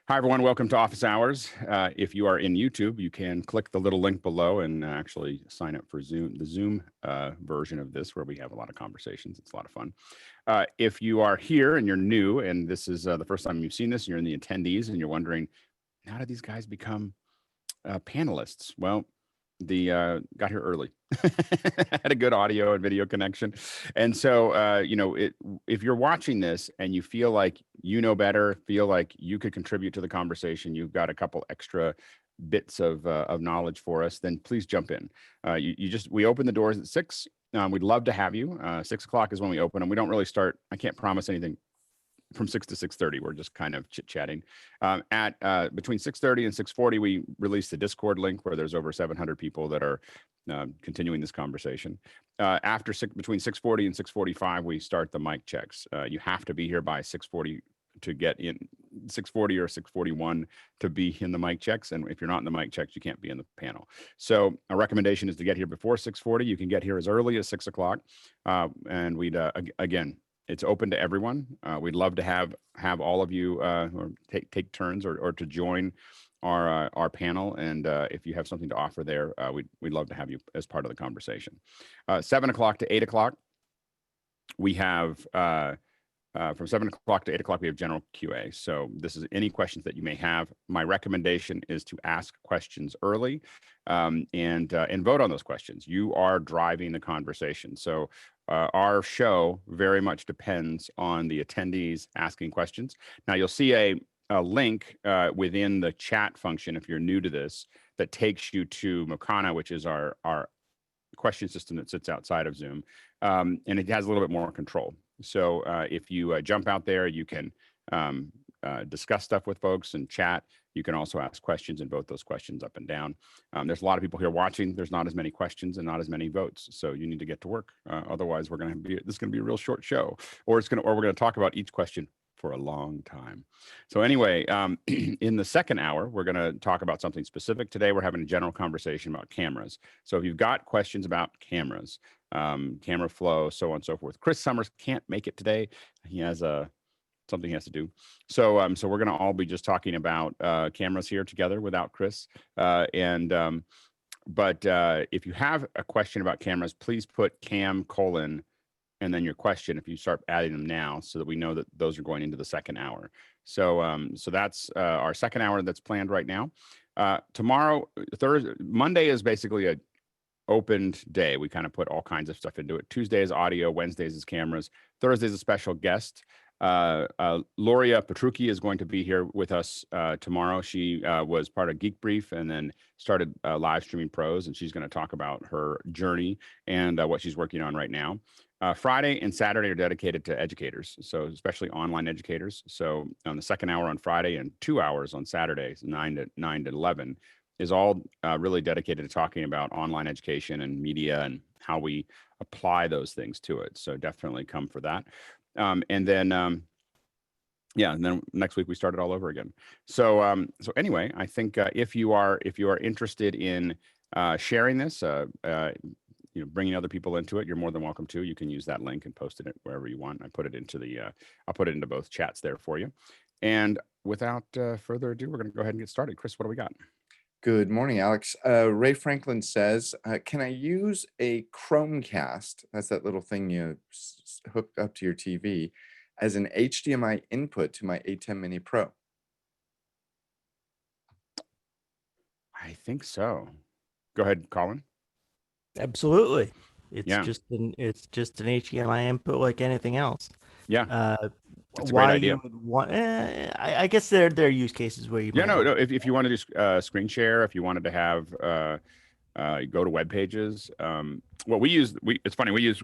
Hi, everyone. Welcome to Office Hours. If you are in YouTube, you can click the little link below and actually sign up for Zoom, the Zoom version of this, where we have a lot of conversations. It's a lot of fun. If you are here and you're new, and this is the first time you've seen this, and you're in the attendees, and you're wondering, how did these guys become panelists? Well, the got here early, had a good audio and video connection, and so if you're watching this and you feel like you know better, feel like you could contribute to the conversation, you've got a couple extra bits of knowledge for us, then please jump in. We open the doors at 6. We'd love to have you. 6 o'clock is when we open, and we don't really start. I can't promise anything from 6 to 6:30. We're just kind of chit-chatting. At between 6:30 and 6:40, we release the Discord link where there's over 700 people that are continuing this conversation. Between 6:40 and 6:45, we start the mic checks. You have to be here by 6:40 to get in, 6:40 or 6:41 to be in the mic checks. And if you're not in the mic checks, you can't be in the panel. So a recommendation is to get here before 6:40. You can get here as early as 6 o'clock. And we'd, again, it's open to everyone. We'd love to have all of you or take turns or to join our panel. And if you have something to offer there, we'd love to have you as part of the conversation. 7 o'clock to 8 o'clock, we have from 7 o'clock to 8 o'clock, we have general QA. So this is any questions that you may have. My recommendation is to ask questions early and vote on those questions. You are driving the conversation. So our show very much depends on the attendees asking questions. Now you'll see a link within the chat function if you're new to this that takes you to Mokana, which is our question system that sits outside of Zoom, and it has a little bit more control. So if you jump out there, you can discuss stuff with folks and chat. You can also ask questions and vote those questions up and down. There's a lot of people here watching. There's not as many questions and not as many votes. So you need to get to work. Otherwise, this is going to be a real short show, or we're going to talk about each question for a long time. So anyway, in the second hour, we're going to talk about something specific. Today, we're having a general conversation about cameras. So if you've got questions about cameras, camera flow, so on and so forth. Chris Summers can't make it today. He has something he has to do. So we're going to all be just talking about cameras here together without Chris. But if you have a question about cameras, please put cam : and then your question if you start adding them now, so that we know that those are going into the second hour. So that's our second hour that's planned right now. Tomorrow, Monday is basically a opened day. We kind of put all kinds of stuff into it. Tuesday is audio, Wednesdays is cameras, Thursday is a special guest. Loria Petrucci is going to be here with us tomorrow. She was part of Geek Brief and then started live streaming pros, and she's going to talk about her journey and what she's working on right now. Friday and Saturday are dedicated to educators, so especially online educators. So on the second hour on Friday and 2 hours on Saturdays, 9 to 11, is all really dedicated to talking about online education and media and how we apply those things to it. So definitely come for that. And then next week we start it all over again. So anyway, I think if you are interested in sharing this, bringing other people into it, you're more than welcome to. You can use that link and post it wherever you want. I'll put it into both chats there for you. And without further ado, we're going to go ahead and get started. Chris, what do we got? Good morning, Alex. Ray Franklin says, can I use a Chromecast, that's that little thing you hook up to your TV, as an HDMI input to my ATEM Mini Pro? I think so. Go ahead, Colin. Absolutely. It's just an HDMI input like anything else. Yeah. It's a why great idea. you would want? I guess there are use cases where you. Yeah, no. If you want to do screen share, if you wanted to have go to web pages. What we use, it's funny. We use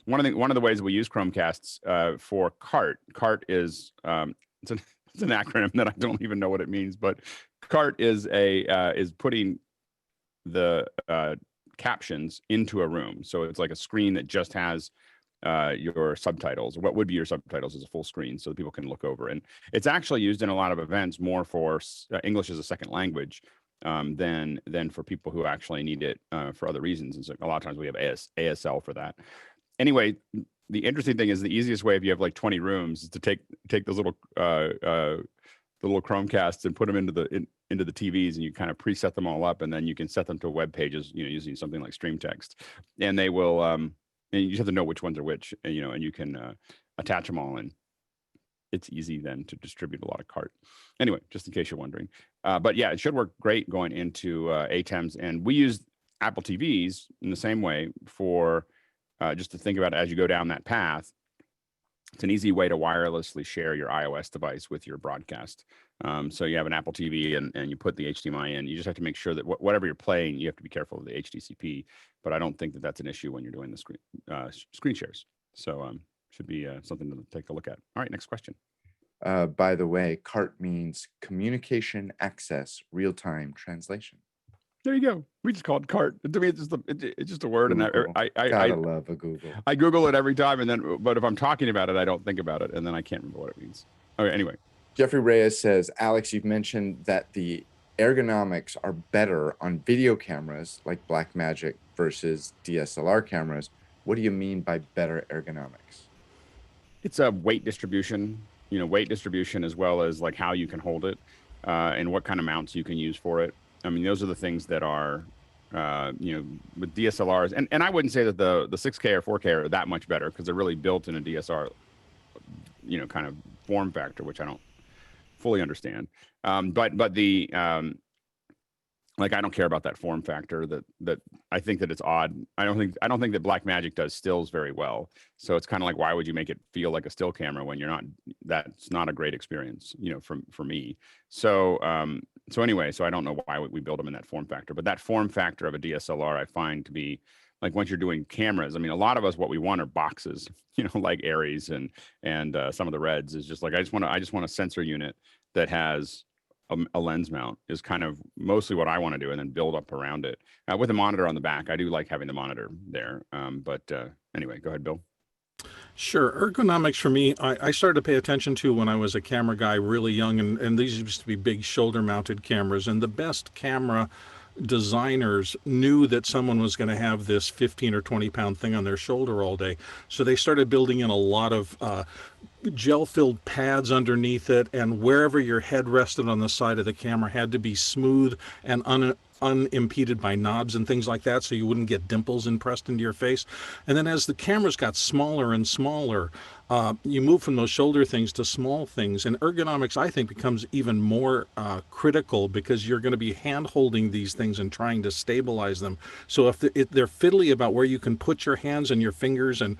one of the ways we use Chromecasts for CART. CART is it's an acronym that I don't even know what it means, but CART is putting the captions into a room. So it's like a screen that just has your subtitles. What would be your subtitles is a full screen so that people can look over. And it's actually used in a lot of events more for English as a second language than for people who actually need it for other reasons. And so a lot of times we have ASL for that. Anyway, the interesting thing is the easiest way if you have like 20 rooms is to take those little the little Chromecasts and put them into the TVs, and you kind of preset them all up, and then you can set them to web pages, using something like Stream Text, and they will, and you just have to know which ones are which, and you can attach them all, and it's easy then to distribute a lot of cart. Anyway, just in case you're wondering, but yeah, it should work great going into ATEMs, and we use Apple TVs in the same way for just to think about it as you go down that path. It's an easy way to wirelessly share your iOS device with your broadcast. So you have an Apple TV and you put the HDMI in. You just have to make sure that whatever you're playing, you have to be careful of the HDCP. But I don't think that that's an issue when you're doing the screen shares. So should be something to take a look at. All right, next question. By the way, CART means communication access real-time translation. There you go. We just call it CART. To me, it's just a word, Google. and I love a Google. I Google it every time, but if I'm talking about it, I don't think about it, and then I can't remember what it means. Okay, anyway. Jeffrey Reyes says, Alex, you've mentioned that the ergonomics are better on video cameras like Blackmagic versus DSLR cameras. What do you mean by better ergonomics? It's a weight distribution, weight distribution, as well as like how you can hold it, and what kind of mounts you can use for it. I mean, those are the things that are, with DSLRs, and I wouldn't say that the 6K or 4K are that much better, because they're really built in a DSLR, kind of form factor, which I don't fully understand. But the I don't care about that form factor. That I think that it's odd. I don't think that Blackmagic does stills very well. So it's kind of like, why would you make it feel like a still camera when you're not? That's not a great experience, for me. So anyway, so I don't know why we build them in that form factor. But that form factor of a DSLR, I find to be like, once you're doing cameras, I mean, a lot of us, what we want are boxes, like Aries and some of the Reds is just like, I just want a sensor unit that has a lens mount is kind of mostly what I want to do, and then build up around it with a monitor on the back. I do like having the monitor there. But anyway, go ahead, Bill. Sure. Ergonomics for me, I started to pay attention to when I was a camera guy really young, and these used to be big shoulder mounted cameras, and the best camera designers knew that someone was going to have this 15 or 20 pound thing on their shoulder all day. So they started building in a lot of gel-filled pads underneath it, and wherever your head rested on the side of the camera had to be smooth and unimpeded by knobs and things like that, so you wouldn't get dimples impressed into your face. And then as the cameras got smaller and smaller, you move from those shoulder things to small things, and ergonomics, I think, becomes even more critical, because you're going to be hand-holding these things and trying to stabilize them. So if they're fiddly about where you can put your hands and your fingers and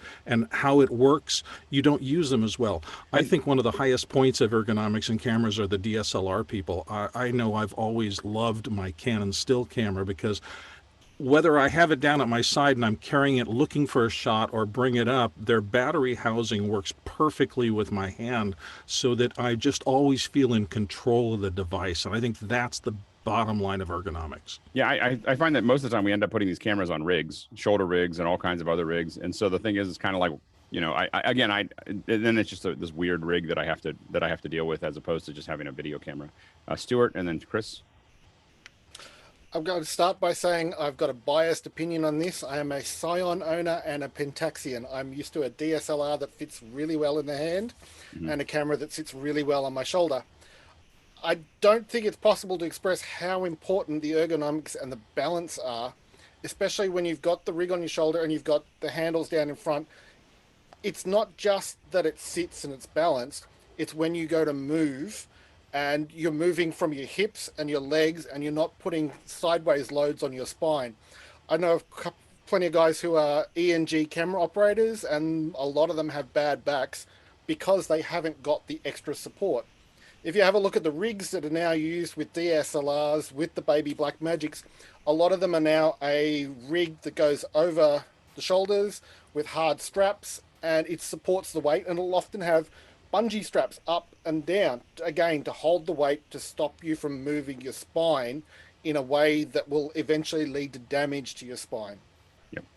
how it works, you don't use them as well. I think one of the highest points of ergonomics in cameras are the DSLR people. I know I've always loved my Canon still camera, because whether I have it down at my side and I'm carrying it looking for a shot or bring it up, their battery housing works perfectly with my hand, so that I just always feel in control of the device. And I think that's the bottom line of ergonomics. Yeah, I find that most of the time we end up putting these cameras on rigs, shoulder rigs, and all kinds of other rigs. And so the thing is, it's kind of like, then it's just this weird rig that I have to deal with, as opposed to just having a video camera. Stuart, and then Chris. I'm going to start by saying I've got a biased opinion on this. I am a Scion owner and a Pentaxian. I'm used to a DSLR that fits really well in the hand, and a camera that sits really well on my shoulder. I don't think it's possible to express how important the ergonomics and the balance are, especially when you've got the rig on your shoulder and you've got the handles down in front. It's not just that it sits and it's balanced. It's when you go to move, and you're moving from your hips and your legs, and you're not putting sideways loads on your spine. I know plenty of guys who are ENG camera operators, and a lot of them have bad backs because they haven't got the extra support. If you have a look at the rigs that are now used with DSLRs, with the baby Blackmagics, a lot of them are now a rig that goes over the shoulders with hard straps, and it supports the weight, and it'll often have bungee straps up and down, again, to hold the weight, to stop you from moving your spine in a way that will eventually lead to damage to your spine.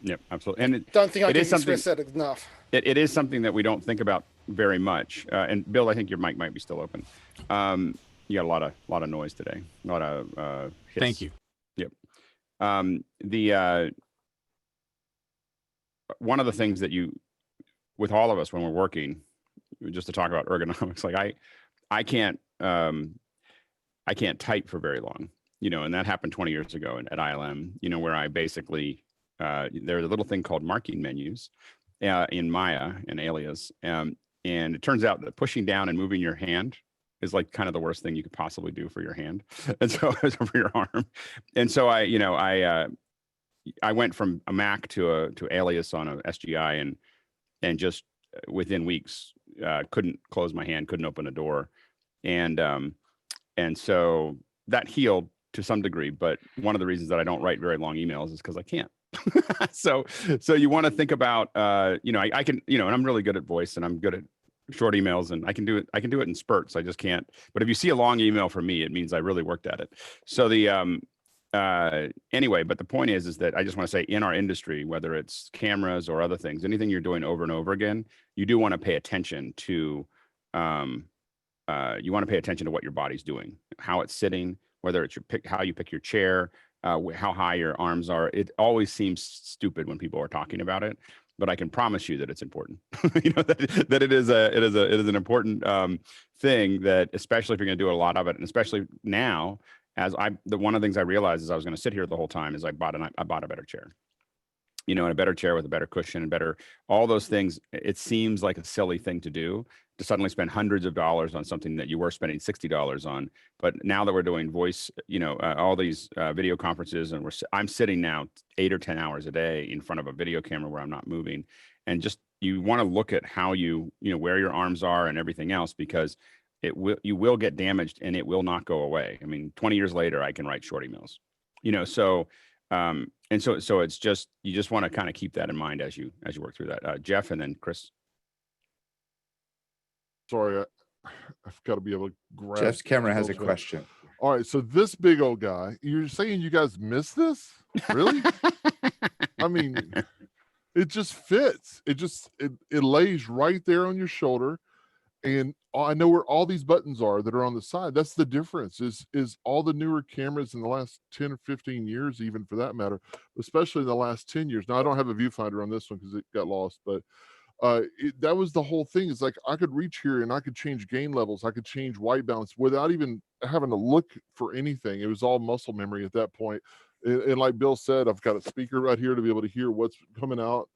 Yep, absolutely. And don't think I can express that enough. It is something that we don't think about very much. And Bill, I think your mic might be still open. You got a lot of noise today. A lot of hiss. Thank you. Yep. One of the things that with all of us when we're working, just to talk about ergonomics, like I can't I can't type for very long, and that happened 20 years ago at ILM, where I basically, there's a little thing called marking menus in Maya and Alias. And it turns out that pushing down and moving your hand is like kind of the worst thing you could possibly do for your hand. And so for your arm. And so I went from a Mac to Alias on a SGI and just within weeks, couldn't close my hand, couldn't open a door. And so that healed to some degree, but one of the reasons that I don't write very long emails is because I can't. so you want to think about, I can, and I'm really good at voice and I'm good at short emails and I can do it in spurts. I just can't. But if you see a long email from me, it means I really worked at it. So anyway, but the point is that I just want to say in our industry, whether it's cameras or other things, anything you're doing over and over again, you do want to pay attention to, what your body's doing, how it's sitting, whether it's how you pick your chair, how high your arms are. It always seems stupid when people are talking about it, but I can promise you that it's important. that it is an important thing, that especially if you're going to do a lot of it, and especially now, one of the things I realized as I was going to sit here the whole time is I bought a better chair. And a better chair with a better cushion and better, all those things. It seems like a silly thing to do, to suddenly spend hundreds of dollars on something that you were spending $60 on. But now that we're doing voice, all these video conferences, and I'm sitting now 8 or 10 hours a day in front of a video camera where I'm not moving. And just, you want to look at how where your arms are and everything else, because you will get damaged and it will not go away. I mean, 20 years later, I can write short emails, so it's just, you just want to kind of keep that in mind as you work through that. Jeff, and then Chris. Sorry, I've got to be able to grab. Jeff's camera has a question. All right, so this big old guy, you're saying you guys missed this? Really? I mean, it just fits. It lays right there on your shoulder. And I know where all these buttons are that are on the side. That's the difference, is all the newer cameras in the last 10 or 15 years, even for that matter, especially in the last 10 years. Now, I don't have a viewfinder on this one because it got lost, but that was the whole thing. It's like I could reach here and I could change gain levels. I could change white balance without even having to look for anything. It was all muscle memory at that point. And like Bill said, I've got a speaker right here to be able to hear what's coming out.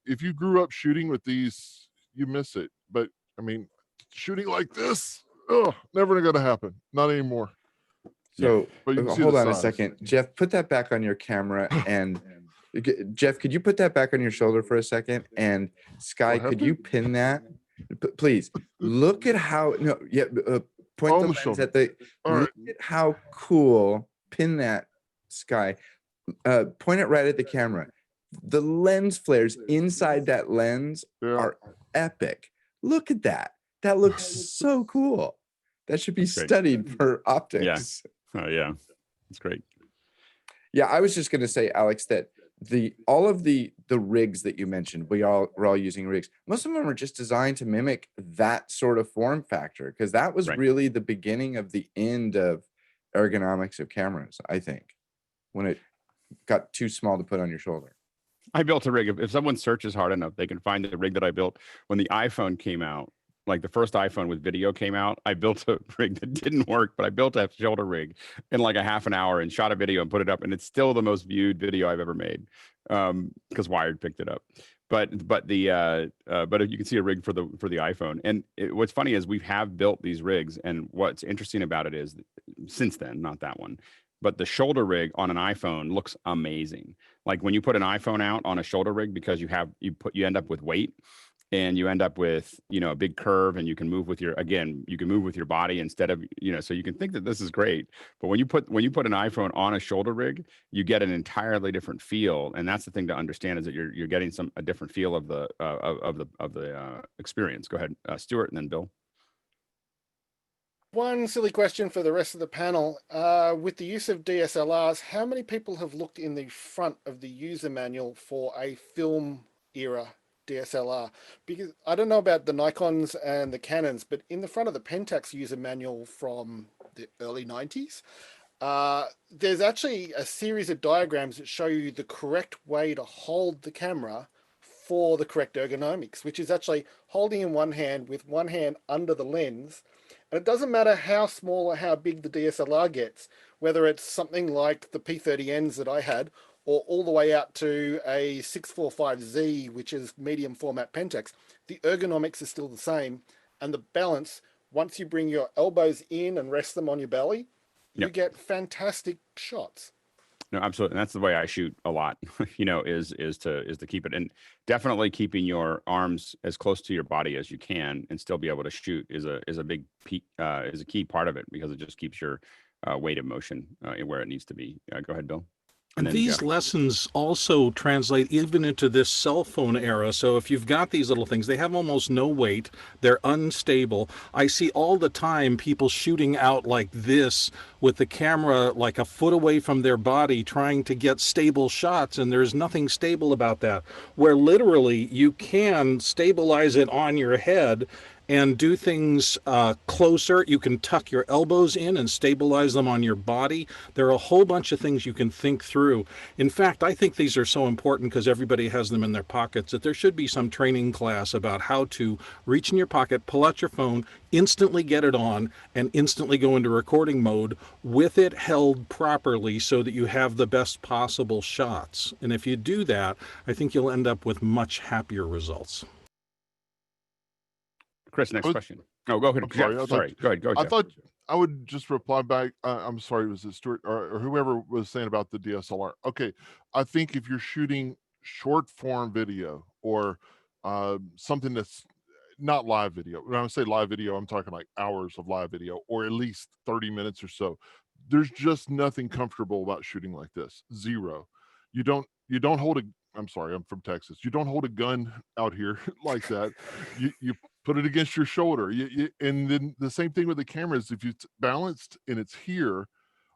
If you grew up shooting with these, you miss it. But I mean, shooting like this, never going to happen. Not anymore. So hold on a size. second. Jeff, put that back on your camera. And Jeff, could you put that back on your shoulder for a second? And Sky, could you pin that? Please look at how, point the lens shoulder. At the, look at how cool, pin that, Sky. Point it right at the camera. The lens flares inside that lens are epic. Look at that. That looks so cool. That should be studied for optics. Yeah. Oh, yeah. It's great. Yeah, I was just going to say, Alex, that all of the rigs that you mentioned, we're all using rigs. Most of them are just designed to mimic that sort of form factor, because that was really the beginning of the end of ergonomics of cameras, I think, when it got too small to put on your shoulder. I built a rig. If someone searches hard enough, they can find the rig that I built when the iPhone came out. Like the first iPhone with video came out, I built a rig that didn't work, but I built a shoulder rig in like a half an hour and shot a video and put it up. And it's still the most viewed video I've ever made, because Wired picked it up. But if you can see a rig for the iPhone. And what's funny is we have built these rigs. And what's interesting about it is, since then, not that one, but the shoulder rig on an iPhone looks amazing. Like when you put an iPhone out on a shoulder rig, because you end up with weight, and you end up with, a big curve, and you can move with your body instead of, so you can think that this is great. But when you put an iPhone on a shoulder rig, you get an entirely different feel. And that's the thing to understand, is that you're getting a different feel of the experience. Go ahead, Stuart, and then Bill. One silly question for the rest of the panel. With the use of DSLRs, how many people have looked in the front of the user manual for a film era DSLR? Because I don't know about the Nikons and the Canons, but in the front of the Pentax user manual from the early 90s, there's actually a series of diagrams that show you the correct way to hold the camera for the correct ergonomics, which is actually holding in one hand with one hand under the lens. And it doesn't matter how small or how big the DSLR gets, whether it's something like the P30Ns that I had, or all the way out to a 645Z, which is medium format Pentax, the ergonomics is still the same. And the balance, once you bring your elbows in and rest them on your belly, you get fantastic shots. No, absolutely. And that's the way I shoot a lot, is to keep it, and definitely keeping your arms as close to your body as you can and still be able to shoot is a big is a key part of it, because it just keeps your weight of motion where it needs to be. Go ahead, Bill. And these lessons also translate even into this cell phone era. So if you've got these little things, they have almost no weight. They're unstable. I see all the time people shooting out like this with the camera like a foot away from their body, trying to get stable shots. And there's nothing stable about that, where literally you can stabilize it on your head and do things closer. You can tuck your elbows in and stabilize them on your body. There are a whole bunch of things you can think through. In fact, I think these are so important because everybody has them in their pockets that there should be some training class about how to reach in your pocket, pull out your phone, instantly get it on, and instantly go into recording mode with it held properly so that you have the best possible shots. And if you do that, I think you'll end up with much happier results. Chris, next question. Oh, go ahead. Sorry. Go ahead. Go ahead. I thought I would just reply back. I'm sorry, was it Stuart or whoever was saying about the DSLR? Okay, I think if you're shooting short form video or something that's not live video, when I say live video, I'm talking like hours of live video or at least 30 minutes or so. There's just nothing comfortable about shooting like this. Zero. You don't hold a. I'm sorry, I'm from Texas. You don't hold a gun out here like that. You put it against your shoulder. And then the same thing with the cameras. If it's balanced and it's here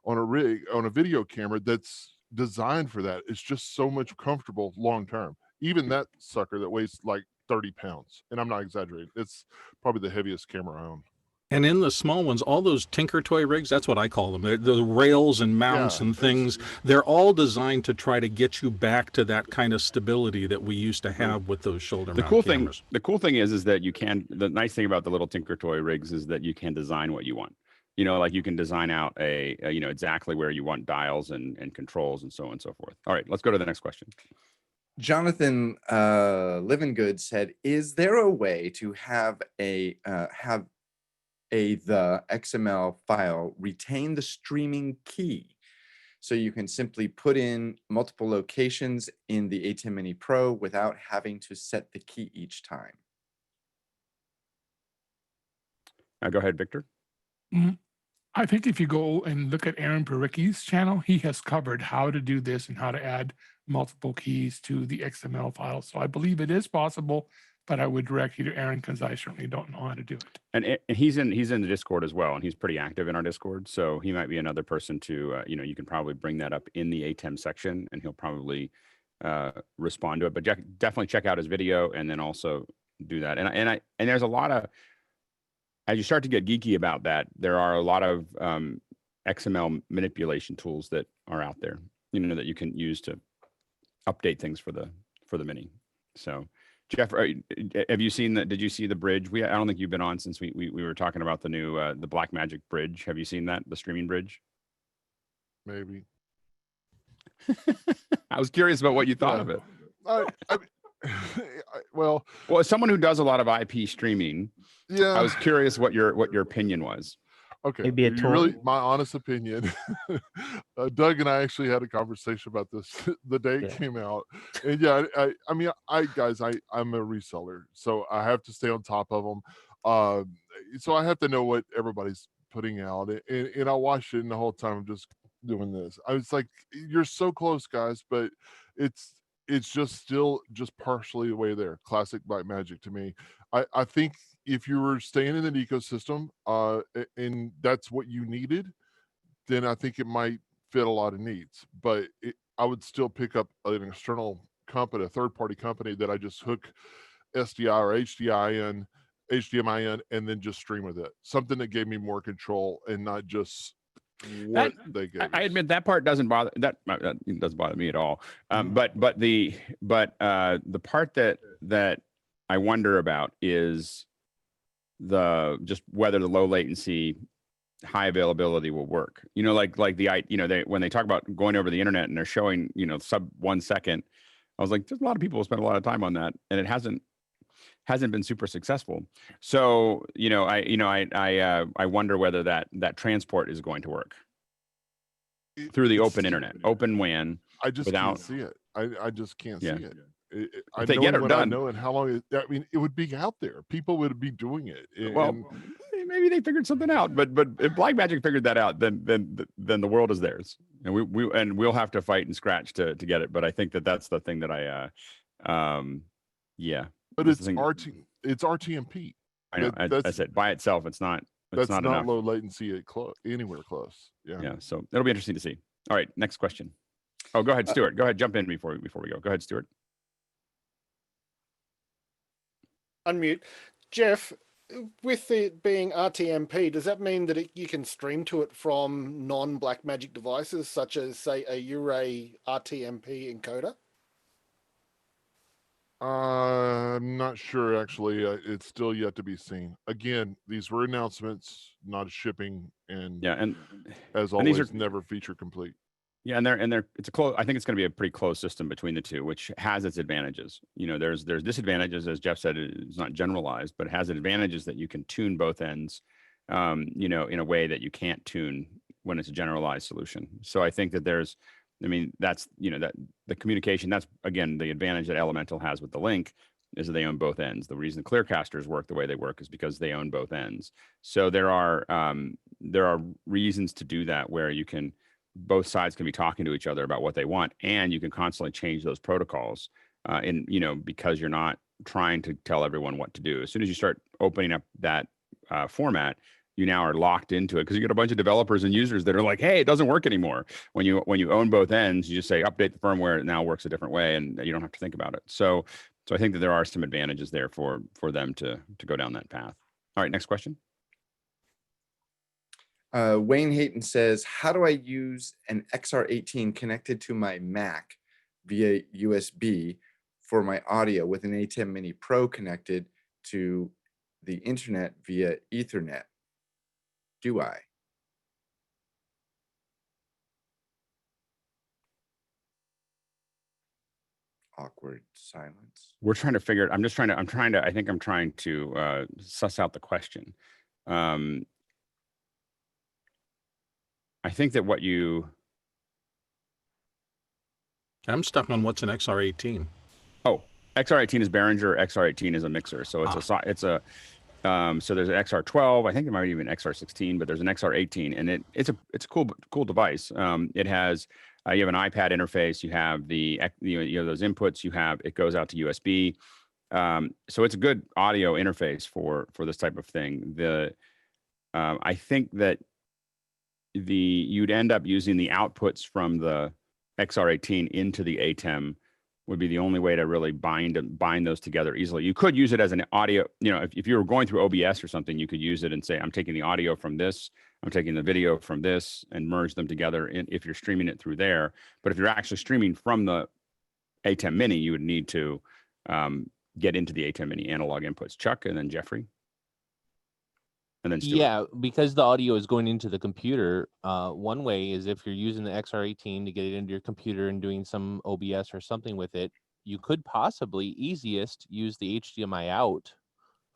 on a rig, on a video camera that's designed for that, it's just so much comfortable long term. Even that sucker that weighs like 30 pounds, and I'm not exaggerating, it's probably the heaviest camera I own. And in the small ones, all those tinker toy rigs, that's what I call them. They're the rails and mounts and things, they're all designed to try to get you back to that kind of stability that we used to have with those shoulder mount cameras. The cool thing is that you can, the nice thing about the little tinker toy rigs is that you can design what you want. Like you can design out a exactly where you want dials and controls and so on and so forth. All right, let's go to the next question. Jonathan Livingood said, is there a way to have the XML file retain the streaming key, so you can simply put in multiple locations in the ATEM Mini Pro without having to set the key each time? Go ahead, Victor. I think if you go and look at Aaron Pericki's channel, he has covered how to do this and how to add multiple keys to the XML file. So I believe it is possible, but I would direct you to Aaron because I certainly don't know how to do it. And he's in the Discord as well, and he's pretty active in our Discord. So he might be another person to you can probably bring that up in the ATEM section, and he'll probably respond to it. But definitely check out his video, and then also do that. And there's a lot of, as you start to get geeky about that, there are a lot of XML manipulation tools that are out there, that you can use to update things for the Mini. So. Jeff, have you seen that? Did you see the bridge? I don't think you've been on since we were talking about the new the Blackmagic bridge. Have you seen that, the streaming bridge? Maybe. I was curious about what you thought of it. Well, as someone who does a lot of IP streaming, I was curious what your opinion was. Okay, maybe a toy. Really, my honest opinion. Doug and I actually had a conversation about this the day it came out, and I mean, guys, I'm a reseller, so I have to stay on top of them. So I have to know what everybody's putting out, and I watched it, and the whole time I'm just doing this. I was like, "You're so close, guys," but it's just still just partially the way there. Classic Blackmagic to me. I think if you were staying in an ecosystem and that's what you needed, then I think it might fit a lot of needs. But I would still pick up an external company, a third-party company that I just hook SDI or HDMI in, and then just stream with it. Something that gave me more control and not just what they gave I us. admit that part doesn't bother that doesn't bother me at all. But the part that I wonder about is just whether the low latency, high availability will work. Like when they talk about going over the internet and they're showing sub 1 second, I was like, there's a lot of people who spend a lot of time on that, and it hasn't been super successful. So I wonder whether that transport is going to work through the open internet, open WAN. I just without can't see it. I just can't see it. I If they know get it what I done. know and how long it would be out there. People would be doing it. Well, maybe they figured something out, but if Blackmagic figured that out, then the world is theirs, and we'll have to fight and scratch to get it. But I think that's the thing that But it's RTMP. I know. I said by itself, it's not. That's not enough. low latency anywhere close. Yeah. So it'll be interesting to see. All right. Next question. Oh, go ahead, Stuart. Go ahead. Jump in before we go. Go ahead, Stuart. Unmute. Jeff, with it being RTMP, does that mean that you can stream to it from non-Blackmagic devices, such as, say, a Uray RTMP encoder? I'm not sure, actually. It's still yet to be seen. Again, these were announcements, not shipping, and as always, these are never feature complete. Yeah, and it's a close. I think it's going to be a pretty close system between the two, which has its advantages. There's disadvantages, as Jeff said. It's not generalized, but it has advantages that you can tune both ends, in a way that you can't tune when it's a generalized solution. So I think that that's that the communication. That's again the advantage that Elemental has with the Link is that they own both ends. The reason the Clearcasters work the way they work is because they own both ends. So there are reasons to do that where both sides can be talking to each other about what they want, and you can constantly change those protocols because you're not trying to tell everyone what to do. As soon as you start opening up that format, you now are locked into it because you get a bunch of developers and users that are like, hey, it doesn't work anymore. When you own both ends, you just say update the firmware, it now works a different way, and you don't have to think about it. So I think that there are some advantages there for them to go down that path. All right, next question. Wayne Hayton says, how do I use an XR18 connected to my Mac via USB for my audio with an ATEM Mini Pro connected to the internet via Ethernet? Do I? Awkward silence. We're trying to figure it. I think I'm trying to suss out the question. I think that I'm stuck on what's an XR18. Oh, XR18 is Behringer. XR18 is a mixer. So so there's an XR12. I think there might be even XR16, but there's an XR18, and it's a cool device. It has you have an iPad interface. You have those inputs. It goes out to USB. So it's a good audio interface for this type of thing. I think that you'd end up using the outputs from the XR18 into the ATEM would be the only way to really bind those together easily. You could use it as an audio, if you were going through OBS or something, you could use it and say, I'm taking the audio from this, I'm taking the video from this, and merge them together if you're streaming it through there. But if you're actually streaming from the ATEM Mini, you would need to get into the ATEM Mini analog inputs. Chuck, and then Jeffrey. And then Stuart. Yeah, because the audio is going into the computer. One way is if you're using the XR18 to get it into your computer and doing some OBS or something with it, you could possibly easiest use the HDMI out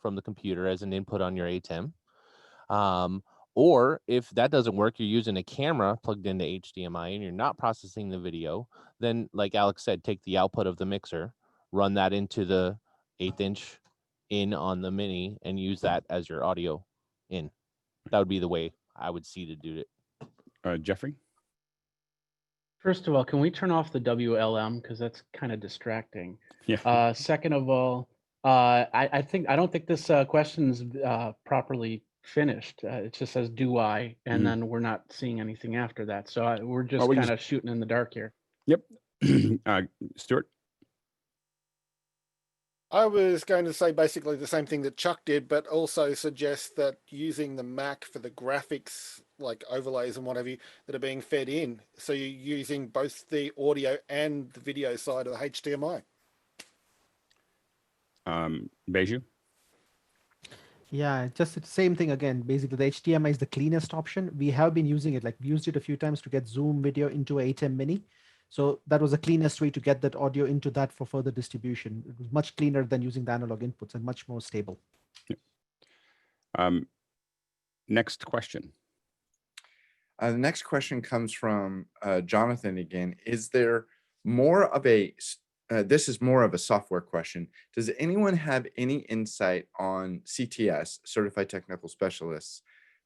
from the computer as an input on your ATEM. Or if that doesn't work, you're using a camera plugged into HDMI and you're not processing the video, then like Alex said, take the output of the mixer, run that into the 1/8" in on the Mini, and use that as your audio in. That would be the way I would see to do it. Jeffrey? First of all, can we turn off the WLM, because that's kind of distracting? Yeah. Second of all, I don't think this question's properly finished. It just says do I, and then we're not seeing anything after that. So we're just kind of shooting in the dark here. Yep. Stuart? I was going to say basically the same thing that Chuck did, but also suggest that using the Mac for the graphics, like overlays and whatever, that are being fed in. So you're using both the audio and the video side of the HDMI. Beju? Yeah, just the same thing again. Basically, the HDMI is the cleanest option. We have been using it, like we used it a few times to get Zoom video into a ATEM Mini. So that was the cleanest way to get that audio into that for further distribution. It was much cleaner than using the analog inputs and much more stable. Next question. The next question comes from Jonathan again. Is there more of a, this is more of a software question. Does anyone have any insight on CTS, Certified Technical Specialists,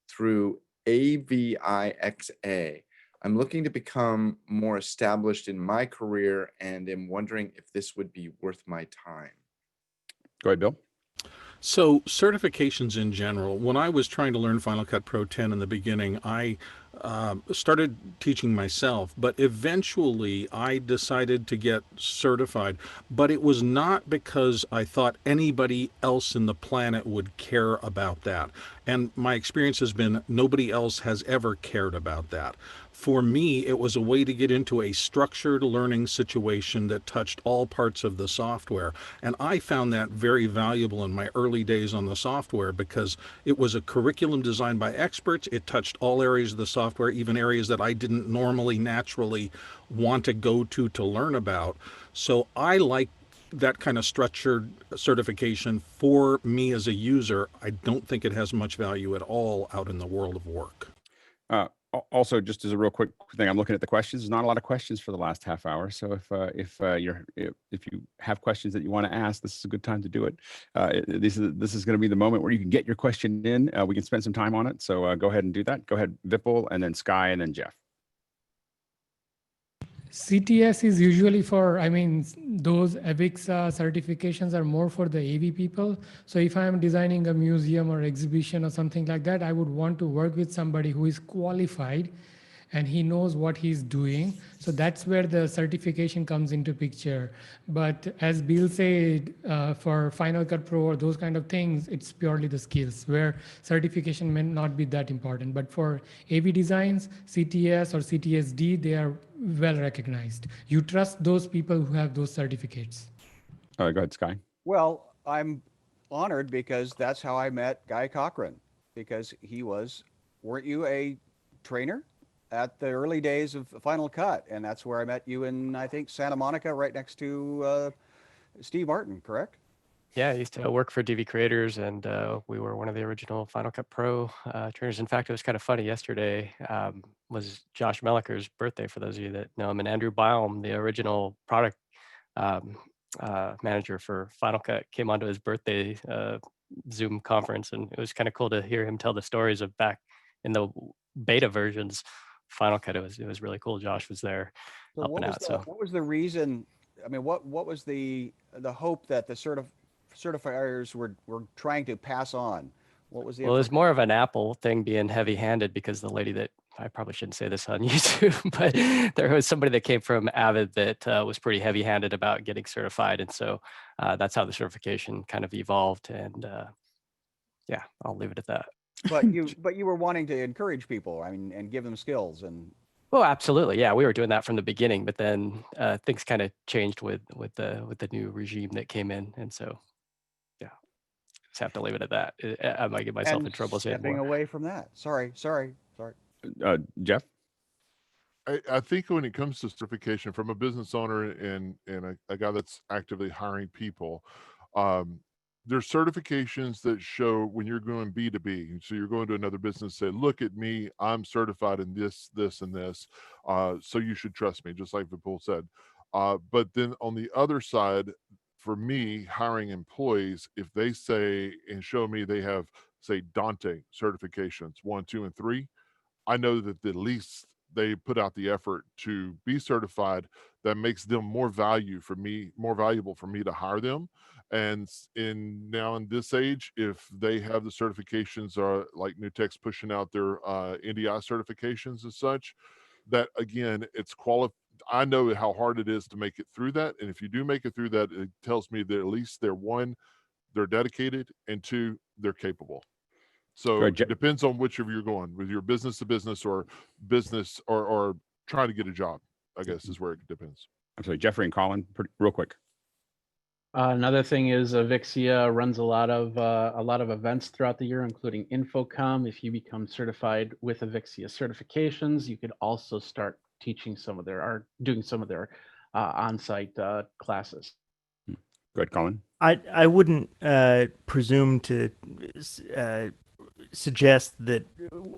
through AVIXA? I'm looking to become more established in my career and am wondering if this would be worth my time. Go ahead, Bill. So certifications in general, when I was trying to learn Final Cut Pro 10 in the beginning, I started teaching myself, but eventually I decided to get certified. But it was not because I thought anybody else in the planet would care about that. And my experience has been nobody else has ever cared about that. For me, it was a way to get into a structured learning situation that touched all parts of the software. And I found that very valuable in my early days on the software because it was a curriculum designed by experts. It touched all areas of the software, even areas that I didn't normally naturally want to go to learn about. So I like that kind of structured certification for me as a user. I don't think it has much value at all out in the world of work. Also, just as a real quick thing, I'm looking at the questions. There's not a lot of questions for the last half hour. So if you have questions that you want to ask, this is a good time to do it. This is going to be the moment where you can get your question in. We can spend some time on it. So go ahead and do that. Go ahead, Vipul, and then Sky, and then Jeff. CTS is usually for, I mean, those AVIXIA certifications are more for the AV people. So if I'm designing a museum or exhibition or something like that, I would want to work with somebody who is qualified and he knows what he's doing. So that's where the certification comes into picture. But as Bill said, for Final Cut Pro or those kind of things, it's purely the skills where certification may not be that important. But for AV designs, CTS or CTSD, they are well recognized. You trust those people who have those certificates. Go ahead, Sky. Well, I'm honored because that's how I met Guy Cochran, because he was, weren't you a trainer at the early days of Final Cut? And that's where I met you in, I think, Santa Monica, right next to Steve Martin, correct? Yeah, I used to work for DV Creators, and we were one of the original Final Cut Pro trainers. In fact, it was kind of funny. Yesterday was Josh Melliker's birthday, for those of you that know him, and Andrew Baum, the original product manager for Final Cut, came onto his birthday Zoom conference, and it was kind of cool to hear him tell the stories of back in the beta versions Final Cut. It was really cool. Josh was there helping out. So what was the reason? I mean, what was the hope that the certifiers were trying to pass on? What was the? Well, it was more of an Apple thing, being heavy-handed, because the lady that, I probably shouldn't say this on YouTube, but there was somebody that came from Avid that was pretty heavy-handed about getting certified, and so that's how the certification kind of evolved. And yeah, I'll leave it at that. But you were wanting to encourage people, I mean, and give them skills and. Oh, absolutely. Yeah, we were doing that from the beginning, but then things kind of changed with the new regime that came in, and so yeah, just have to leave it at that. I might get myself in trouble saying stepping more. away from that. Sorry. Jeff. I think when it comes to certification, from a business owner and a guy that's actively hiring people, there's certifications that show when you're going B2B. So you're going to another business, say, look at me, I'm certified in this, this, and this. So you should trust me, just like Vipul said. But then on the other side, for me, hiring employees, if they say and show me they have, say, Dante certifications, 1, 2, and 3, I know that at least they put out the effort to be certified. That makes them more valuable for me to hire them. And now in this age, if they have the certifications, like NewTek's pushing out their NDI certifications and such, that again, it's I know how hard it is to make it through that. And if you do make it through that, it tells me that at least they're dedicated, and 2, they're capable. So it depends on which of you're going with, your business to business or business or trying to get a job, I guess is where it depends. I'm sorry, Jeffrey and Colin, real quick. Another thing is AVIXIA runs a lot of events throughout the year, including InfoComm. If you become certified with AVIXIA certifications, you could also start teaching doing some of their on-site classes. Go ahead, Colin. I wouldn't presume to suggest that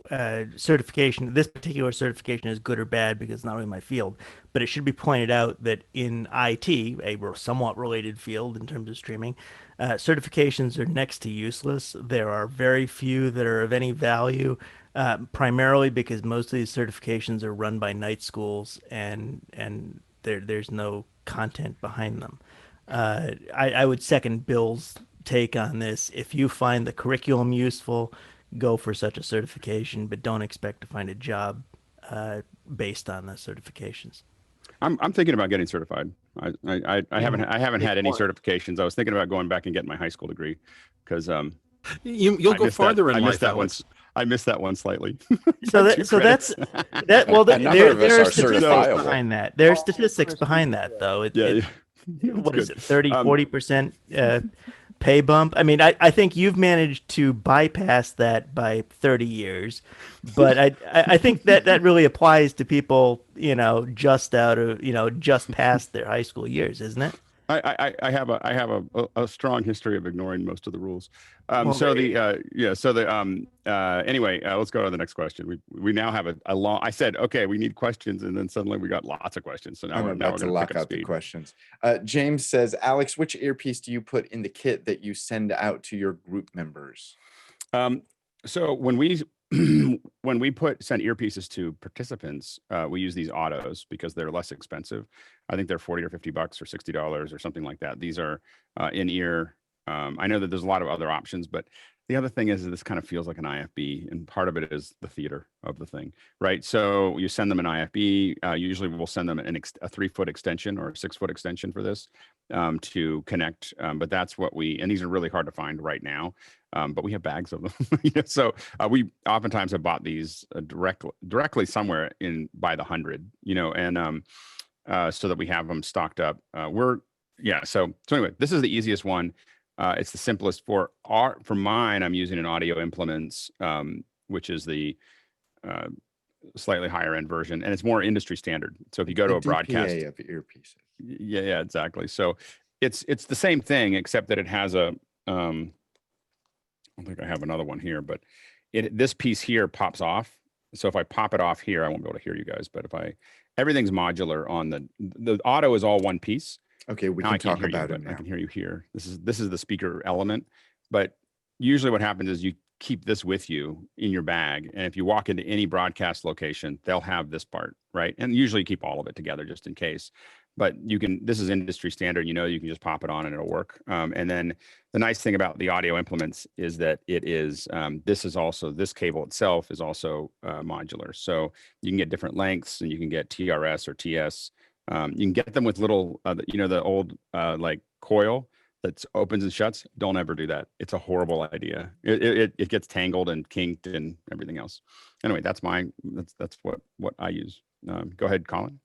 this particular certification is good or bad, because it's not really my field, but it should be pointed out that in IT, a somewhat related field in terms of streaming, certifications are next to useless. There are very few that are of any value, primarily because most of these certifications are run by night schools, and there's no content behind them. I would second Bill's take on this. If you find the curriculum useful, go for such a certification, but don't expect to find a job based on the certifications. I'm thinking about getting certified. I haven't had any certifications. I was thinking about going back and getting my high school degree, because you'll go farther in life. I missed that one slightly. So that's that. Well, there are statistics behind that. There are statistics behind that, though. What is it? 30-40% pay bump. I mean, I think you've managed to bypass that by 30 years, but I think that really applies to people, just past their high school years, isn't it? I have a strong history of ignoring most of the rules. Anyway, let's go to the next question. We now have a long. I said, okay, we need questions, and then suddenly we got lots of questions. So now we're about to lock out the questions. James says, Alex, which earpiece do you put in the kit that you send out to your group members? So when we send earpieces to participants, we use these autos because they're less expensive. I think they're $40 or $50 or $60 or something like that. These are in ear. I know that there's a lot of other options, but the other thing is that this kind of feels like an IFB, and part of it is the theater of the thing, right? So you send them an IFB. Usually we'll send them a 3-foot extension or a 6-foot extension for this to connect. But that's what and these are really hard to find right now. But we have bags of them. So we oftentimes have bought these directly somewhere by the 100, and so that we have them stocked up. So anyway, this is the easiest one. It's the simplest for mine. I'm using an Audio Implements, which is the slightly higher end version, and it's more industry standard. So if you go to a broadcast of earpieces. Yeah, exactly. So it's the same thing, except that it has I don't think I have another one here, but this piece here pops off. So if I pop it off here, I won't be able to hear you guys. But everything's modular on the auto is all one piece. Okay, we can talk about it now. I can hear you here. This is the speaker element. But usually what happens is you keep this with you in your bag. And if you walk into any broadcast location, they'll have this part, right? And usually you keep all of it together just in case. But this is industry standard, you can just pop it on and it'll work. And then the nice thing about the Audio Implements is that it is, this cable itself is also modular. So you can get different lengths, and you can get TRS or TS. You can get them with little, the old like coil that opens and shuts. Don't ever do that. It's a horrible idea. It gets tangled and kinked and everything else. Anyway, that's what I use. Go ahead, Colin.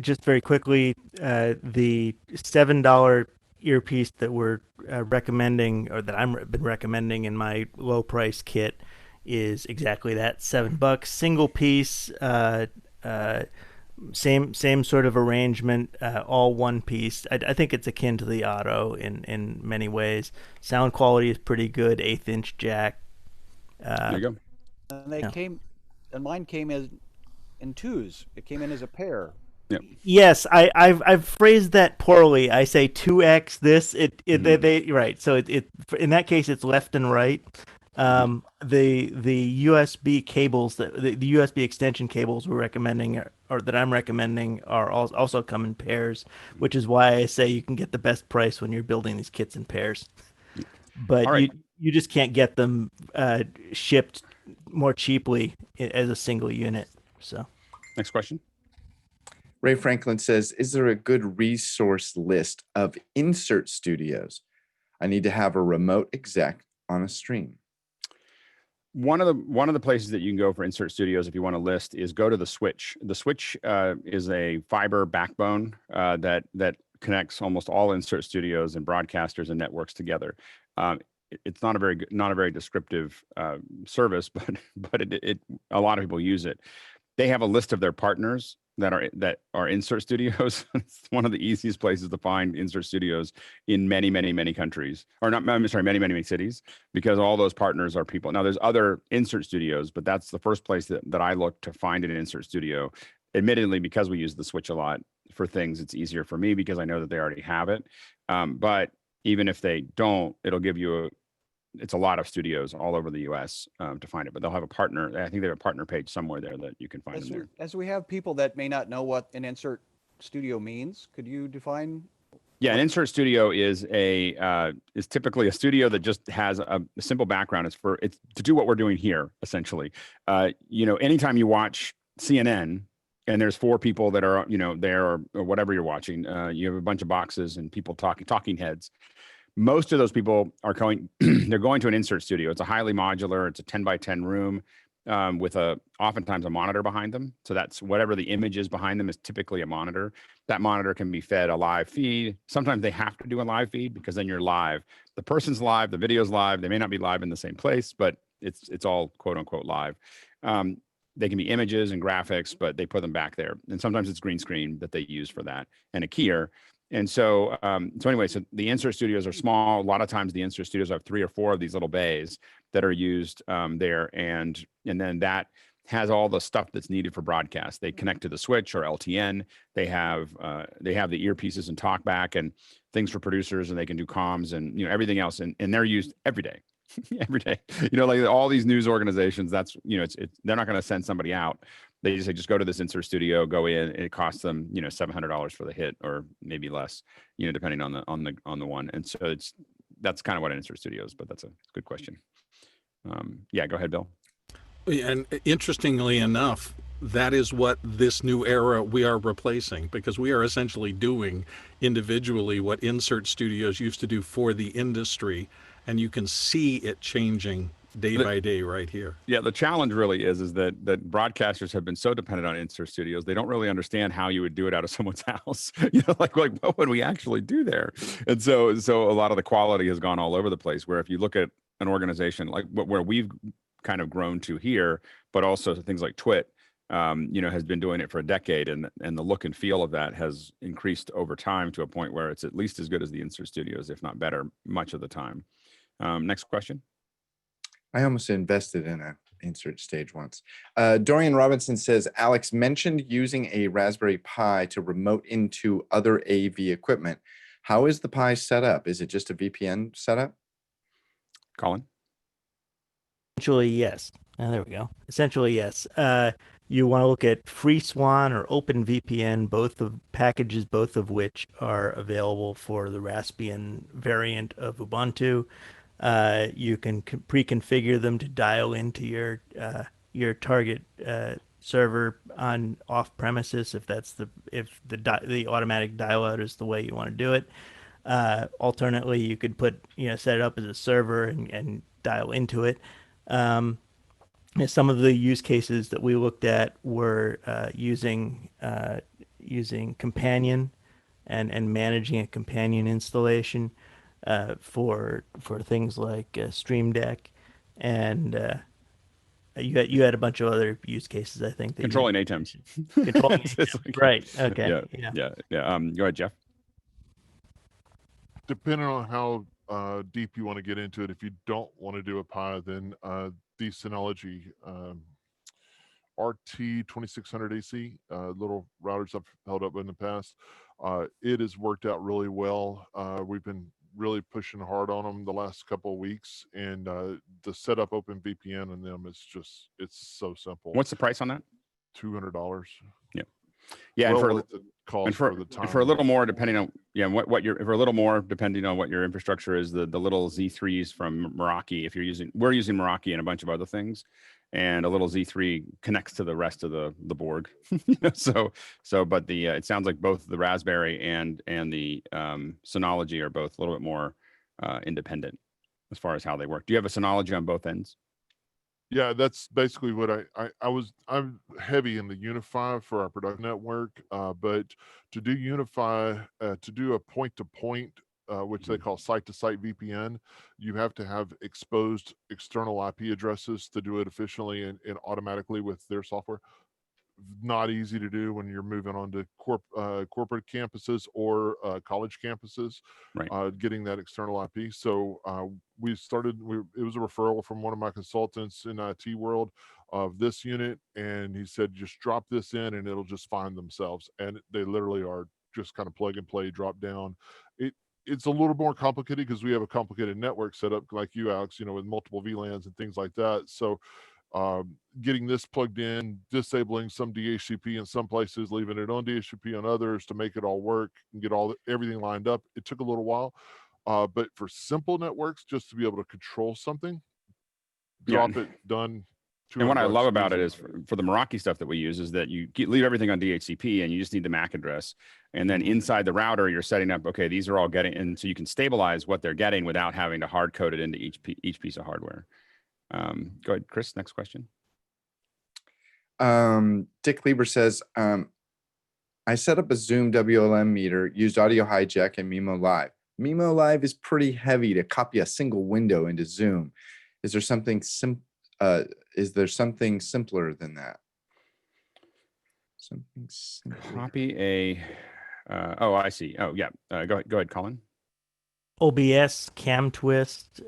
Just very quickly, the $7 earpiece that we're recommending, or that I've been recommending in my low price kit, is exactly that, $7, single piece, same sort of arrangement, all one piece. I think it's akin to the Auto in many ways. Sound quality is pretty good, 1/8" jack. There you go. And mine came in twos. It came in as a pair. Yep. Yes, I've phrased that poorly. I say 2x this. They right. So it in that case it's left and right. The USB cables the USB extension cables we're recommending or that I'm recommending are also come in pairs, which is why I say you can get the best price when you're building these kits in pairs. But right. you just can't get them shipped more cheaply as a single unit. So next question. Ray Franklin says, is there a good resource list of insert studios? I need to have a remote exec on a stream. One of the places that you can go for insert studios if you want to list is go to the Switch. The Switch is a fiber backbone that connects almost all insert studios and broadcasters and networks together. It's not a very descriptive service, but a lot of people use it. They have a list of their partners that are insert studios. It's one of the easiest places to find insert studios in many countries, or not, I'm sorry, many cities, because all those partners are people. Now there's other insert studios, but that's the first place that I look to find an insert studio. Admittedly, because we use the Switch a lot for things, it's easier for me because I know that they already have it. But even if they don't, it'll give you it's a lot of studios all over the US to find it, but they'll have a partner. I think they have a partner page somewhere there that you can find them there. As we have people that may not know what an insert studio means, could you define? Yeah, an insert studio is typically a studio that just has a simple background. It's to do what we're doing here, essentially. Anytime you watch CNN and there's 4 people that are, there or whatever you're watching, you have a bunch of boxes and people talking heads. Most of those people are they're going to an insert studio. It's a highly modular, it's a 10 by 10 room with oftentimes a monitor behind them. So that's whatever the image is behind them is typically a monitor. That monitor can be fed a live feed. Sometimes they have to do a live feed because then you're live. The person's live, the video's live. They may not be live in the same place, but it's all quote unquote live. They can be images and graphics, but they put them back there. And sometimes it's green screen that they use for that and a keyer. And so anyway, so the insert studios are small. A lot of times the insert studios have 3 or 4 of these little bays that are used there. And then that has all the stuff that's needed for broadcast. They connect to the Switch or LTN. They have the earpieces and talkback and things for producers, and they can do comms and everything else. And they're used every day. Every day, like all these news organizations, that's, they're not going to send somebody out. They just say, just go to this insert studio, go in, and it costs them, $700 for the hit or maybe less, depending on the one. And so that's kind of what an insert studio is, but that's a good question. Yeah, go ahead, Bill. And interestingly enough, that is what this new era we are replacing, because we are essentially doing individually what insert studios used to do for the industry. And you can see it changing day by day right here. Yeah, the challenge really is that broadcasters have been so dependent on insert studios, they don't really understand how you would do it out of someone's house. Like what would we actually do there? And so a lot of the quality has gone all over the place, where if you look at an organization like where we've kind of grown to here, but also things like Twit, has been doing it for a decade, and the look and feel of that has increased over time to a point where it's at least as good as the insert studios, if not better, much of the time. Next question. I almost invested in an insert stage once. Dorian Robinson says, Alex mentioned using a Raspberry Pi to remote into other AV equipment. How is the Pi set up? Is it just a VPN setup? Colin? Essentially, yes. There we go. Essentially, yes. You want to look at FreeSWAN or OpenVPN, both of which are available for the Raspbian variant of Ubuntu. You can pre-configure them to dial into your target server on off premises if the automatic dial out is the way you want to do it. Alternately, you could set it up as a server and dial into it. Some of the use cases that we looked at were using Companion and managing a Companion installation for things like Stream Deck, and you had a bunch of other use cases, I think. Controlling ATEMs. Controlling ATEMs. Right. Okay. Yeah. Go ahead, Jeff. Depending on how deep you want to get into it, if you don't want to do a Pi, then the Synology RT2600 AC little routers I've held up in the past, it has worked out really well. We've been really pushing hard on them the last couple of weeks, and the setup OpenVPN in them is it's so simple. What's the price on that? $200. Yeah, well, and for a little more, depending on depending on what your infrastructure is, the little Z3s from Meraki. We're using Meraki and a bunch of other things, and a little Z3 connects to the rest of the board. But it sounds like both the Raspberry and the Synology are both a little bit more independent as far as how they work. Do you have a Synology on both ends? Yeah, that's basically what I'm heavy in the Unify for our production network, but to do Unify, to do a point-to-point, which they call site-to-site VPN, you have to have exposed external IP addresses to do it efficiently and automatically with their software. Not easy to do when you're moving on to corporate campuses or college campuses, right? Getting that external IP. So we started, it was a referral from one of my consultants in IT world of this unit. And he said, just drop this in and it'll just find themselves. And they literally are just kind of plug and play, drop down. It's a little more complicated because we have a complicated network set up like you, Alex, with multiple VLANs and things like that. So getting this plugged in, disabling some DHCP in some places, leaving it on DHCP on others to make it all work and get everything lined up. It took a little while, but for simple networks, just to be able to control something, drop it, done. And what I love about it is for the Meraki stuff that we use is that you leave everything on DHCP and you just need the MAC address. And then inside the router, you're setting up, okay, these are all getting, and so you can stabilize what they're getting without having to hard code it into each piece of hardware. Go ahead, Chris, next question. Dick Lieber says, I set up a Zoom WLM meter, used Audio Hijack and Mimolive. Mimolive is pretty heavy to copy a single window into Zoom. Is there something simpler than that? Something simpler. Copy a, oh, I see. Oh, yeah. Go ahead, Colin. OBS, Cam Twist,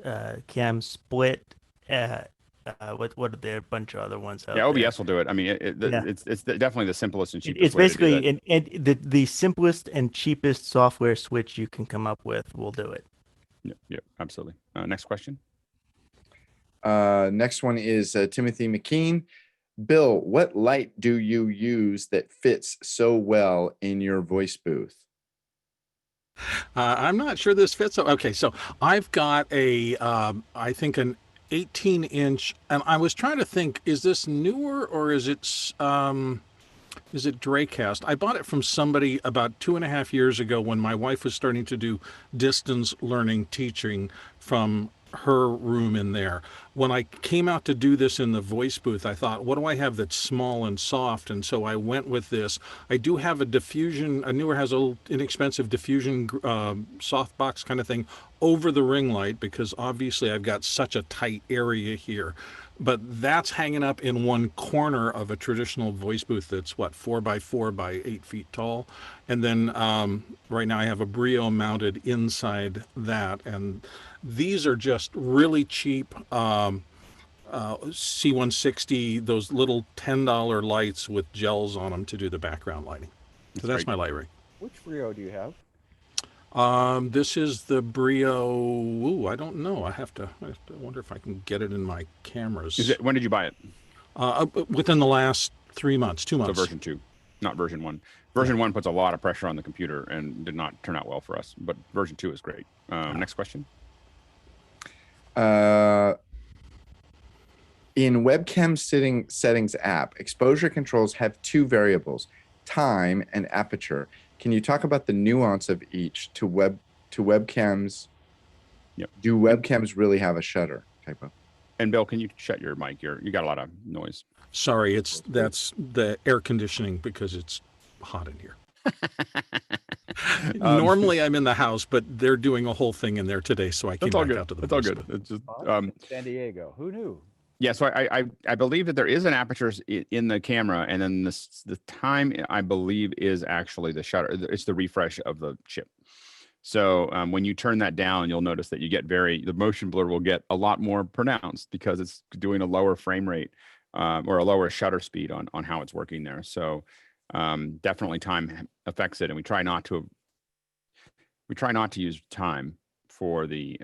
Cam Split. What are there? A bunch of other ones out there. OBS will do it. I mean, it's definitely the simplest and cheapest. It's basically the simplest and cheapest software switch you can come up with will do it. Yeah, absolutely. Next question. Next one is Timothy McKean. Bill, what light do you use that fits so well in your voice booth? I'm not sure this fits. Okay, so I've got I think an 18-inch, and I was trying to think, is this newer or is it Draycast? I bought it from somebody about 2.5 years ago when my wife was starting to do distance learning teaching from her room in there. When I came out to do this in the voice booth, I thought, what do I have that's small and soft? And so I went with this. I do have a diffusion, a newer has a little inexpensive diffusion softbox kind of thing over the ring light, because obviously I've got such a tight area here. But that's hanging up in one corner of a traditional voice booth that's, what, 4 by 4 by 8 feet tall. And then right now I have a Brio mounted inside that. And these are just really cheap C160, those little $10 lights with gels on them to do the background lighting. So that's my light ring. Which Brio do you have? This is the Brio. Ooh, I don't know. I have to wonder if I can get it in my cameras. When did you buy it? Within the last 3 months, 2 months. So version 2, not version 1. Version 1 puts a lot of pressure on the computer and did not turn out well for us, but version 2 is great. Next question. In webcam settings app, exposure controls have 2 variables, time and aperture. Can you talk about the nuance of each to webcams? Yep. Do webcams really have a shutter type of? And Bill, can you shut your mic? You got a lot of noise. Sorry, that's the air conditioning because it's hot in here. Normally I'm in the house, but they're doing a whole thing in there today, so I came back out to the. That's all good. It's just San Diego. Who knew? Yeah, so I believe that there is an aperture in the camera, and then the time I believe is actually the shutter. It's the refresh of the chip. So when you turn that down, you'll notice that you get the motion blur will get a lot more pronounced because it's doing a lower frame rate or a lower shutter speed on how it's working there. So definitely time affects it, and we try not to use time for the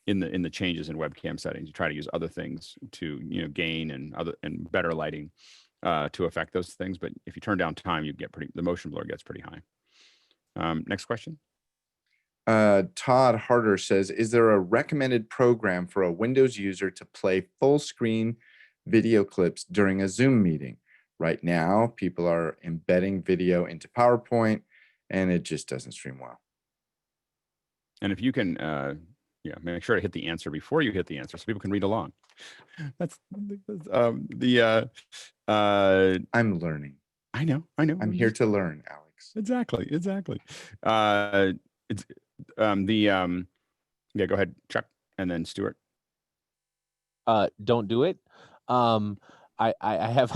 in the changes in webcam settings. You try to use other things to gain and better lighting to affect those things. But if you turn down time, you get the motion blur gets pretty high. Next question. Todd Harder says, is there a recommended program for a Windows user to play full screen video clips during a Zoom meeting. Right now, people are embedding video into PowerPoint, and it just doesn't stream well. And if you can, make sure to hit the answer before you hit the answer so people can read along. That's I'm learning. I know. I'm here to learn, Alex. Exactly. Go ahead, Chuck, and then Stuart. Don't do it. I have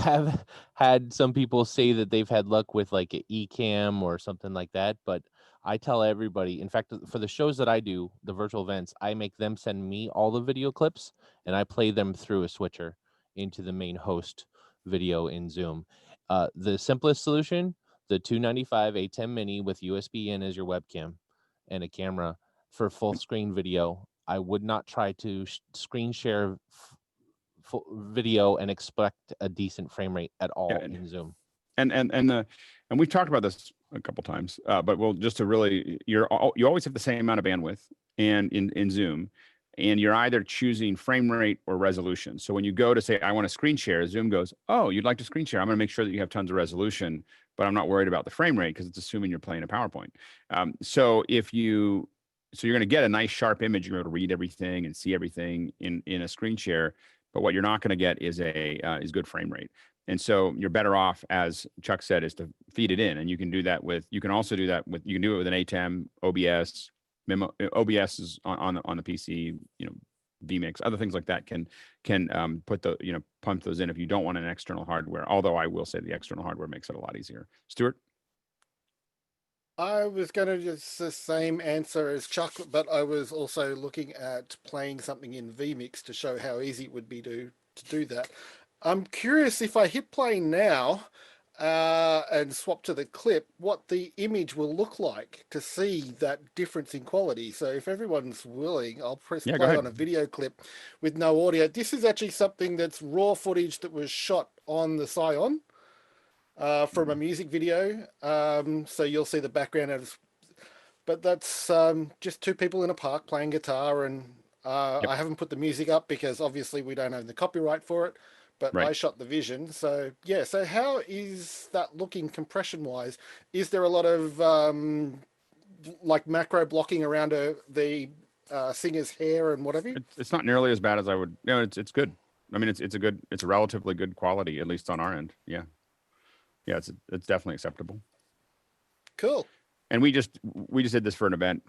had some people say that they've had luck with like an eCam or something like that, but I tell everybody, in fact, for the shows that I do, the virtual events, I make them send me all the video clips and I play them through a switcher into the main host video in Zoom. The simplest solution, the 295 ATEM Mini with USB in as your webcam and a camera for full screen video. I would not try to screen share full video and expect a decent frame rate at all in Zoom. And we've talked about this a couple times, but we'll just to really, you always have the same amount of bandwidth and in Zoom, and you're either choosing frame rate or resolution. So when you go to say, I want to screen share, Zoom goes, oh, you'd like to screen share. I'm going to make sure that you have tons of resolution, but I'm not worried about the frame rate because it's assuming you're playing a PowerPoint. So you're going to get a nice sharp image. You're able to read everything and see everything in a screen share. But what you're not going to get is good frame rate. And so you're better off, as Chuck said, is to feed it in. And you can do that with, you can do it with an ATEM, OBS, OBS is on the PC, vMix, other things like that can put pump those in if you don't want an external hardware. Although I will say the external hardware makes it a lot easier. Stuart? I was going to just the same answer as Chuck, but I was also looking at playing something in vMix to show how easy it would be to do that. I'm curious if I hit play now and swap to the clip, what the image will look like to see that difference in quality. So if everyone's willing, I'll press play on a video clip with no audio. This is actually something that's raw footage that was shot on the Scion. From a music video, so you'll see the background of, but that's just two people in a park playing guitar, and I haven't put the music up because obviously we don't have the copyright for it, but I shot the vision. So yeah, so how is that looking compression wise? Is there a lot of like macro blocking around the singer's hair and whatever? It's not nearly as bad as I would. It's good. I mean, it's a relatively good quality, at least on our end. Yeah. Yeah, it's definitely acceptable. Cool. And we just did this for an event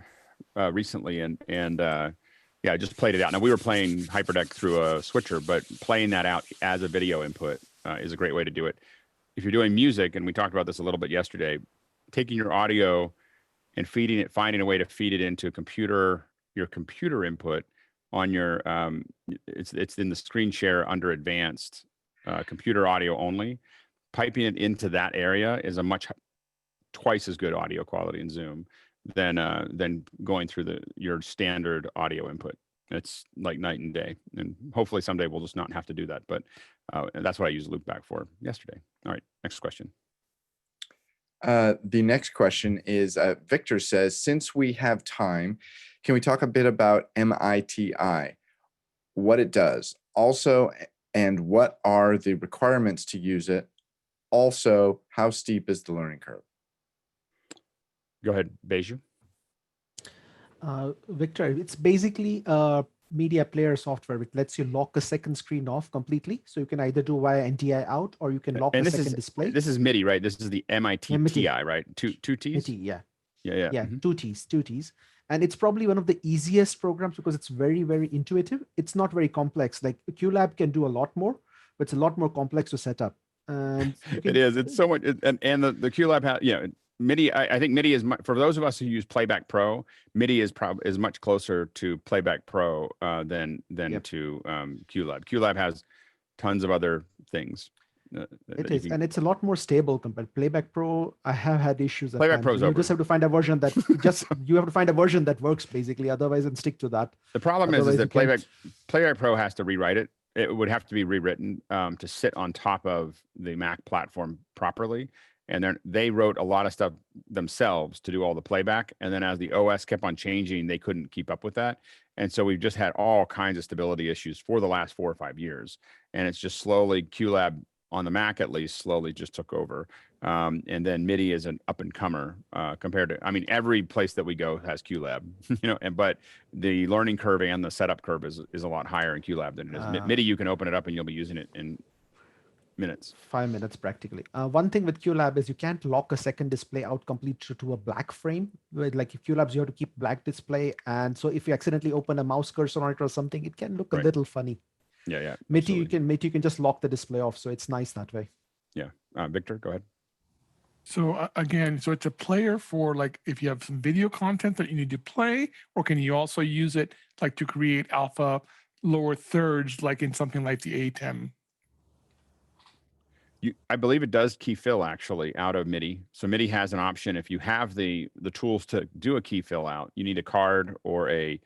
recently, and I just played it out. Now we were playing HyperDeck through a switcher, but playing that out as a video input is a great way to do it. If you're doing music, and we talked about this a little bit yesterday, taking your audio and finding a way to feed it into your computer input on your it's in the screen share under advanced computer audio only. Piping it into that area is a twice as good audio quality in Zoom than going through your standard audio input. It's like night and day, and hopefully someday we'll just not have to do that. But that's what I used Loopback for yesterday. All right, next question. The next question is Victor says, since we have time, can we talk a bit about MITI, what it does, also, and what are the requirements to use it? Also, how steep is the learning curve? Go ahead, Beju. Victor, it's basically a media player software which lets you lock a second screen off completely. So you can either do via NTI out, or you can lock the second display. This is MITTI, right? This is the MITTI, right? Two T's? MITTI, yeah. Yeah. Mm-hmm. Two T's. And it's probably one of the easiest programs because it's very, very intuitive. It's not very complex. Like QLab can do a lot more, but it's a lot more complex to set up. And it is. It's so much. And the QLab has, MITTI. I think MITTI is for those of us who use Playback Pro. MITTI is much closer to Playback Pro than to QLab. QLab has tons of other things. It is, and it's a lot more stable compared to Playback Pro. I have had issues. Playback Pro is over. You just have to find a version that you have to find a version that works basically. Otherwise, and stick to that. The problem is that Playback Pro has to rewrite it. It would have to be rewritten to sit on top of the Mac platform properly. and they wrote a lot of stuff themselves to do all the playback. And then as the OS kept on changing, they couldn't keep up with that. And so we've just had all kinds of stability issues for the last 4 or 5 years. And it's just slowly, QLab on the Mac at least, slowly just took over. And then MITTI is an up and comer compared to, I mean, every place that we go has QLab, but the learning curve and the setup curve is a lot higher in QLab than it is. MITTI, you can open it up and you'll be using it in minutes. 5 minutes practically. One thing with QLab is you can't lock a second display out completely to a black frame. Like if QLabs, you have to keep black display. And so if you accidentally open a mouse cursor on it or something, it can look a little funny. Yeah. MITTI, you can just lock the display off. So it's nice that way. Yeah. Victor, go ahead. So again, so it's a player for like if you have some video content that you need to play, or can you also use it like to create alpha lower thirds, like in something like the ATEM? I believe it does key fill actually out of MITTI. So MITTI has an option. If you have the tools to do a key fill out, you need a card or an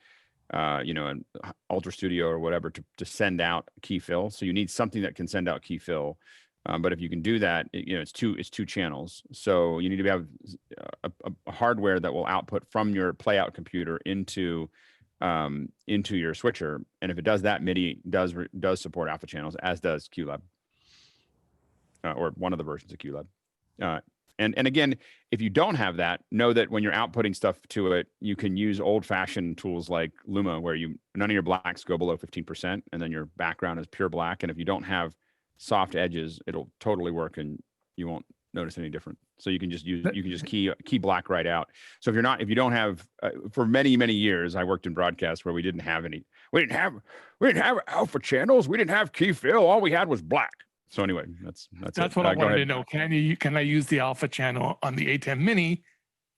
Ultra Studio or whatever to send out key fill. So you need something that can send out key fill. But if you can do that, it's two channels. So you need to have a hardware that will output from your playout computer into your switcher. And if it does that, MITTI does support alpha channels, as does QLab. Or one of the versions of QLab. And again, if you don't have that, know that when you're outputting stuff to it, you can use old-fashioned tools like Luma, where none of your blacks go below 15%, and then your background is pure black. And if you don't have soft edges, it'll totally work, and you won't notice any different. So you can just key black right out. So if you don't have, for many, many years, I worked in broadcast where we didn't have alpha channels. We didn't have key fill. All we had was black. So anyway, that's what I wanted to know. Can I use the alpha channel on the ATEM Mini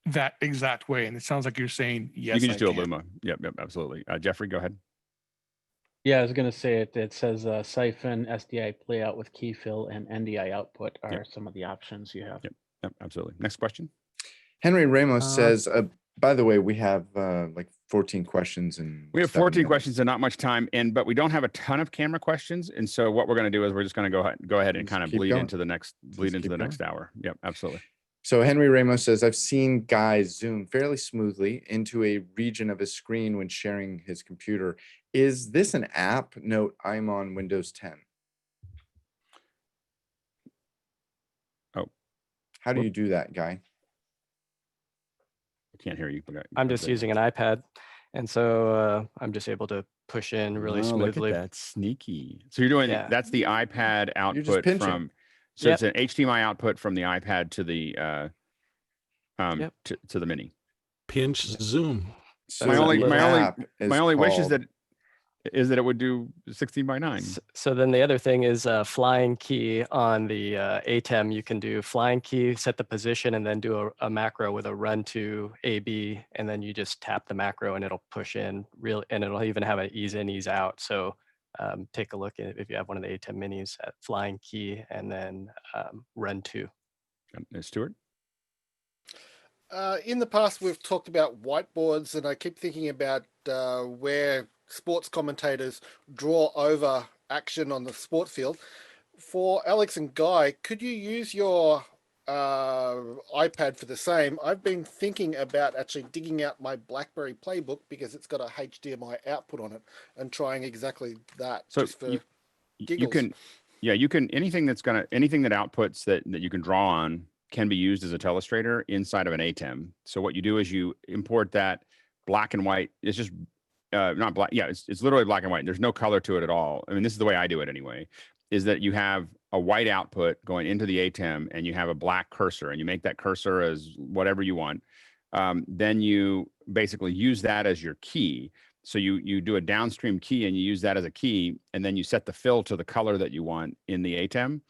that exact way? And it sounds like you're saying yes. You can just do a Luma. Yep, absolutely. Jeffrey, go ahead. Yeah, I was going to say it says siphon, SDI playout with key fill, and NDI output are some of the options you have. Yep, absolutely. Next question. Henry Ramos says, by the way, we have like 14 questions, and we have 14 questions and not much time, but we don't have a ton of camera questions. And so what we're going to do is we're just going to go ahead and kind of bleed into the next hour. Yep, absolutely. So Henry Ramos says, I've seen guys zoom fairly smoothly into a region of his screen when sharing his computer. Is this an app? Note, I'm on Windows 10. Oh. How do you do that, Guy? I can't hear you. I'm just using an iPad, and so I'm just able to push in really smoothly. Look at that, sneaky. So you're doing that's the iPad output from. So it's an HDMI output from the iPad to the to the Mini. Pinch zoom. So my only wish is that it would do 16:9. So then the other thing is flying key on the ATEM. You can do flying key, set the position, and then do a macro with a run to AB, and then you just tap the macro and it'll push in and it'll even have an ease in, ease out. So take a look at if you have one of the ATEM minis at flying key and then run to. Stuart? In the past, we've talked about whiteboards, and I keep thinking about where sports commentators draw over action on the sport field. For Alex and Guy, could you use your iPad for the same? I've been thinking about actually digging out my BlackBerry Playbook because it's got a HDMI output on it and trying exactly that. So just for you can anything that outputs that you can draw on can be used as a telestrator inside of an ATEM. So what you do is you import that black and white. It's just not black. Yeah, it's literally black and white. There's no color to it at all. I mean, this is the way I do it anyway, is that you have a white output going into the ATEM and you have a black cursor, and you make that cursor as whatever you want. Then you basically use that as your key. So you do a downstream key and you use that as a key, and then you set the fill to the color that you want in the ATEM,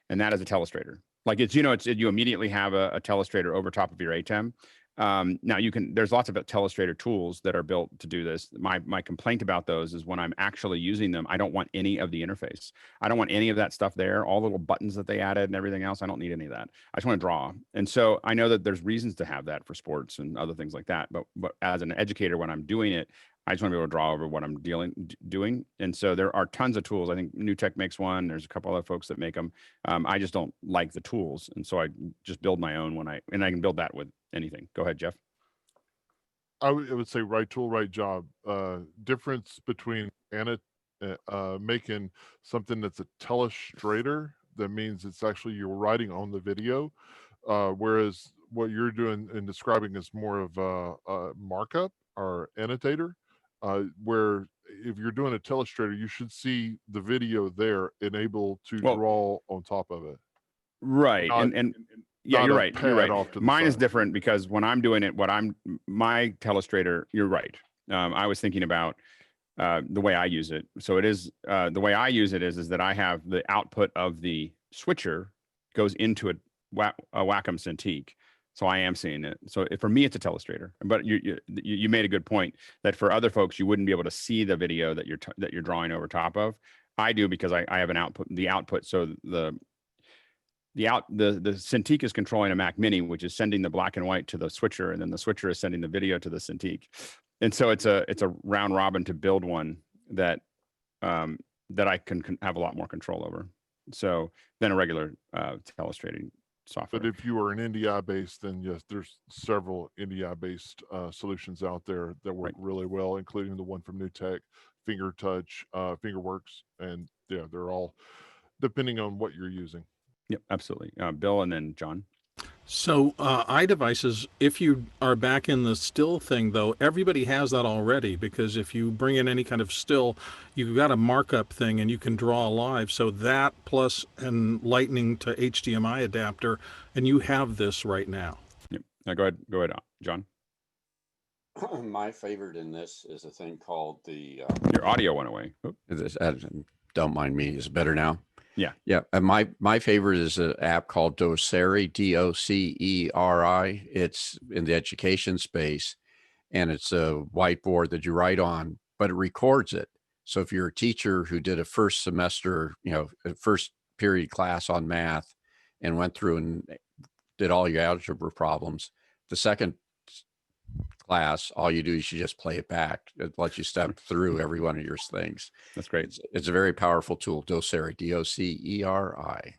and that is a telestrator. Like you immediately have a telestrator over top of your ATEM. Now there's lots of telestrator tools that are built to do this. My complaint about those is when I'm actually using them, I don't want any of the interface. I don't want any of that stuff there, all the little buttons that they added and everything else. I don't need any of that. I just want to draw. And so I know that there's reasons to have that for sports and other things like that. But as an educator, when I'm doing it, I just want to be able to draw over what I'm doing. And so there are tons of tools. I think NewTek makes one. There's a couple other folks that make them. I just don't like the tools. And so I just build my own and I can build that with anything. Go ahead, Jeff. I would say right tool, right job. Difference between making something that's a telestrator, that means it's actually you're writing on the video, whereas what you're doing and describing is more of a markup or annotator, where if you're doing a telestrator, you should see the video there and able to draw on top of it. Right. And yeah, you're right. You're right. Mine is side. different because when I'm doing it, my telestrator, you're right. I was thinking about the way I use it. So it is the way I use it is that I have the output of the switcher goes into a Wacom Cintiq. So I am seeing it. So for me, it's a telestrator. But you made a good point that for other folks, you wouldn't be able to see the video that you're drawing over top of. I do because I have an output. The output. So the Cintiq is controlling a Mac Mini, which is sending the black and white to the switcher, and then the switcher is sending the video to the Cintiq. And so it's a round robin to build one that I can have a lot more control over. So than a regular telestrating software. But if you are an NDI based, then yes, there's several NDI based solutions out there that work really well, including the one from NewTek, Finger Touch, Fingerworks, and yeah, they're all depending on what you're using. Yep, absolutely. Bill and then John. So iDevices, if you are back in the still thing, though, everybody has that already, because if you bring in any kind of still, you've got a markup thing and you can draw live. So that plus an lightning to HDMI adapter, and you have this right now. Yep. Now go ahead, John. My favorite in this is a thing called the... Your audio went away. Don't mind me. Is it better now? Yeah. Yeah. My favorite is an app called Doceri, Doceri. It's in the education space, and it's a whiteboard that you write on, but it records it. So if you're a teacher who did a first semester, a first period class on math and went through and did all your algebra problems, the second class, all you do is you just play it back. It lets you step through every one of your things. That's great. It's a very powerful tool. Doceri, Doceri.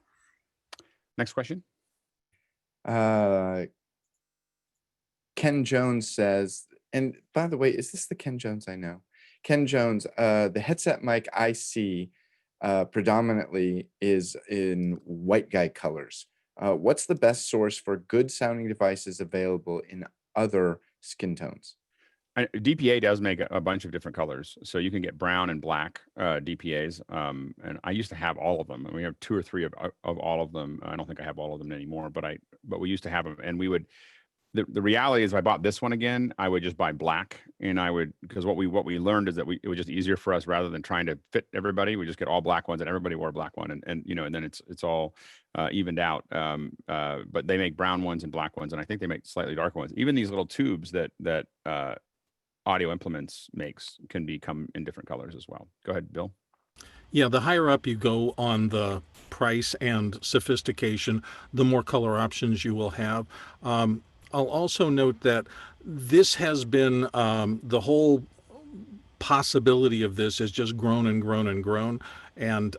Next question. Ken Jones says, and by the way, is this the Ken Jones I know? Ken Jones, the headset mic I see predominantly is in white guy colors. What's the best source for good sounding devices available in other skin tones? DPA does make a bunch of different colors. So you can get brown and black DPAs. And I used to have all of them. And we have 2 or 3 of all of them. I don't think I have all of them anymore, but we used to have them. And we would, the reality is if I bought this one again, I would just buy black. And because what we learned is that it was just easier for us rather than trying to fit everybody. We just get all black ones and everybody wore a black one. And then it's all evened out. But they make brown ones and black ones. And I think they make slightly darker ones. Even these little tubes that Audio Implements makes can become in different colors as well. Go ahead, Bill. Yeah, the higher up you go on the price and sophistication, the more color options you will have. I'll also note that this has been the whole possibility of this has just grown and grown and grown. And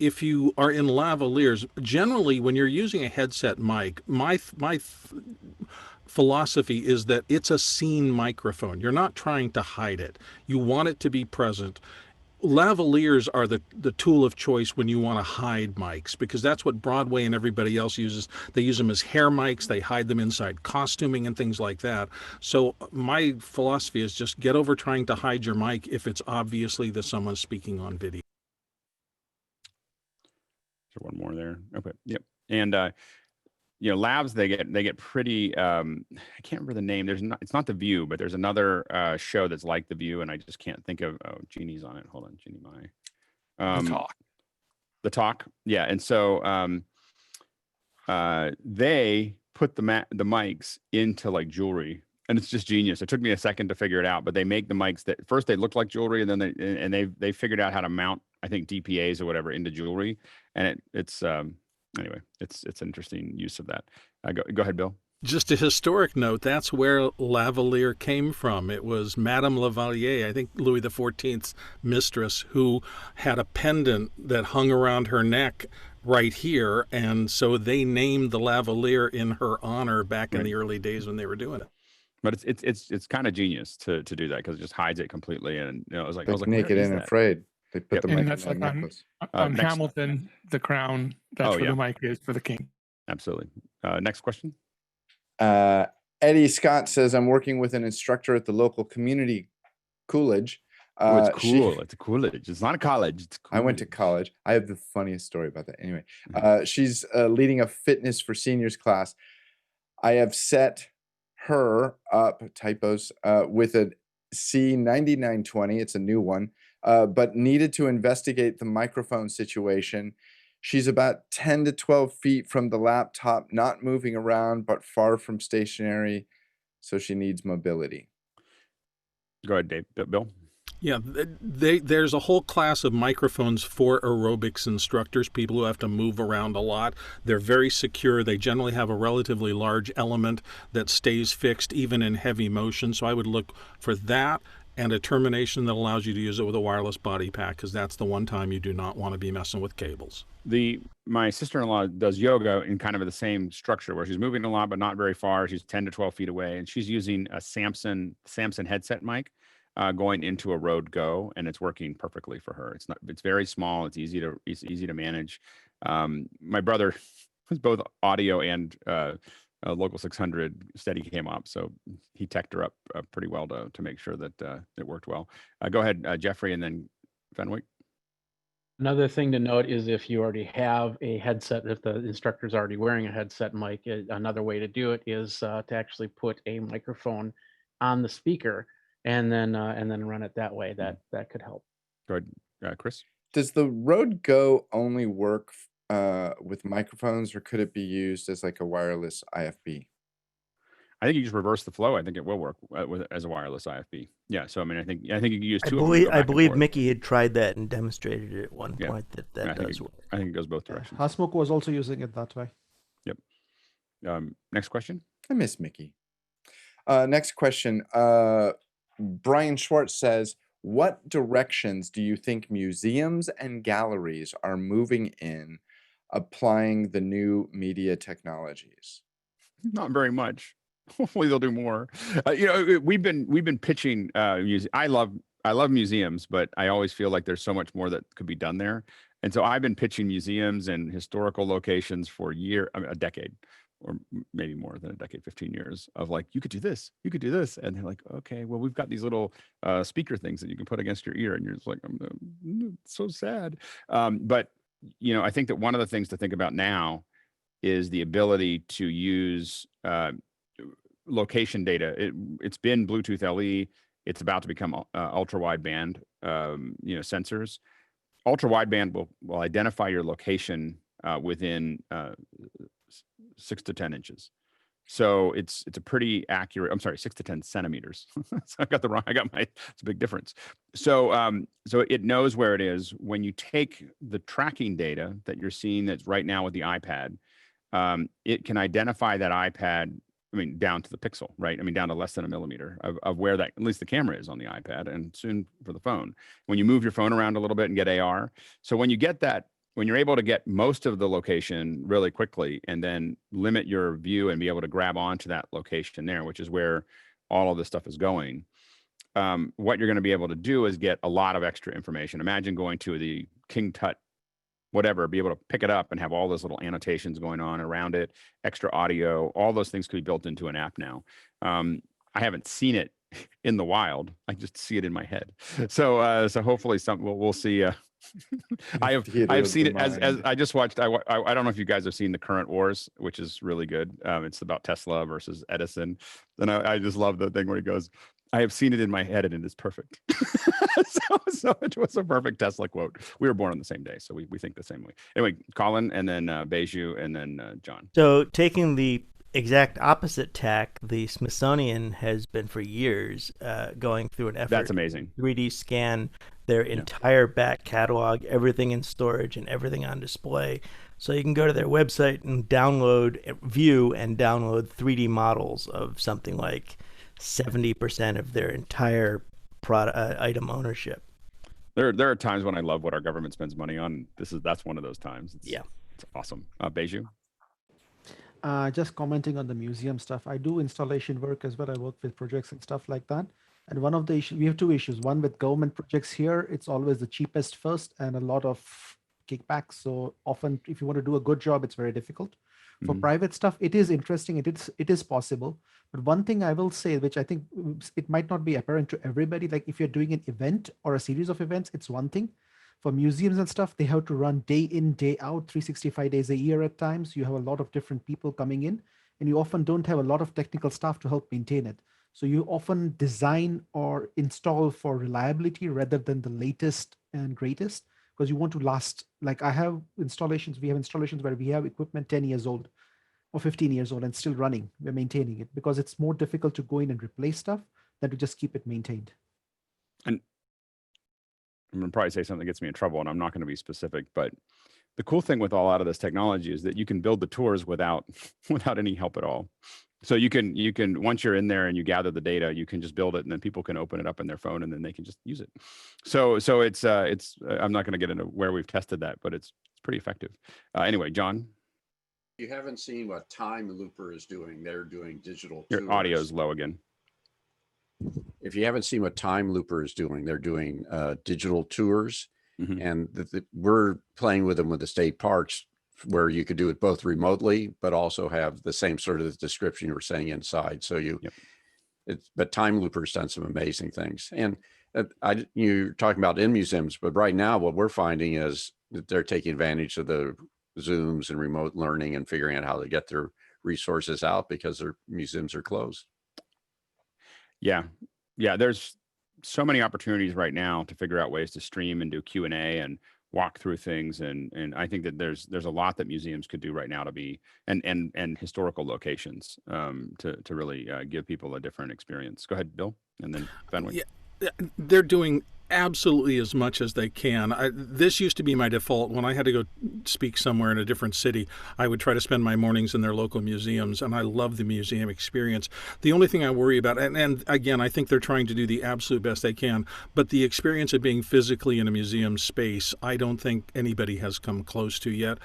if you are in lavaliers, generally when you're using a headset mic, my philosophy is that it's a scene microphone. You're not trying to hide it. You want it to be present. Lavaliers are the tool of choice when you want to hide mics, because that's what Broadway and everybody else uses. They use them as hair mics. They hide them inside costuming and things like that. So my philosophy is just get over trying to hide your mic if it's obviously that someone's speaking on video. So one more there. Okay. Yep. And labs, they get pretty I can't remember the name. It's not The View, but there's another show that's like The View, and I just can't think of. Oh, Jeannie's on it. Hold on, Jeannie The Talk. Yeah. And so they put the mics into like jewelry, and it's just genius. It took me a second to figure it out, but they make the mics that first they look like jewelry, and then they figured out how to mount, I think, DPAs or whatever into jewelry, and it's anyway, it's an interesting use of that. Go ahead, Bill. Just a historic note, that's where lavalier came from. It was Madame Lavalier, I think Louis XIV's mistress, who had a pendant that hung around her neck right here, and so they named the lavalier in her honor back in the early days when they were doing it. But it's kind of genius to do that, because it just hides it completely. And I was like, Like where Naked is and that? Afraid. They put Yep. the And mic in that's that like necklace. on next- Hamilton, the crown. That's where the mic is for the king. Absolutely. Next question. Eddie Scott says, I'm working with an instructor at the local community Coolidge. Oh, it's cool. It's a Coolidge. It's not a college. It's I went to college. I have the funniest story about that. Anyway, she's leading a fitness for seniors class. I have set her up, typos, with a C9920. It's a new one, but needed to investigate the microphone situation. She's about 10 to 12 feet from the laptop, not moving around, but far from stationary. So she needs mobility. Go ahead, Dave. Bill. Yeah, there's a whole class of microphones for aerobics instructors, people who have to move around a lot. They're very secure. They generally have a relatively large element that stays fixed even in heavy motion. So I would look for that and a termination that allows you to use it with a wireless body pack, because that's the one time you do not want to be messing with cables. My sister-in-law does yoga in kind of the same structure, where she's moving a lot but not very far. She's 10 to 12 feet away, and she's using a Samson headset mic going into a Rode Go, and it's working perfectly for her. It's very small. It's easy to manage. My brother was both audio and local 600 steady came up, so he teched her up pretty well to make sure that it worked well. Go ahead, Jeffrey, and then Fenwick. Another thing to note is if you already have a headset, if the instructor's already wearing a headset mic, another way to do it is to actually put a microphone on the speaker and then run it that way. That could help. Go ahead, Chris. Does the Rode Go only work with microphones, or could it be used as like a wireless IFB? I think you just reverse the flow. I think it will work as a wireless IFB. Yeah. So I mean, I think you can use two. I believe Mickey had tried that and demonstrated it at one point that does work. I think it goes both directions. Hasmukh was also using it that way. Yep. Next question. I miss Mickey. Next question. Brian Schwartz says, what directions do you think museums and galleries are moving in applying the new media technologies? Not very much. Hopefully they'll do more. We've been pitching I love museums, but I always feel like there's so much more that could be done there. And so I've been pitching museums and historical locations for a decade, or maybe more than a decade, 15 years, of like, you could do this, you could do this. And they're like, okay, well, we've got these little speaker things that you can put against your ear. And you're just like, I'm so sad. But I think that one of the things to think about now is the ability to use location data. It's been Bluetooth LE. It's about to become ultra wideband sensors. Ultra wideband will identify your location within 6 to 10 inches. So it's a pretty accurate. I'm sorry, 6 to 10 centimeters. So I got it's a big difference. So it knows where it is. When you take the tracking data that you're seeing that's right now with the iPad, it can identify that iPad, down to the pixel, right? Down to less than a millimeter of where that, at least the camera is on the iPad, and soon for the phone. When you move your phone around a little bit and get AR. So when you get that, when you're able to get most of the location really quickly and then limit your view and be able to grab onto that location there, which is where all of this stuff is going, what you're going to be able to do is get a lot of extra information. Imagine going to the King Tut whatever, be able to pick it up and have all those little annotations going on around it, extra audio, all those things could be built into an app now. I haven't seen it in the wild. I just see it in my head. So hopefully we'll see. I have seen it as I just watched. I don't know if you guys have seen The Current Wars, which is really good. It's about Tesla versus Edison. And I just love the thing where he goes, I have seen it in my head and it is perfect. so it was a perfect Tesla quote. We were born on the same day, so we think the same way. Anyway, Colin, and then Beju, and then John. So taking the exact opposite tack, the Smithsonian has been for years going through an effort That's amazing. to 3D scan their entire back catalog, everything in storage and everything on display. So you can go to their website and view and download 3D models of something like 70% of their entire item ownership. There are times when I love what our government spends money on. That's one of those times. It's awesome. Beju? Just commenting on the museum stuff. I do installation work as well. I work with projects and stuff like that. And one of the issues, we have two issues. One with government projects here, it's always the cheapest first and a lot of kickbacks. So often, if you want to do a good job, it's very difficult. For private stuff, it is interesting. It is possible. But one thing I will say, which I think it might not be apparent to everybody, like if you're doing an event or a series of events, it's one thing. For museums and stuff, they have to run day in, day out, 365 days a year at times. You have a lot of different people coming in, and you often don't have a lot of technical staff to help maintain it. So you often design or install for reliability rather than the latest and greatest, because you want to last. Like we have installations where we have equipment 10 years old or 15 years old and still running. We're maintaining it because it's more difficult to go in and replace stuff than to just keep it maintained. And I'm going to probably say something that gets me in trouble, and I'm not going to be specific, but the cool thing with a lot of this technology is that you can build the tours without any help at all. So you can once you're in there and you gather the data, you can just build it, and then people can open it up in their phone and then they can just use it. So it's I'm not going to get into where we've tested that, but it's pretty effective. Anyway, John, you haven't seen what Time Looper is doing. They're doing digital your tours. audio is low again. If you haven't seen what Time Looper is doing, they're doing digital tours, and we're playing with them with the state parks, where you could do it both remotely, but also have the same sort of description you were saying inside. So but Time Looper's done some amazing things. And you're talking about in museums, but right now what we're finding is that they're taking advantage of the Zooms and remote learning and figuring out how to get their resources out because their museums are closed. Yeah. There's so many opportunities right now to figure out ways to stream and do Q&A and walk through things. And I think that there's a lot that museums could do right now to be, and historical locations to really give people a different experience. Go ahead, Bill, and then Fenwick. Yeah, they're doing absolutely as much as they can. This used to be my default. When I had to go speak somewhere in a different city, I would try to spend my mornings in their local museums, and I love the museum experience. The only thing I worry about, and again, I think they're trying to do the absolute best they can, but the experience of being physically in a museum space, I don't think anybody has come close to yet.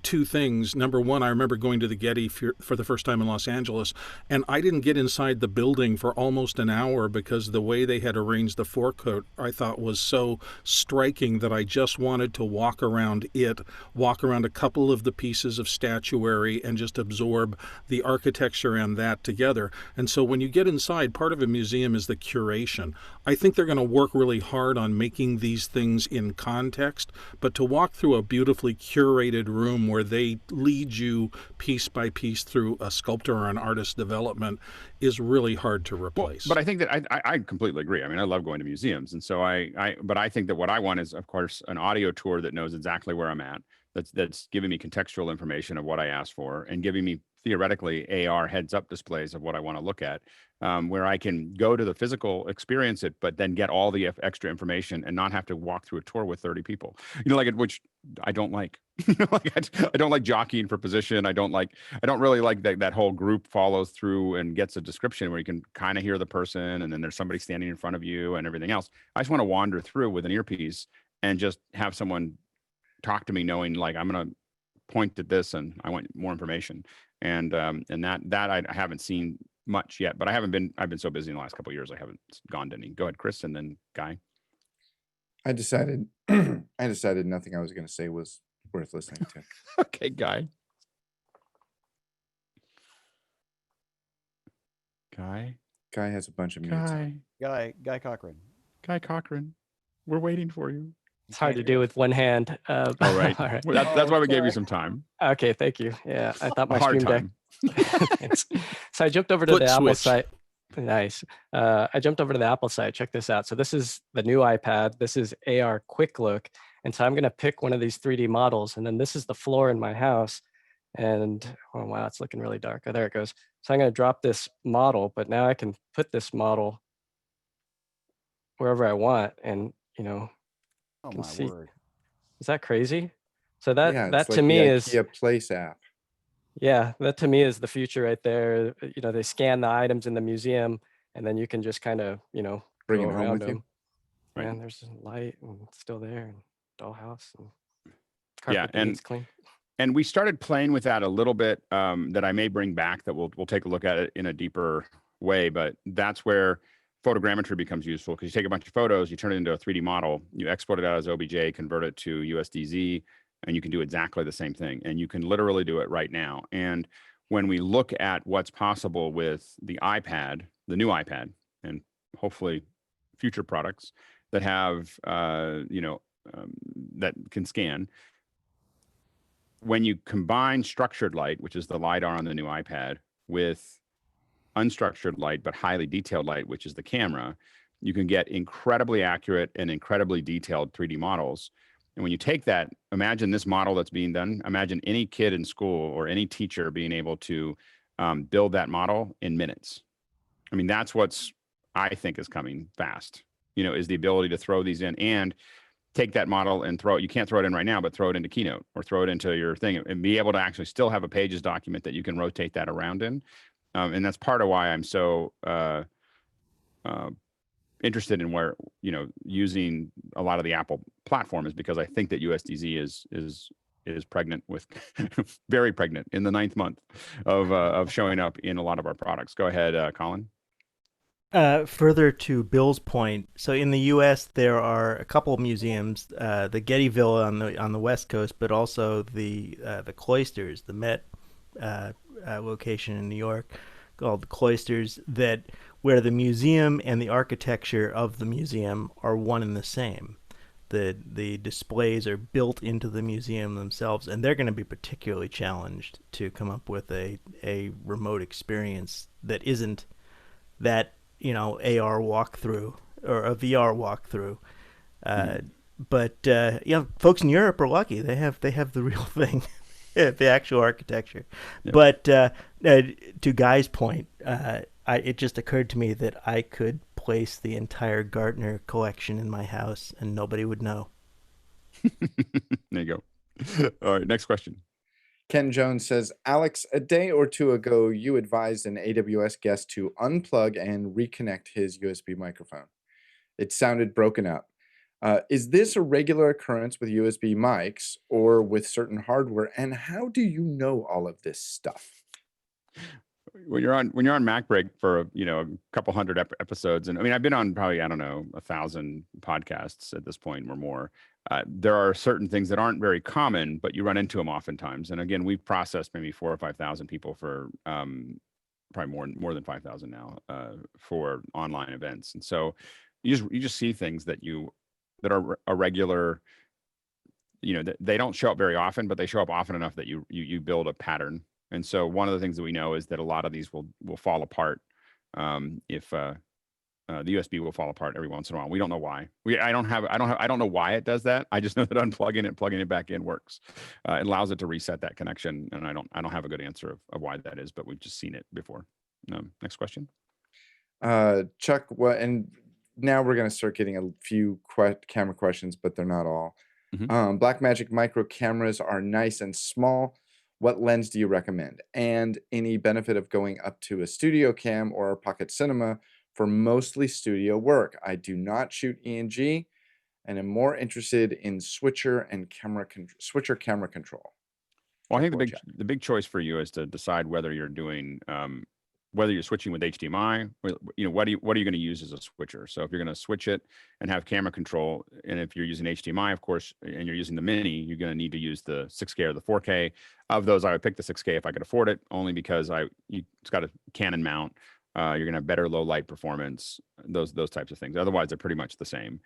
Two things. Number one, I remember going to the Getty for the first time in Los Angeles, and I didn't get inside the building for almost an hour because the way they had arranged the forecourt, I thought was so striking that I just wanted to walk around a couple of the pieces of statuary and just absorb the architecture and that together. And so when you get inside, part of a museum is the curation. I think they're going to work really hard on making these things in context, but to walk through a beautifully curated room where they lead you piece by piece through a sculptor or an artist's development is really hard to replace. But I think that I completely agree. I mean, I love going to museums, and so but I think that what I want is, of course, an audio tour that knows exactly where I'm at. That's giving me contextual information of what I asked for, and giving me theoretically AR heads-up displays of what I want to look at, where I can go to the physical, experience it, but then get all the extra information and not have to walk through a tour with 30 people. Which I don't like. I don't like jockeying for position. I don't really like that whole group follows through and gets a description where you can kind of hear the person, and then there's somebody standing in front of you and everything else. I just want to wander through with an earpiece and just have someone talk to me, knowing like I'm going to point at this and I want more information. And that I haven't seen much yet, but I've been so busy in the last couple of years, I haven't gone to any. Go ahead, Chris, and then Guy. I decided nothing I was going to say was worth listening to. Okay, Guy. Guy has a bunch of mutes. Guy Cochran. Guy Cochran, we're waiting for you. It's hard to do with one hand. All right. All right. Well, that's why we gave you some time. Okay, thank you. Yeah, I thought my hard stream deck. time. So I jumped over to the Apple site. Nice. I jumped over to the Apple site. Check this out. So this is the new iPad. This is AR Quick Look. And so I'm going to pick one of these 3D models. And then this is the floor in my house. And oh wow, it's looking really dark. Oh, there it goes. So I'm going to drop this model, but now I can put this model wherever I want, and Oh can my see. word. Is that crazy? So Yeah, it's that to like the me is, IKEA Place app. yeah, that to me is the future right there. They scan the items in the museum, and then you can just kind of Bring go it home around with you. them. Right. And there's a light, and it's still there, and dollhouse, and Yeah, carpet that needs clean. and we started playing with that a little bit, that I may bring back, that we'll take a look at it in a deeper way. But that's where photogrammetry becomes useful, because you take a bunch of photos, you turn it into a 3D model, you export it out as OBJ, convert it to USDZ, and you can do exactly the same thing. And you can literally do it right now. And when we look at what's possible with the iPad, the new iPad, and hopefully future products that have, that can scan, when you combine structured light, which is the LiDAR on the new iPad, with unstructured light but highly detailed light, which is the camera, you can get incredibly accurate and incredibly detailed 3D models. And when you take that, imagine this model that's being done, imagine any kid in school or any teacher being able to build that model in minutes. I mean, that's what's, I think, is coming fast, is the ability to throw these in and take that model and throw it. You can't throw it in right now, but throw it into Keynote or throw it into your thing and be able to actually still have a Pages document that you can rotate that around in. And that's part of why I'm so interested in using a lot of the Apple platform, is because I think that USDZ is pregnant with very pregnant in the 9th month of showing up in a lot of our products. Go ahead, Colin. Further to Bill's point, so in the U.S. there are a couple of museums, the Gettyville on the West Coast, but also the Cloisters, the Met location in New York, called the Cloisters, where the museum and the architecture of the museum are one and the same. The displays are built into the museum themselves, and they're going to be particularly challenged to come up with a remote experience that isn't that AR walkthrough or a VR walkthrough. But folks in Europe are lucky; they have the real thing, the actual architecture. Yep. But to Guy's point, it just occurred to me that I could place the entire Gartner collection in my house and nobody would know. There you go. All right, next question. Ken Jones says, Alex, a day or two ago, you advised an AWS guest to unplug and reconnect his USB microphone. It sounded broken up. Is this a regular occurrence with USB mics or with certain hardware? And how do you know all of this stuff? When you're on MacBreak for a couple hundred episodes, and I mean I've been on probably 1,000 podcasts at this point or more. There are certain things that aren't very common, but you run into them oftentimes. And again, we've processed maybe 4,000 or 5,000 people for probably more than 5,000 now for online events. And so you just see things that are a regular. They don't show up very often, but they show up often enough that you build a pattern. And so one of the things that we know is that a lot of these will fall apart if the USB will fall apart every once in a while. We don't know why. I don't know why it does that. I just know that unplugging it, plugging it back in works. It allows it to reset that connection, and I don't have a good answer of why that is, but we've just seen it before. Next question. Chuck, and now we're going to start getting a few camera questions, but they're not all. Mm-hmm. Blackmagic micro cameras are nice and small. What lens do you recommend? And any benefit of going up to a studio cam or a pocket cinema for mostly studio work? I do not shoot E&G and am more interested in switcher camera control. Well, I think the big choice for you is to decide whether you're doing whether you're switching with HDMI, what are you going to use as a switcher? So if you're going to switch it and have camera control, and if you're using HDMI, of course, and you're using the Mini, you're going to need to use the 6K or the 4K. Of those, I would pick the 6K if I could afford it, only because it's got a Canon mount. You're going to have better low light performance, those types of things. Otherwise, they're pretty much the same.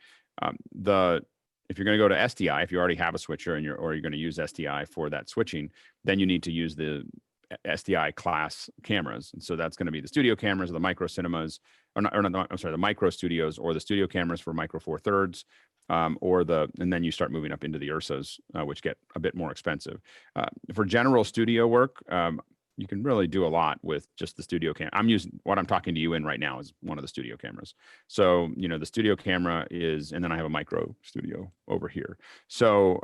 If you're going to go to SDI, if you already have a switcher or you're going to use SDI for that switching, then you need to use the SDI class cameras. And so that's going to be the studio cameras or the micro cinemas, the micro studios or the studio cameras for micro 4/3. and then you start moving up into the URSAs, which get a bit more expensive. For general studio work, you can really do a lot with just the studio cam. I'm using what I'm talking to you in right now is one of the studio cameras. So, the studio camera is, and then I have a micro studio over here. So,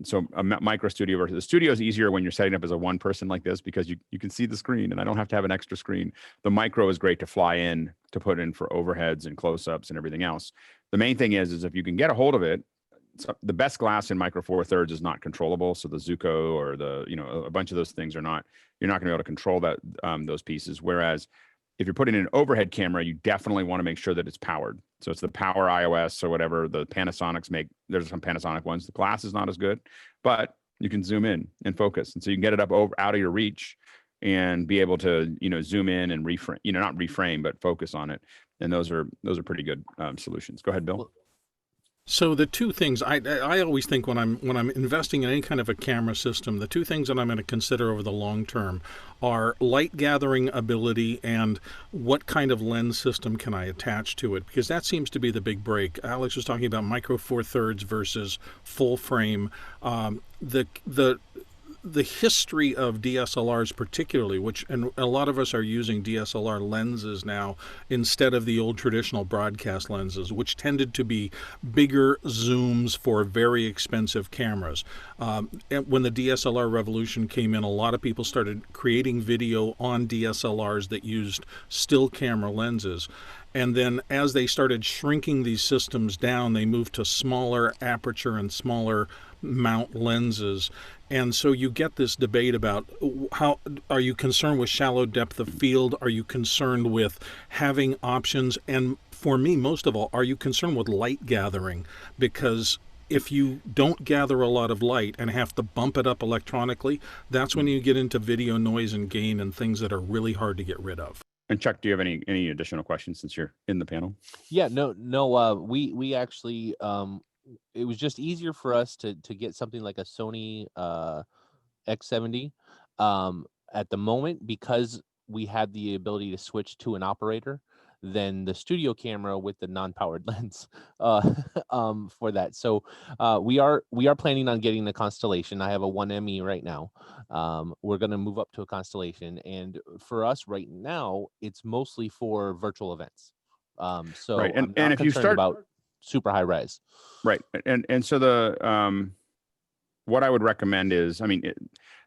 so a micro studio versus the studio is easier when you're setting up as a one person like this, because you can see the screen and I don't have to have an extra screen. The micro is great to fly in, to put in for overheads and close-ups and everything else. The main thing is if you can get a hold of it, so the best glass in micro four thirds is not controllable. So the Zuko or the, a bunch of those things are not, you're not going to be able to control that, those pieces. Whereas if you're putting in an overhead camera, you definitely want to make sure that it's powered. So it's the Power iOS or whatever the Panasonics make. There's some Panasonic ones. The glass is not as good, but you can zoom in and focus. And so you can get it up out of your reach and be able to, zoom in and reframe, not reframe, but focus on it. And those are pretty good solutions. Go ahead, Bill. So the two things I always think when I'm investing in any kind of a camera system, the two things that I'm going to consider over the long term are light gathering ability and what kind of lens system can I attach to it, because that seems to be the big break. Alex was talking about micro four thirds versus full frame. The history of DSLRs particularly, and a lot of us are using DSLR lenses now instead of the old traditional broadcast lenses, which tended to be bigger zooms for very expensive cameras. When the DSLR revolution came in, a lot of people started creating video on DSLRs that used still camera lenses. And then as they started shrinking these systems down, they moved to smaller aperture and smaller mount lenses. And so you get this debate about how are you concerned with shallow depth of field? Are you concerned with having options? And for me, most of all, are you concerned with light gathering? Because if you don't gather a lot of light and have to bump it up electronically, that's when you get into video noise and gain and things that are really hard to get rid of. And Chuck, do you have any additional questions since you're in the panel? Yeah, no. We actually, it was just easier for us to get something like a Sony X70 at the moment, because we had the ability to switch to an operator than the studio camera with the non-powered lens for that. So we are planning on getting the Constellation. I have a 1ME right now. We're going to move up to a Constellation, and for us right now, it's mostly for virtual events. So right. and if you start about super high res, right, and so the what I would recommend is,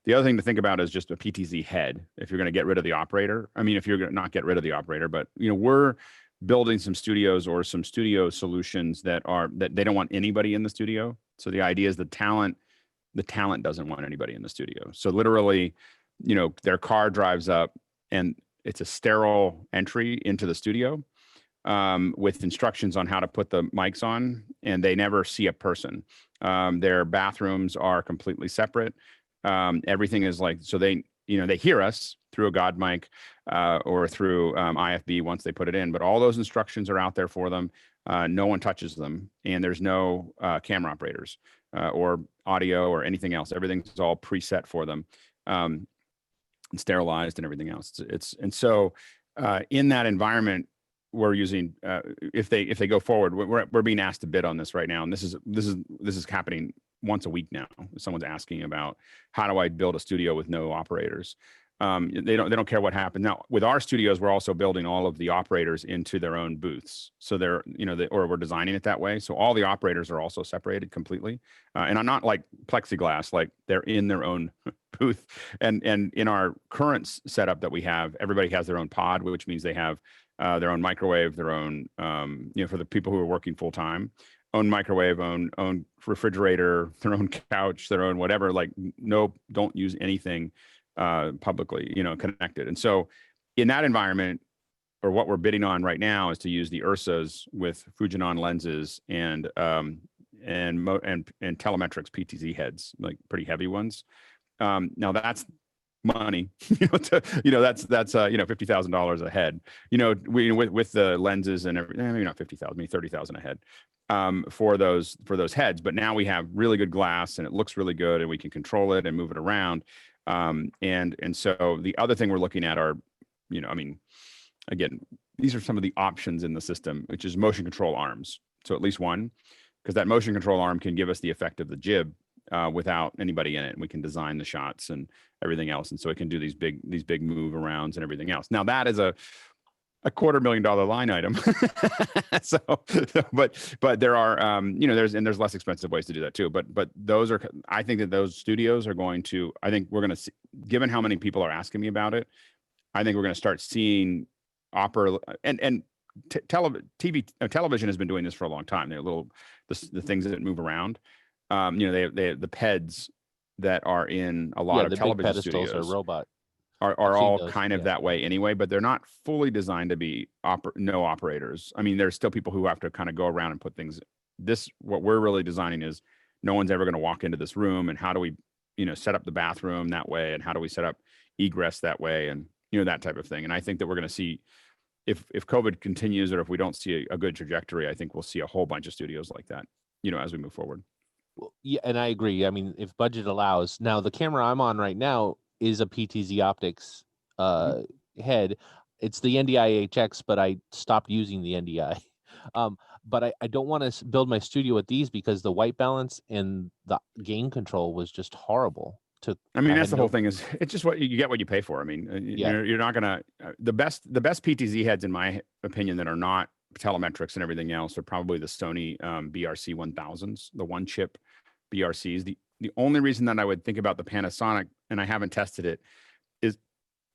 the other thing to think about is just a PTZ head if you're going to get rid of the operator. If you're going to not get rid of the operator, but we're building some studios or some studio solutions that they don't want anybody in the studio. So the idea is the talent doesn't want anybody in the studio. So literally, their car drives up and it's a sterile entry into the studio with instructions on how to put the mics on, and they never see a person. Their bathrooms are completely separate. Everything is so they hear us through a God mic or through IFB once they put it in, but all those instructions are out there for them. No one touches them, and there's no camera operators or audio or anything else. Everything's all preset for them, and sterilized and everything else. And so in that environment, we're using if they go forward, we're being asked to bid on this right now, and this is happening once a week now. Someone's asking about how do I build a studio with no operators. They don't care what happens. Now with our studios, we're also building all of the operators into their own booths. So they're or we're designing it that way. So all the operators are also separated completely. And I'm not like plexiglass, like they're in their own booth. And in our current setup that we have, everybody has their own pod, which means they have their own microwave, their own, for the people who are working full time, own microwave, own refrigerator, their own couch, their own whatever. Like, no, don't use anything publicly, connected. And so, in that environment, or what we're bidding on right now, is to use the URSAs with Fujinon lenses and telemetrics PTZ heads, like pretty heavy ones. Now that's money, that's $50,000 a head, with the lenses and everything, maybe not 50,000, maybe 30,000 a head for those heads. But now we have really good glass and it looks really good and we can control it and move it around. And so the other thing we're looking at are, again, these are some of the options in the system, which is motion control arms. So at least one, because that motion control arm can give us the effect of the jib without anybody in it. And we can design the shots and everything else. And so it can do these big move arounds and everything else. Now that is a $250,000 line item. so, but there are, there's less expensive ways to do that too. But those are, I think that those studios are going to, I think we're going to see, given how many people are asking me about it, I think we're going to start seeing television has been doing this for a long time. They're the things that move around. They have the PEDs that are in a lot of big television pedestals studios. Are robot. Are all kind of that way anyway, but they're not fully designed to be no operators. I mean, there's still people who have to kind of go around and put things. What we're really designing is no one's ever going to walk into this room, and how do we, set up the bathroom that way, and how do we set up egress that way, and that type of thing. And I think that we're going to see, if COVID continues, or if we don't see a good trajectory, I think we'll see a whole bunch of studios like that, as we move forward. Well, yeah, and I agree. I mean, if budget allows. Now, the camera I'm on right now is a PTZ Optics head. It's the NDI HX, but I stopped using the NDI. But I don't want to build my studio with these because the white balance and the gain control was just horrible. That's the whole thing. Is it's just what you get, what you pay for. I mean, you're not gonna the best PTZ heads, in my opinion, that are not telemetrics and everything else, are probably the Sony BRC 1000s, the one chip BRCs. The only reason that I would think about the Panasonic, and I haven't tested it, is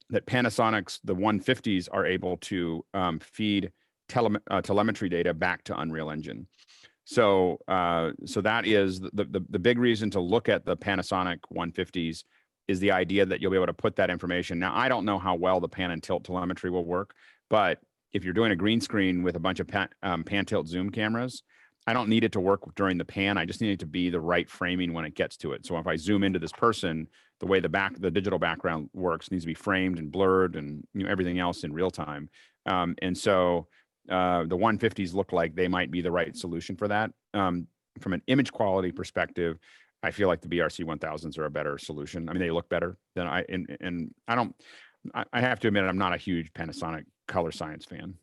that Panasonic's, the 150s, are able to feed telemetry data back to Unreal Engine. So that is the big reason to look at the Panasonic 150s, is the idea that you'll be able to put that information. Now, I don't know how well the pan and tilt telemetry will work, but if you're doing a green screen with a bunch of pan tilt zoom cameras, I don't need it to work during the pan. I just need it to be the right framing when it gets to it. So if I zoom into this person, the way the digital background works needs to be framed and blurred, and everything else in real time. And so the 150s look like they might be the right solution for that. From an image quality perspective, I feel like the BRC 1000s are a better solution. I mean, they look better than I have to admit, I'm not a huge Panasonic color science fan.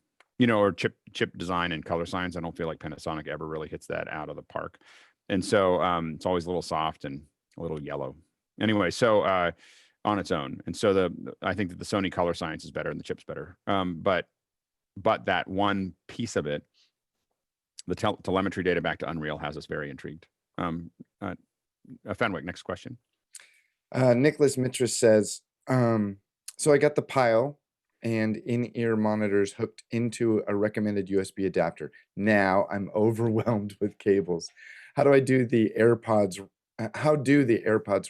Or chip design and color science. I don't feel like Panasonic ever really hits that out of the park. And so it's always a little soft and a little yellow. Anyway, so on its own. And so I think that the Sony color science is better and the chip's better. But that one piece of it, the telemetry data back to Unreal, has us very intrigued. Fenwick, next question. Nicholas Mitras says, so I got the Pile and in-ear monitors hooked into a recommended USB adapter. Now I'm overwhelmed with cables. How do the AirPods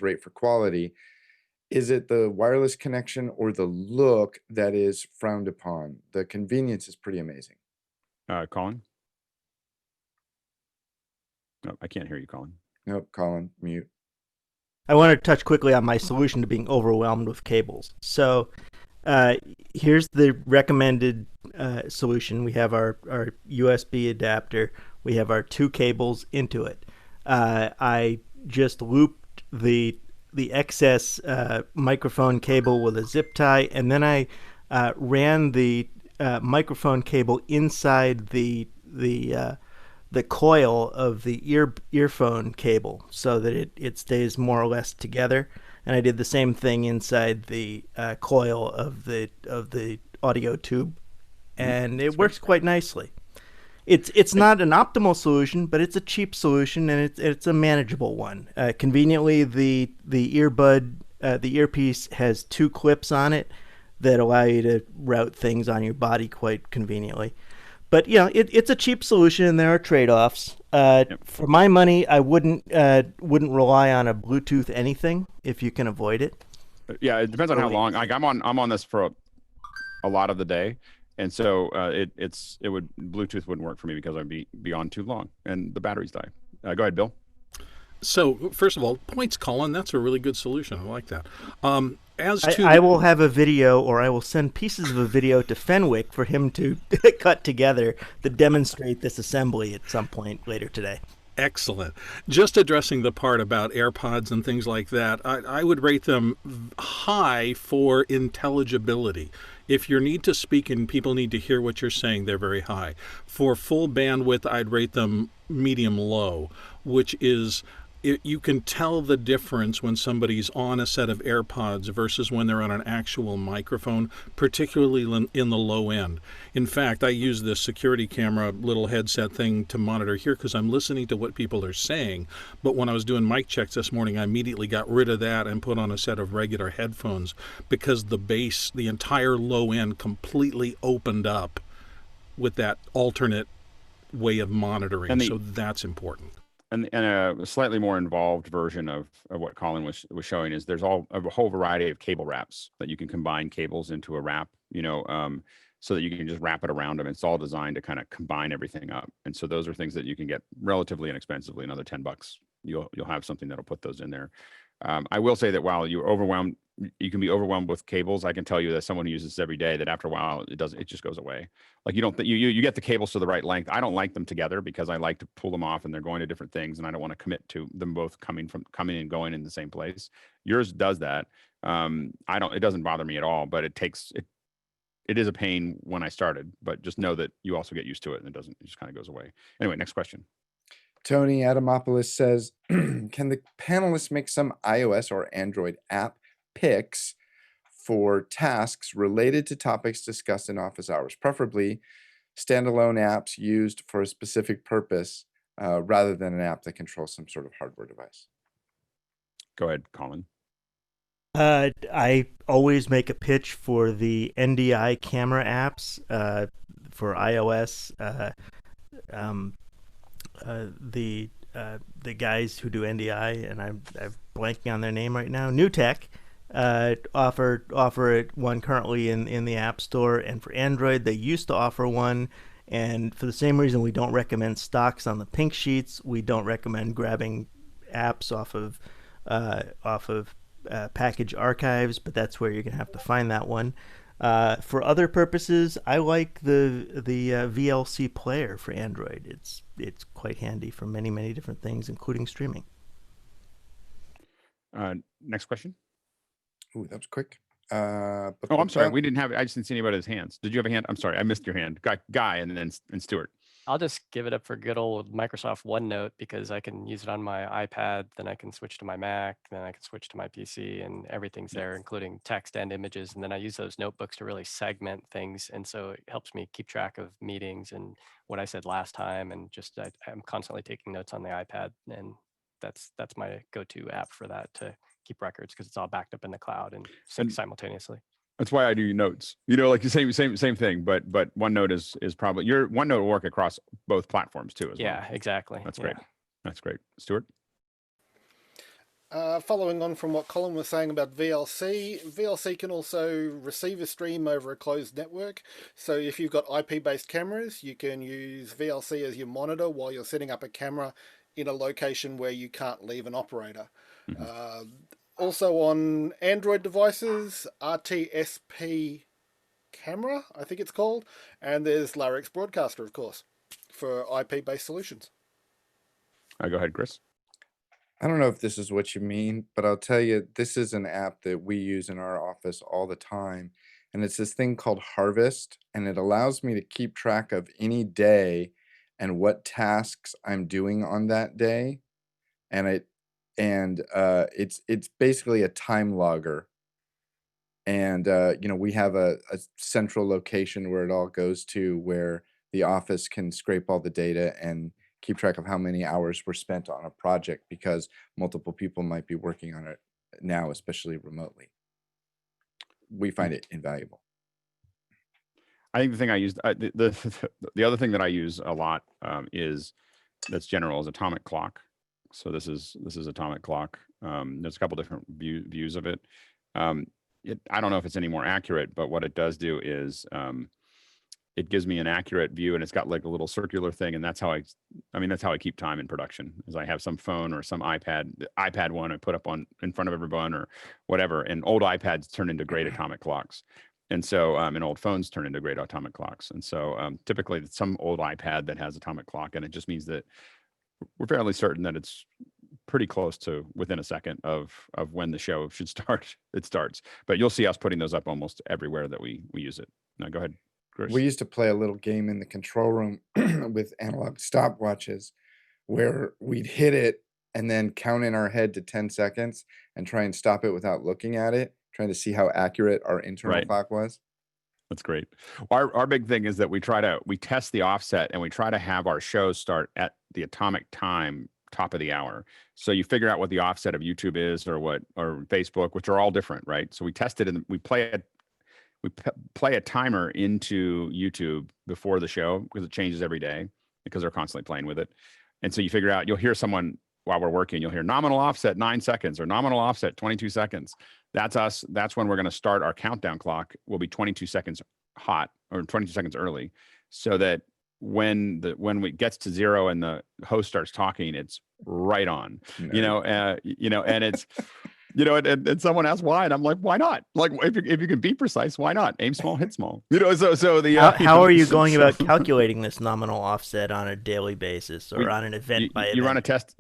rate for quality? Is it the wireless connection or the look that is frowned upon? The convenience is pretty amazing. Colin? No, I can't hear you, Colin. Nope, Colin, mute. I want to touch quickly on my solution to being overwhelmed with cables. So here's the recommended solution. We have our USB adapter. We have our two cables into it. I just looped the excess microphone cable with a zip tie, and then I ran the microphone cable inside the coil of the earphone cable so that it stays more or less together. And I did the same thing inside the coil of the audio tube, and it works quite nicely. It's not an optimal solution, but it's a cheap solution, and it's a manageable one. Conveniently, the earbud, the earpiece has two clips on it that allow you to route things on your body quite conveniently. But it's a cheap solution, and there are trade-offs. For my money, I wouldn't rely on a Bluetooth anything if you can avoid it. Yeah, it depends on how long. Like I'm on this for a lot of the day, and so Bluetooth wouldn't work for me because I'd be on too long and the batteries die. Go ahead, Bill. So first of all, points, Colin. That's a really good solution. I like that. I will have a video, or I will send pieces of a video to Fenwick for him to cut together to demonstrate this assembly at some point later today. Excellent. Just addressing the part about AirPods and things like that, I would rate them high for intelligibility. If you need to speak and people need to hear what you're saying, they're very high. For full bandwidth, I'd rate them medium low, which is you can tell the difference when somebody's on a set of AirPods versus when they're on an actual microphone, particularly in the low end. In fact, I use this security camera little headset thing to monitor here because I'm listening to what people are saying. But when I was doing mic checks this morning, I immediately got rid of that and put on a set of regular headphones because the bass, the entire low end completely opened up with that alternate way of monitoring. So that's important. And a slightly more involved version of what Colin was showing is there's a whole variety of cable wraps that you can combine cables into a wrap, so that you can just wrap it around them. It's all designed to kind of combine everything up. And so those are things that you can get relatively inexpensively, another $10. You'll have something that'll put those in there. I will say that while you're overwhelmed, you can be overwhelmed with cables. I can tell you that someone who uses this every day, that after a while it just goes away. Like you get the cables to the right length. I don't like them together because I like to pull them off and they're going to different things, and I don't want to commit to them both coming and going in the same place. Yours does that. It doesn't bother me at all, but it is a pain when I started, but just know that you also get used to it and it just kind of goes away. Anyway, next question. Tony Adamopoulos says, can the panelists make some iOS or Android app picks for tasks related to topics discussed in office hours, preferably standalone apps used for a specific purpose rather than an app that controls some sort of hardware device? Go ahead, Colin. I always make a pitch for the NDI camera apps for iOS. The guys who do NDI, and I'm blanking on their name right now, New Tech, offer one currently in the App Store, and for Android they used to offer one. And for the same reason we don't recommend stocks on the pink sheets, we don't recommend grabbing apps off of package archives, but that's where you're gonna have to find that one. For other purposes, I like the VLC player for Android. It's quite handy for many different things, including streaming. Next question. Ooh, that was quick. I'm sorry. We didn't have. I just didn't see anybody's hands. Did you have a hand? I'm sorry, I missed your hand. Guy, and then Stuart. I'll just give it up for good old Microsoft OneNote because I can use it on my iPad, then I can switch to my Mac, then I can switch to my PC, and everything's there, including text and images. And then I use those notebooks to really segment things. And so it helps me keep track of meetings and what I said last time. And just I'm constantly taking notes on the iPad. And that's my go-to app for that, to keep records, because it's all backed up in the cloud and sync simultaneously. That's why I do notes. Like the same thing. But OneNote is probably your OneNote will work across both platforms too. Yeah, exactly. That's great. That's great. Stuart. Following on from what Colin was saying about VLC can also receive a stream over a closed network. So if you've got IP-based cameras, you can use VLC as your monitor while you're setting up a camera in a location where you can't leave an operator. Mm-hmm. Also on Android devices, RTSP camera, I think it's called, and there's Larix Broadcaster, of course, for IP-based solutions. Go ahead, Chris. I don't know if this is what you mean, but I'll tell you, this is an app that we use in our office all the time. And it's this thing called Harvest, and it allows me to keep track of any day and what tasks I'm doing on that day. And it's basically a time logger. And we have a central location where it all goes to, where the office can scrape all the data and keep track of how many hours were spent on a project, because multiple people might be working on it now, especially remotely. We find it invaluable. I think the thing I use, the other thing that I use a lot that's general, is atomic clock. So this is atomic clock. There's a couple different views of it. I don't know if it's any more accurate, but what it does do is it gives me an accurate view, and it's got like a little circular thing, and that's how I keep time in production. Is I have some phone or some iPad one I put up in front of everyone or whatever, and old iPads turn into great atomic clocks. And so, and old phones turn into great atomic clocks. And so typically it's some old iPad that has atomic clock, and it just means that we're fairly certain that it's pretty close to within a second of when the show should start. It starts, but you'll see us putting those up almost everywhere that we use it. Now go ahead, Chris. We used to play a little game in the control room with analog stopwatches where we'd hit it and then count in our head to 10 seconds and try and stop it without looking at it, trying to see how accurate our internal Right. clock was. That's great. Our big thing is that we test the offset, and we try to have our shows start at the atomic time, top of the hour. So you figure out what the offset of YouTube is, or Facebook, which are all different, right? So we test it, and we play a timer into YouTube before the show, because it changes every day because they're constantly playing with it. And so you figure out, you'll hear someone while we're working, you'll hear nominal offset 9 seconds or nominal offset 22 seconds. That's us. That's when we're going to start our countdown clock. Will be 22 seconds hot or 22 seconds early, so that when it gets to 0 and the host starts talking, it's right on. No. And it's and someone asks why, and I'm like, why not? Like, if you can be precise, why not? Aim small, hit small. So the how are you going about calculating this nominal offset on a daily basis, or on an event by event? You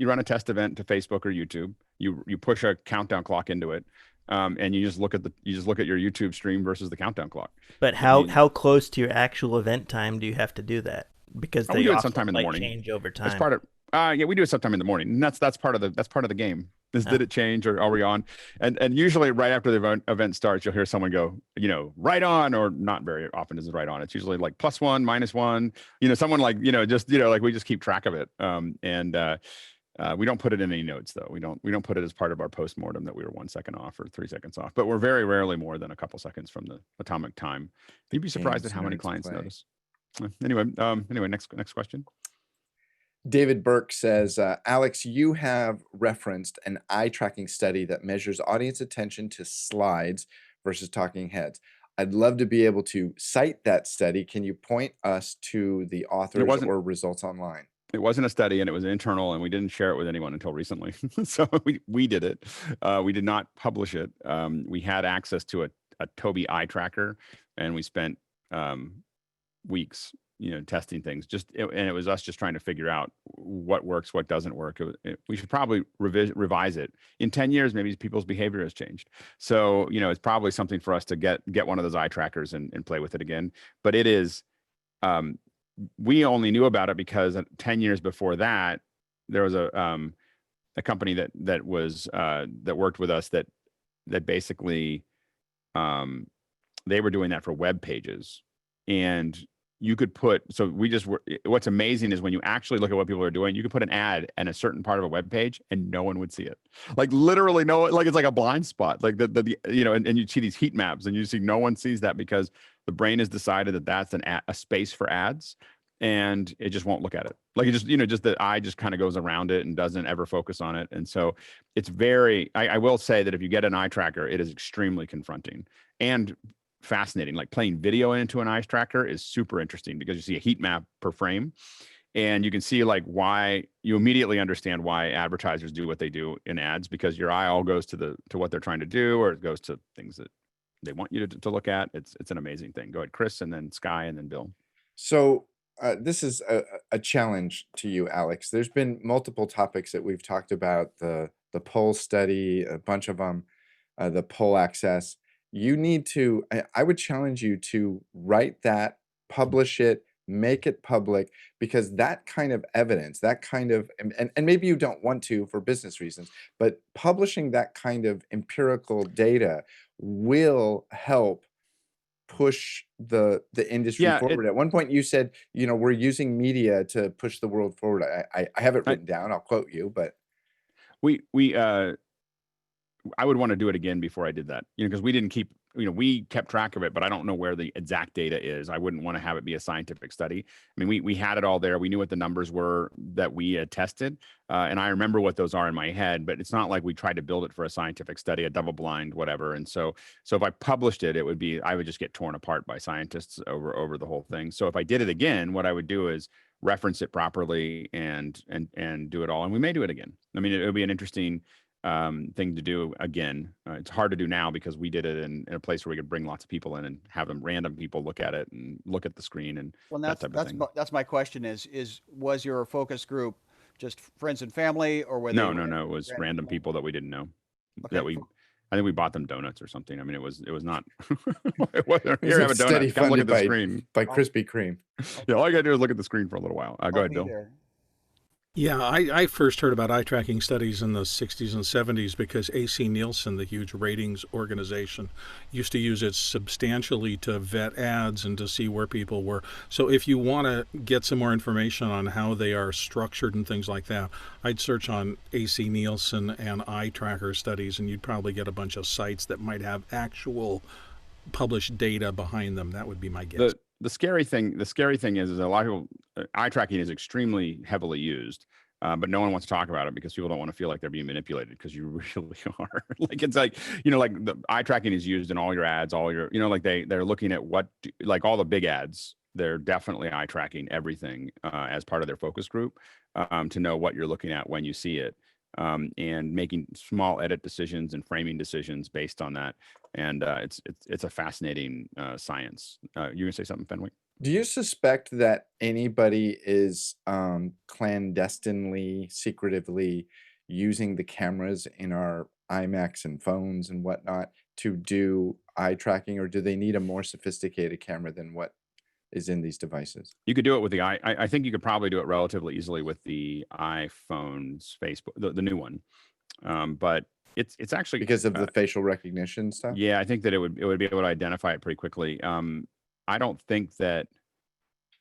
run a test event to Facebook or YouTube. You push a countdown clock into it, and you just look at your YouTube stream versus the countdown clock. But how close to your actual event time do you have to do that? Because we do it sometime in the morning. Change over time. That's part of we do it sometime in the morning. And that's part of the game. Did it change, or are we on? And usually right after the event starts, you'll hear someone go, right on, or not very often is it right on. It's usually like +1, -1, someone like, like we just keep track of it. We don't put it in any notes, though. We don't put it as part of our postmortem that we were 1 second off or 3 seconds off, but we're very rarely more than a couple seconds from the atomic time. You'd be surprised at how many clients notice. Anyway, next question. David Burke says, Alex, you have referenced an eye tracking study that measures audience attention to slides versus talking heads. I'd love to be able to cite that study. Can you point us to the authors or results online? It wasn't a study, and it was internal, and we didn't share it with anyone until recently. So we did it. We did not publish it. We had access to a Tobii eye tracker, and we spent weeks testing things, and it was us just trying to figure out what works, what doesn't work. We should probably revise it. In 10 years, maybe people's behavior has changed. So, it's probably something for us to get one of those eye trackers and play with it again. But it is, we only knew about it because 10 years before that, there was a company that worked with us that basically, they were doing that for web pages. And you could what's amazing is when you actually look at what people are doing, you could put an ad in a certain part of a web page and no one would see it. Like literally it's like a blind spot. Like and you see these heat maps and you see no one sees that because the brain has decided that that's a space for ads, and it just won't look at it. Like it just, just the eye just kind of goes around it and doesn't ever focus on it. And so it's I will say that if you get an eye tracker, it is extremely confronting and fascinating. Like playing video into an eye tracker is super interesting because you see a heat map per frame, and you can see like why you immediately understand why advertisers do what they do in ads, because your eye all goes to what they're trying to do, or it goes to things that they want you to look at. It's an amazing thing. Go ahead, Chris, and then Sky, and then Bill. So this is a challenge to you, Alex. There's been multiple topics that we've talked about, the poll study, a bunch of them, the poll access. You need to, I would challenge you to write that, publish it, make it public, because that kind of evidence, that kind of, and maybe you don't want to for business reasons, but publishing that kind of empirical data will help push the industry forward. At one point you said, we're using media to push the world forward. I have it written down. I'll quote you, but I would want to do it again before I did that, because we didn't keep, we kept track of it, but I don't know where the exact data is. I wouldn't want to have it be a scientific study. I mean, we had it all there. We knew what the numbers were that we had tested. And I remember what those are in my head, but it's not like we tried to build it for a scientific study, a double blind, whatever. And so if I published it, I would just get torn apart by scientists over the whole thing. So if I did it again, what I would do is reference it properly and do it all. And we may do it again. I mean, it would be an interesting thing to do again. It's hard to do now because we did it in a place where we could bring lots of people in and have random people look at it and look at the screen and that type of thing. That's my question was your focus group just friends and family, or were they? No, it was random people that we didn't know. Okay. I think we bought them donuts or something. I mean, it was not. It wasn't, It here, was have a study donut. Come look funded at the screen. by Krispy Kreme. Yeah, all I gotta do is look at the screen for a little while. Go I'll ahead, be Bill. there. Yeah, I first heard about eye tracking studies in the 60s and 70s because AC Nielsen, the huge ratings organization, used to use it substantially to vet ads and to see where people were. So if you want to get some more information on how they are structured and things like that, I'd search on AC Nielsen and eye tracker studies, and you'd probably get a bunch of sites that might have actual published data behind them. That would be my guess. The scary thing is a lot of people, eye tracking is extremely heavily used, but no one wants to talk about it because people don't want to feel like they're being manipulated, because you really are. Like, it's like, like the eye tracking is used in all your ads, all your, like they're looking at like all the big ads, they're definitely eye tracking everything as part of their focus group to know what you're looking at when you see it. And making small edit decisions and framing decisions based on that. And it's a fascinating science. You gonna say something, Fenwick? Do you suspect that anybody is clandestinely, secretively using the cameras in our iMacs and phones and whatnot to do eye tracking, or do they need a more sophisticated camera than what is in these devices? You could do it with the I think you could probably do it relatively easily with the iPhone's Facebook, the new one. But it's actually because of the facial recognition stuff. Yeah, I think that it would be able to identify it pretty quickly. I don't think they're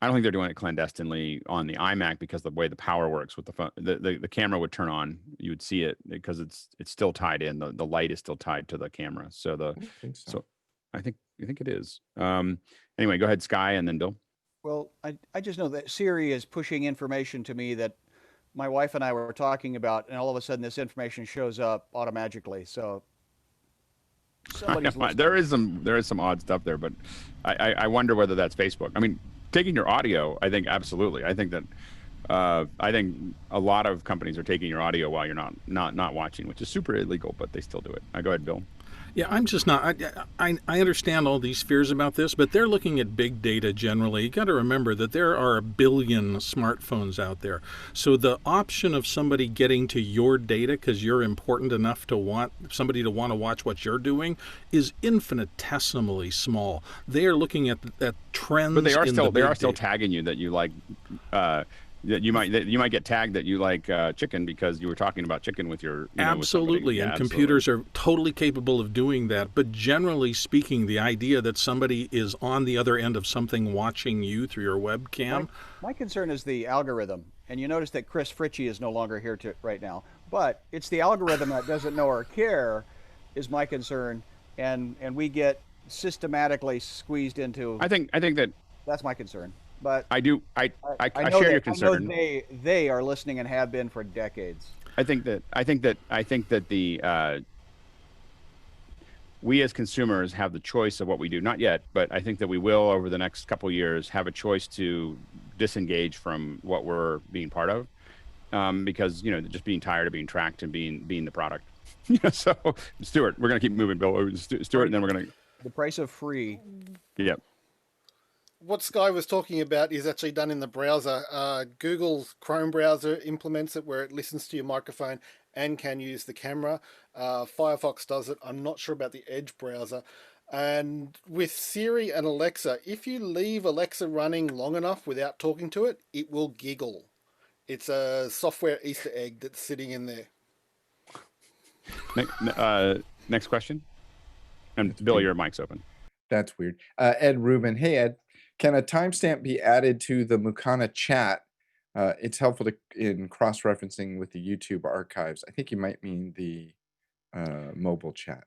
doing it clandestinely on the iMac, because the way the power works with the phone, the camera would turn on, you would see it because it's still tied in. The light is still tied to the camera. So I think it is. Anyway, go ahead, Sky, and then Bill. Well, I just know that Siri is pushing information to me that my wife and I were talking about, and all of a sudden this information shows up automatically. So there is some odd stuff there, but I wonder whether that's Facebook. I mean, taking your audio, I think absolutely. I think that I think a lot of companies are taking your audio while you're not watching, which is super illegal, but they still do it. Go ahead, Bill. Yeah, I'm just not. I understand all these fears about this, but they're looking at big data generally. You got to remember that there are 1 billion smartphones out there. So the option of somebody getting to your data because you're important enough to want somebody to want to watch what you're doing is infinitesimally small. They are looking at trends. But they are still tagging you that you like. That you might get tagged that you like chicken because you were talking about chicken with your absolutely, and computers are totally capable of doing that. But generally speaking, the idea that somebody is on the other end of something watching you through your webcam. My concern is the algorithm, and you notice that Chris Fritchie is no longer here right now. But it's the algorithm that doesn't know or care is my concern, and we get systematically squeezed into. I think that that's my concern. But I share your concern. I know they are listening and have been for decades. I think that the we as consumers have the choice of what we do. Not yet, but I think that we will over the next couple of years have a choice to disengage from what we're being part of, because just being tired of being tracked and being the product. So Stuart, we're gonna keep moving, Bill. Stuart, and then we're gonna the price of free. Yep. What Sky was talking about is actually done in the browser. Google's Chrome browser implements it where it listens to your microphone and can use the camera. Firefox does it. I'm not sure about the Edge browser. And with Siri and Alexa, if you leave Alexa running long enough without talking to it, it will giggle. It's a software Easter egg that's sitting in there. Next question. And Bill, your mic's open. That's weird. Ed Rubin. Hey, Ed. Can a timestamp be added to the Mukana chat? It's helpful in cross-referencing with the YouTube archives. I think you might mean the mobile chat.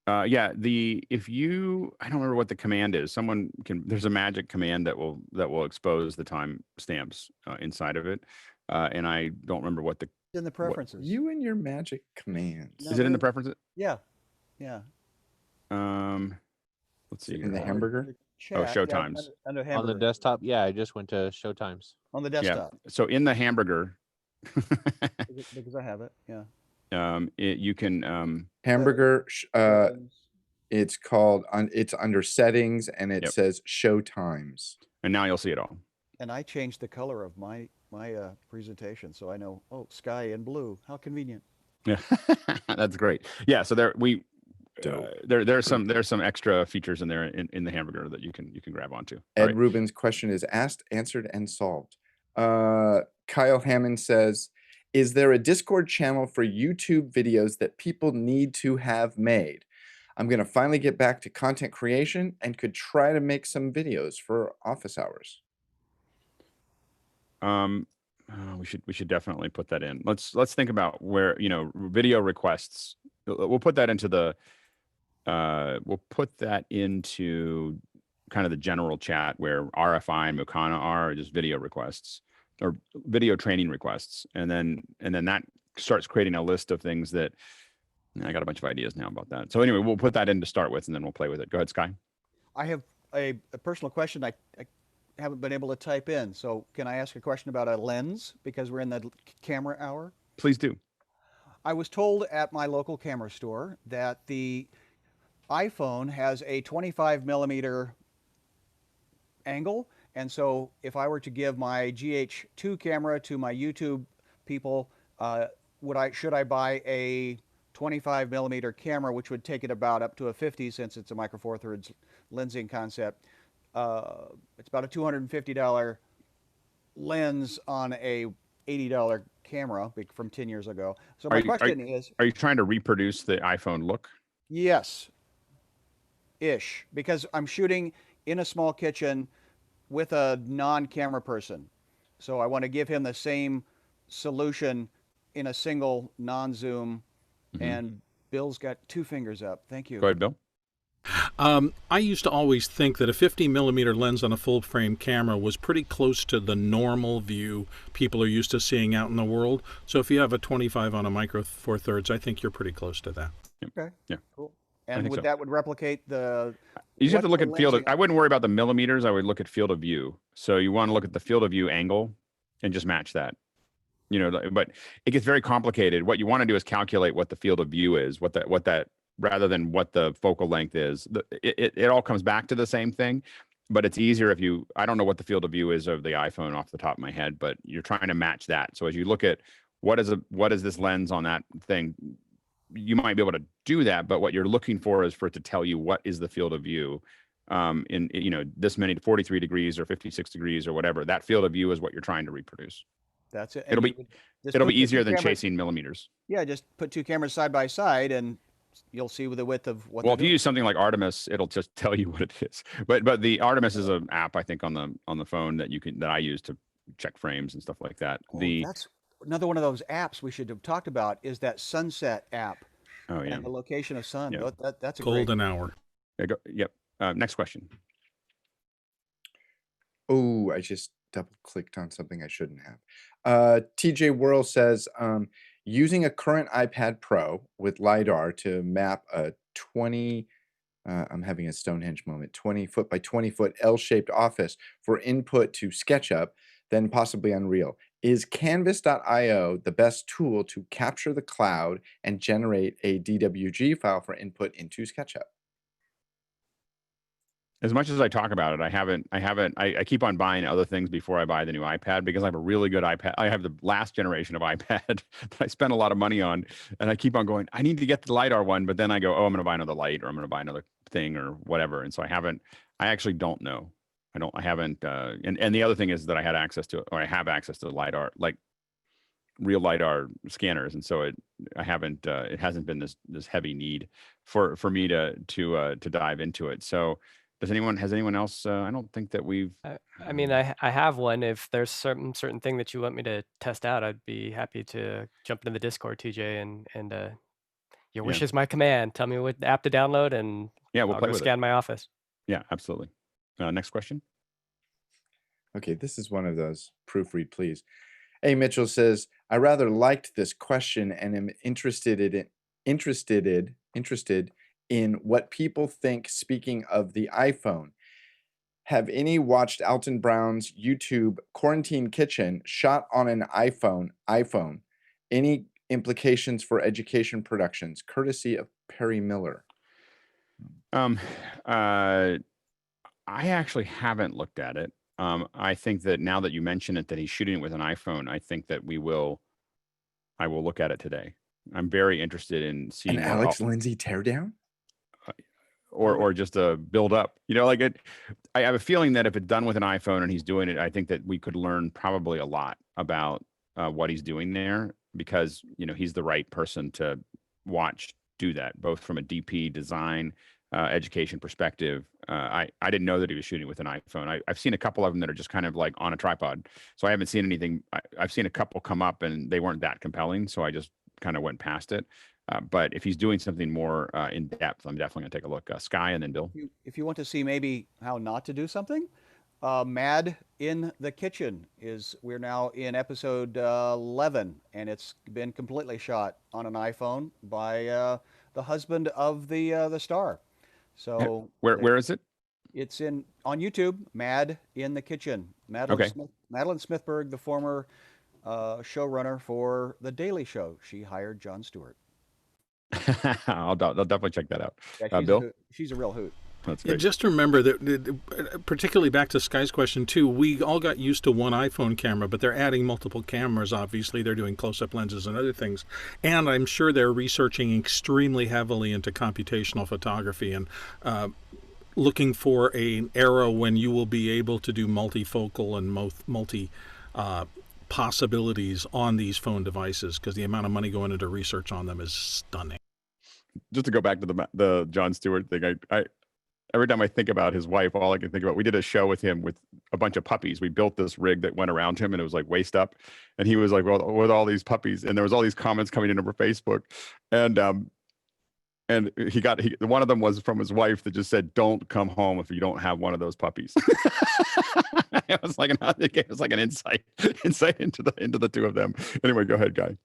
Yeah, I don't remember what the command is. There's a magic command that will expose the timestamps inside of it, and I don't remember what the. In the preferences. You and your magic commands. Is it in the preferences? Yeah. Let's see. In the hamburger. Chat, show times. On the desktop. Yeah, I just went to show times. On the desktop. Yeah. So in the hamburger. Because I have it. Yeah. You can hamburger. It's called. It's under settings, and it says show times. And now you'll see it all. And I changed the color of my my presentation, so I know. Oh, sky and blue. How convenient. Yeah, that's great. Yeah, so there's some extra features in there in the hamburger that you can grab onto. All Ed right. Rubin's question is asked, answered, and solved. Kyle Hammond says, is there a Discord channel for YouTube videos that people need to have made? I'm going to finally get back to content creation and could try to make some videos for office hours. We should definitely put that in. Let's think about where, video requests. We'll put that into the kind of the general chat where RFI and Mukana are just video requests or video training requests. And then that starts creating a list of things that I got a bunch of ideas now about that. So anyway, we'll put that in to start with, and then we'll play with it. Go ahead, Sky. I have a personal question I haven't been able to type in. So can I ask a question about a lens because we're in the camera hour? Please do. I was told at my local camera store that the iPhone has a 25 millimeter angle. And so if I were to give my GH2 camera to my YouTube people, should I buy a 25 millimeter camera, which would take it about up to a 50 since it's a micro four thirds lensing concept? It's about a $250 lens on a $80 camera from 10 years ago. So my question is, are you trying to reproduce the iPhone look? Yes. Ish, because I'm shooting in a small kitchen with a non-camera person. So I want to give him the same solution in a single non-zoom. And Bill's got two fingers up. Thank you. Go ahead, Bill. I used to always think that a 50 millimeter lens on a full frame camera was pretty close to the normal view people are used to seeing out in the world. So if you have a 25 on a micro four thirds, I think you're pretty close to that. Okay. Yeah. Cool. And that would replicate the... You just have to look at field of... I wouldn't worry about the millimeters. I would look at field of view. So you want to look at the field of view angle and just match that. But it gets very complicated. What you want to do is calculate what the field of view is, what that rather than what the focal length is. It all comes back to the same thing, but it's easier if I don't know what the field of view is of the iPhone off the top of my head, but you're trying to match that. So as you look at what is this lens on that thing, you might be able to do that, but what you're looking for is for it to tell you what is the field of view in this many 43 degrees or 56 degrees or whatever. That field of view is what you're trying to reproduce. That's it. It'll be easier than chasing millimeters. Yeah, just put two cameras side by side and you'll see the width of what. Well, if you use something like Artemis, it'll just tell you what it is. But the Artemis is an app I think on the phone that I use to check frames and stuff like that. Oh, that's another one of those apps we should have talked about is that Sunset app. Oh yeah. And the location of sun. Yeah. That's a golden great... hour. Yep. Next question. Oh, I just double clicked on something I shouldn't have. TJ Whirl says, using a current iPad Pro with LiDAR to map a 20, I'm having a Stonehenge moment, 20 foot by 20 foot L-shaped office for input to SketchUp, then possibly Unreal. Is Canvas.io the best tool to capture the cloud and generate a DWG file for input into SketchUp? As much as I talk about it, I keep on buying other things before I buy the new iPad because I have a really good iPad. I have the last generation of iPad that I spent a lot of money on, and I keep on going, I need to get the LiDAR one, but then I go, oh, I'm going to buy another light or I'm going to buy another thing or whatever. And so I actually don't know. I haven't, and the other thing is that I have access to LiDAR, like real LiDAR scanners. And so it hasn't been this heavy need for me to dive into it. So has anyone else? I don't think that we've. I mean, I have one. If there's certain thing that you want me to test out, I'd be happy to jump into the Discord, TJ, and your wish is my command. Tell me what app to download, and we'll I'll play go with scan my office. Yeah, absolutely. Next question. Okay, this is one of those. Proofread, please. A. Mitchell says, I rather liked this question and am interested in what people think. Speaking of the iPhone, have any watched Alton Brown's YouTube Quarantine Kitchen shot on an iPhone? Any implications for education productions? Courtesy of Perry Miller. I actually haven't looked at it. I think that now that you mention it, that he's shooting it with an iPhone, I think that I will look at it today. I'm very interested in seeing An what Alex Lindsay teardown? or just a build up. Like I have a feeling that if it's done with an iPhone and he's doing it, I think that we could learn probably a lot about what he's doing there, because he's the right person to watch do that, both from a DP design, education perspective. I didn't know that he was shooting with an iPhone. I've seen a couple of them that are just kind of like on a tripod, so I haven't seen anything. I've seen a couple come up and they weren't that compelling, so I just kind of went past it. But if he's doing something more in depth, I'm definitely going to take a look. Sky, and then Bill. If you want to see maybe how not to do something, Mad in the Kitchen we're now in episode 11, and it's been completely shot on an iPhone by the husband of the star. So where is it? It's on YouTube. Mad in the Kitchen. Madeline Smithberg, the former showrunner for The Daily Show. She hired Jon Stewart. I'll definitely check that out. Yeah, Bill? She's a real hoot. That's great. And just remember that, particularly back to Sky's question too, we all got used to one iPhone camera, but they're adding multiple cameras. Obviously, they're doing close-up lenses and other things, and I'm sure they're researching extremely heavily into computational photography and looking for an era when you will be able to do multifocal and multi possibilities on these phone devices, because the amount of money going into research on them is stunning. Just to go back to the Jon Stewart thing, I every time I think about his wife, all I can think about, we did a show with him with a bunch of puppies. We built this rig that went around him, and it was like waist up, and he was like, well, with all these puppies, and there was all these comments coming in over Facebook, and one of them was from his wife that just said, "Don't come home if you don't have one of those puppies." It was like an insight into the two of them. Anyway, go ahead, Guy.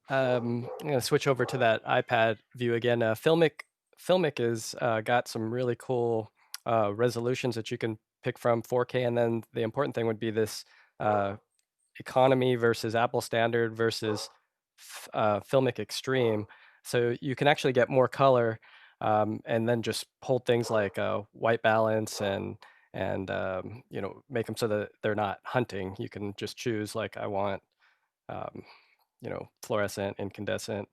I'm going to switch over to that iPad view again. Filmic has got some really cool resolutions that you can pick from, 4K, and then the important thing would be this economy versus Apple standard versus Filmic Extreme. So you can actually get more color, and then just hold things like white balance and make them so that they're not hunting. You can just choose, like, I want fluorescent, incandescent,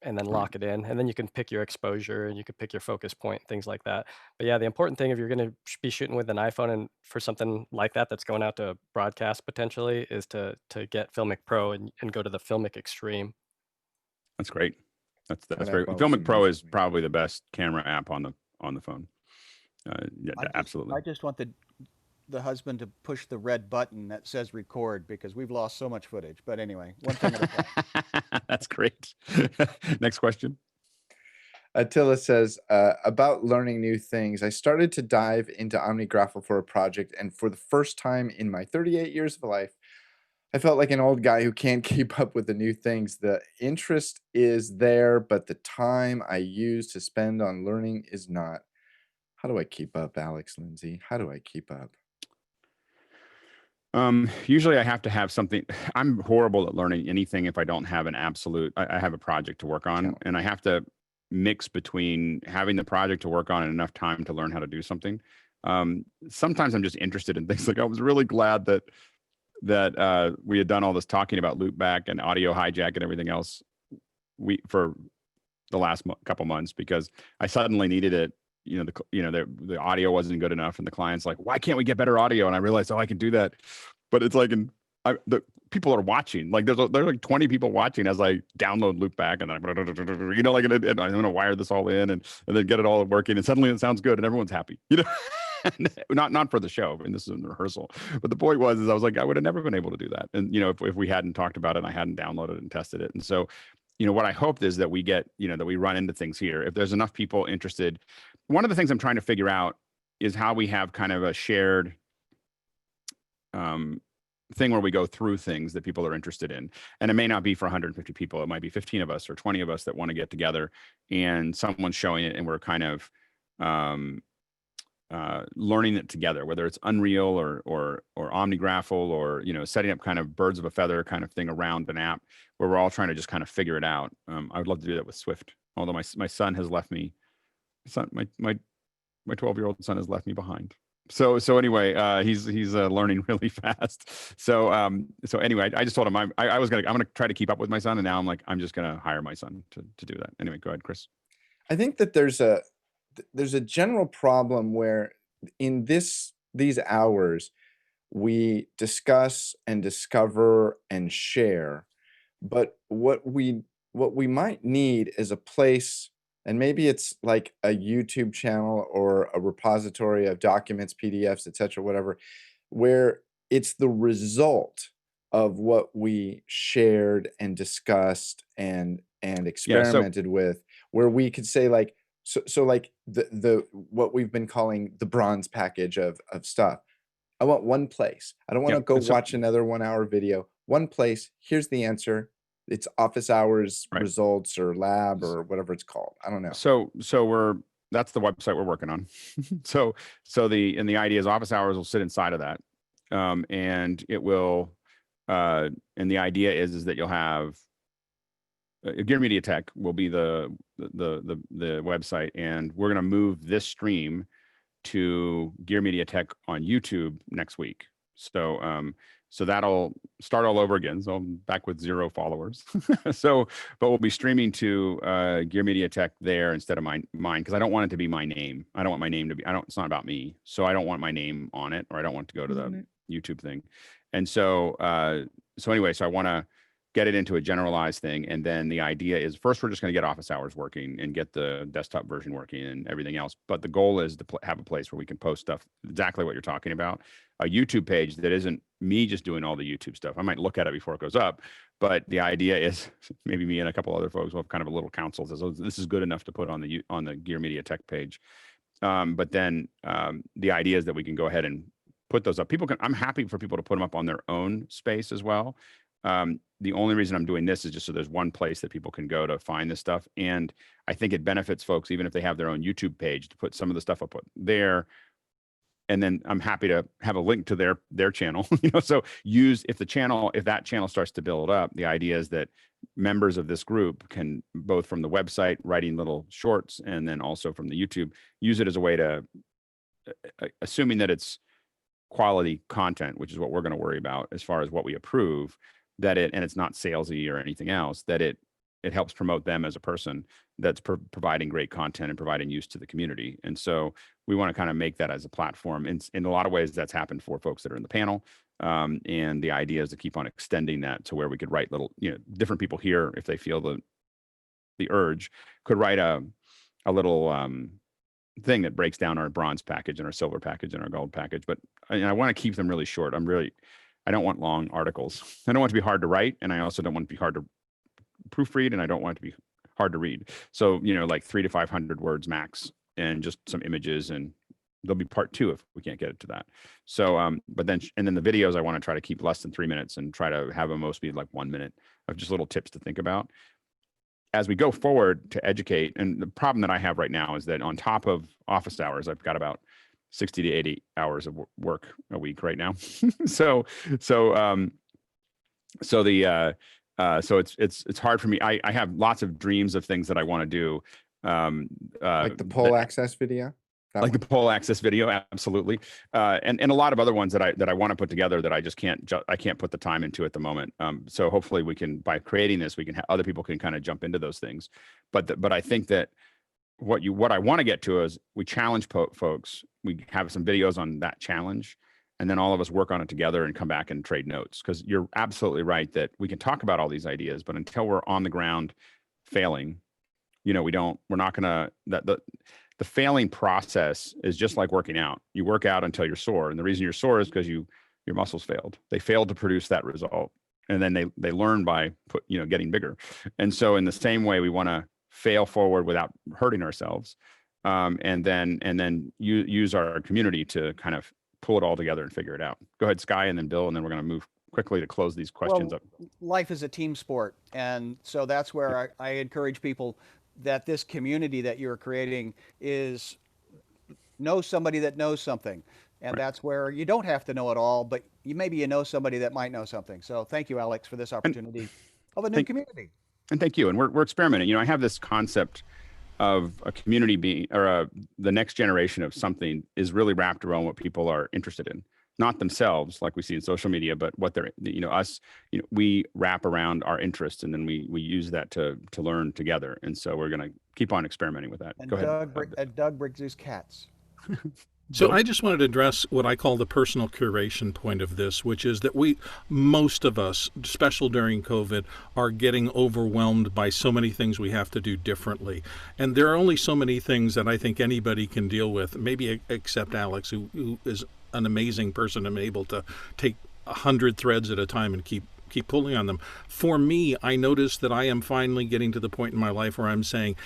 and then lock it in, and then you can pick your exposure and you can pick your focus point, things like that. But yeah, the important thing if you're going to be shooting with an iPhone and for something like that's going out to broadcast potentially, is to get Filmic Pro and go to the Filmic Extreme. That's great. That's very. Filmic Pro is probably the best camera app on the phone. Absolutely. I just want the husband to push the red button that says record, because we've lost so much footage. But anyway, one thing at a time. That's great. Next question. Attila says, about learning new things, I started to dive into OmniGraffle for a project, and for the first time in my 38 years of life, I felt like an old guy who can't keep up with the new things. The interest is there, but the time I use to spend on learning is not. How do I keep up, Alex Lindsay? How do I keep up? Usually I have to have something. I'm horrible at learning anything if I don't have an absolute, I have a project to work on, and I have to mix between having the project to work on and enough time to learn how to do something. Sometimes I'm just interested in things. Like, I was really glad that we had done all this talking about loopback and audio hijack and everything else for the last couple months, because I suddenly needed it. The audio wasn't good enough, and the client's like, "Why can't we get better audio?" And I realized, I can do that. But it's like, the people are watching. Like, there's like 20 people watching as I download loopback, and and I'm gonna wire this all in and then get it all working, and suddenly it sounds good and everyone's happy. Not for the show. I mean, this is a rehearsal. But the point was, I was like, I would have never been able to do that. And if we hadn't talked about it and I hadn't downloaded and tested it. And so, what I hoped is that we get, that we run into things here. If there's enough people interested, one of the things I'm trying to figure out is how we have kind of a shared thing where we go through things that people are interested in. And it may not be for 150 people. It might be 15 of us or 20 of us that want to get together, and someone's showing it, and we're kind of learning it together, whether it's Unreal or OmniGraffle or, setting up kind of birds of a feather kind of thing around an app where we're all trying to just kind of figure it out. I would love to do that with Swift. Although my son has left me, my 12-year-old son has left me behind. So anyway, he's learning really fast. So anyway, I just told him I'm gonna try to keep up with my son, and now I'm just gonna hire my son to do that. Anyway, go ahead, Chris. I think that there's a general problem where in these hours we discuss and discover and share, but what we might need is a place, and maybe it's like a YouTube channel or a repository of documents, PDFs, etc., whatever, where it's the result of what we shared and discussed and experimented with, where we could say like, so like the what we've been calling the bronze package of stuff. I want one place. I don't want to go watch another 1 hour video. One place. Here's the answer. It's office hours results or lab or whatever it's called. I don't know. So that's the website we're working on. so the idea is office hours will sit inside of that, and it will, and the idea is that you'll have Gear Media Tech will be the website, and we're going to move this stream to Gear Media Tech on YouTube next week. So that'll start all over again. So I'm back with 0 followers. But we'll be streaming to Gear Media Tech there instead of mine, because I don't want it to be my name. I don't want my name to be, it's not about me. So I don't want my name on it, or I don't want to go to the YouTube thing. And so anyway, so I want to get it into a generalized thing. And then the idea is first, we're just going to get office hours working and get the desktop version working and everything else. But the goal is to have a place where we can post stuff, exactly what you're talking about. A YouTube page that isn't me just doing all the YouTube stuff. I might look at it before it goes up, but the idea is maybe me and a couple other folks will have kind of a little council says, oh, this is good enough to put on the Gear Media Tech page. But then the idea is that we can go ahead and put those up. I'm happy for people to put them up on their own space as well. The only reason I'm doing this is just so there's one place that people can go to find this stuff. And I think it benefits folks, even if they have their own YouTube page, to put some of the stuff up there. And then I'm happy to have a link to their channel, so if that channel starts to build up, the idea is that members of this group can, both from the website, writing little shorts, and then also from the YouTube, use it as a way to, assuming that it's quality content, which is what we're going to worry about as far as what we approve, and it's not salesy or anything else, that it helps promote them as a person that's providing great content and providing use to the community. And so we want to kind of make that as a platform. And in a lot of ways, that's happened for folks that are in the panel. And the idea is to keep on extending that to where we could write little, different people here, if they feel the urge, could write a little thing that breaks down our bronze package and our silver package and our gold package. But I want to keep them really short. I don't want long articles. I don't want it to be hard to write, and I also don't want it to be hard to proofread, and I don't want it to be hard to read. So, like 300 to 500 words max, and just some images, and there'll be part 2 if we can't get it to that. So, but then the videos, I want to try to keep less than 3 minutes and try to have them most be like 1 minute of just little tips to think about as we go forward to educate. And the problem that I have right now is that on top of office hours, I've got about 60 to 80 hours of work a week right now. So it's hard for me. I have lots of dreams of things that I want to do. Like the poll access video? The poll access video, absolutely. And a lot of other ones that I want to put together that I just can't put the time into at the moment. So hopefully we can, by creating this, we can other people can kind of jump into those things. But I think that what I want to get to is we challenge folks. We have some videos on that challenge, and then all of us work on it together and come back and trade notes. Because you're absolutely right that we can talk about all these ideas, but until we're on the ground failing, we're not gonna, the failing process is just like working out. You work out until you're sore, and the reason you're sore is because your muscles failed. They failed to produce that result, and then they learn by getting bigger. And so in the same way, we want to fail forward without hurting ourselves, and then use our community to kind of pull it all together and figure it out. Go ahead, Sky, and then Bill, and then we're going to move quickly to close these questions up. Life is a team sport, and so that's where I encourage people that this community that you're creating is know somebody that knows something, and that's where you don't have to know it all, but maybe you know somebody that might know something. So thank you, Alex, for this opportunity of a new community. And thank you. And we're experimenting. I have this concept of a community being, or the next generation of something is really wrapped around what people are interested in, not themselves, like we see in social media, but what they're, us, we wrap around our interests, and then we use that to learn together. And so we're going to keep on experimenting with that. And Go ahead. Doug brings his cats. So I just wanted to address what I call the personal curation point of this, which is that most of us, especially during COVID, are getting overwhelmed by so many things we have to do differently. And there are only so many things that I think anybody can deal with, maybe except Alex, who is an amazing person and able to take 100 threads at a time and keep pulling on them. For me, I noticed that I am finally getting to the point in my life where I'm saying,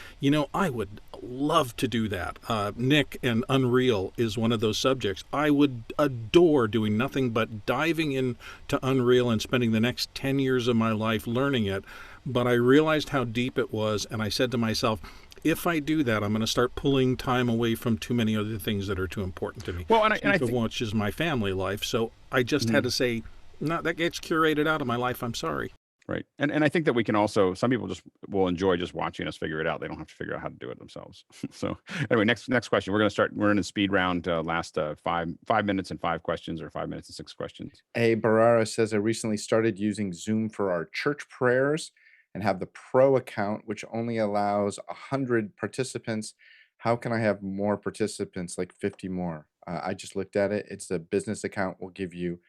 I would love to do that. Nick and Unreal is one of those subjects. I would adore doing nothing but diving into Unreal and spending the next 10 years of my life learning it. But I realized how deep it was, and I said to myself, if I do that, I'm going to start pulling time away from too many other things that are too important to me. Well, and I think, which is my family life. So I just had to say, no, that gets curated out of my life. I'm sorry. Right. And I think that we can also, some people just will enjoy just watching us figure it out. They don't have to figure out how to do it themselves. So anyway, next question. We're in a speed round, last 5 minutes and 5 questions, or 5 minutes and 6 questions. A Barara says, I recently started using Zoom for our church prayers and have the pro account, which only allows 100 participants. How can I have more participants, like 50 more? I just looked at it. It's a business account, will give you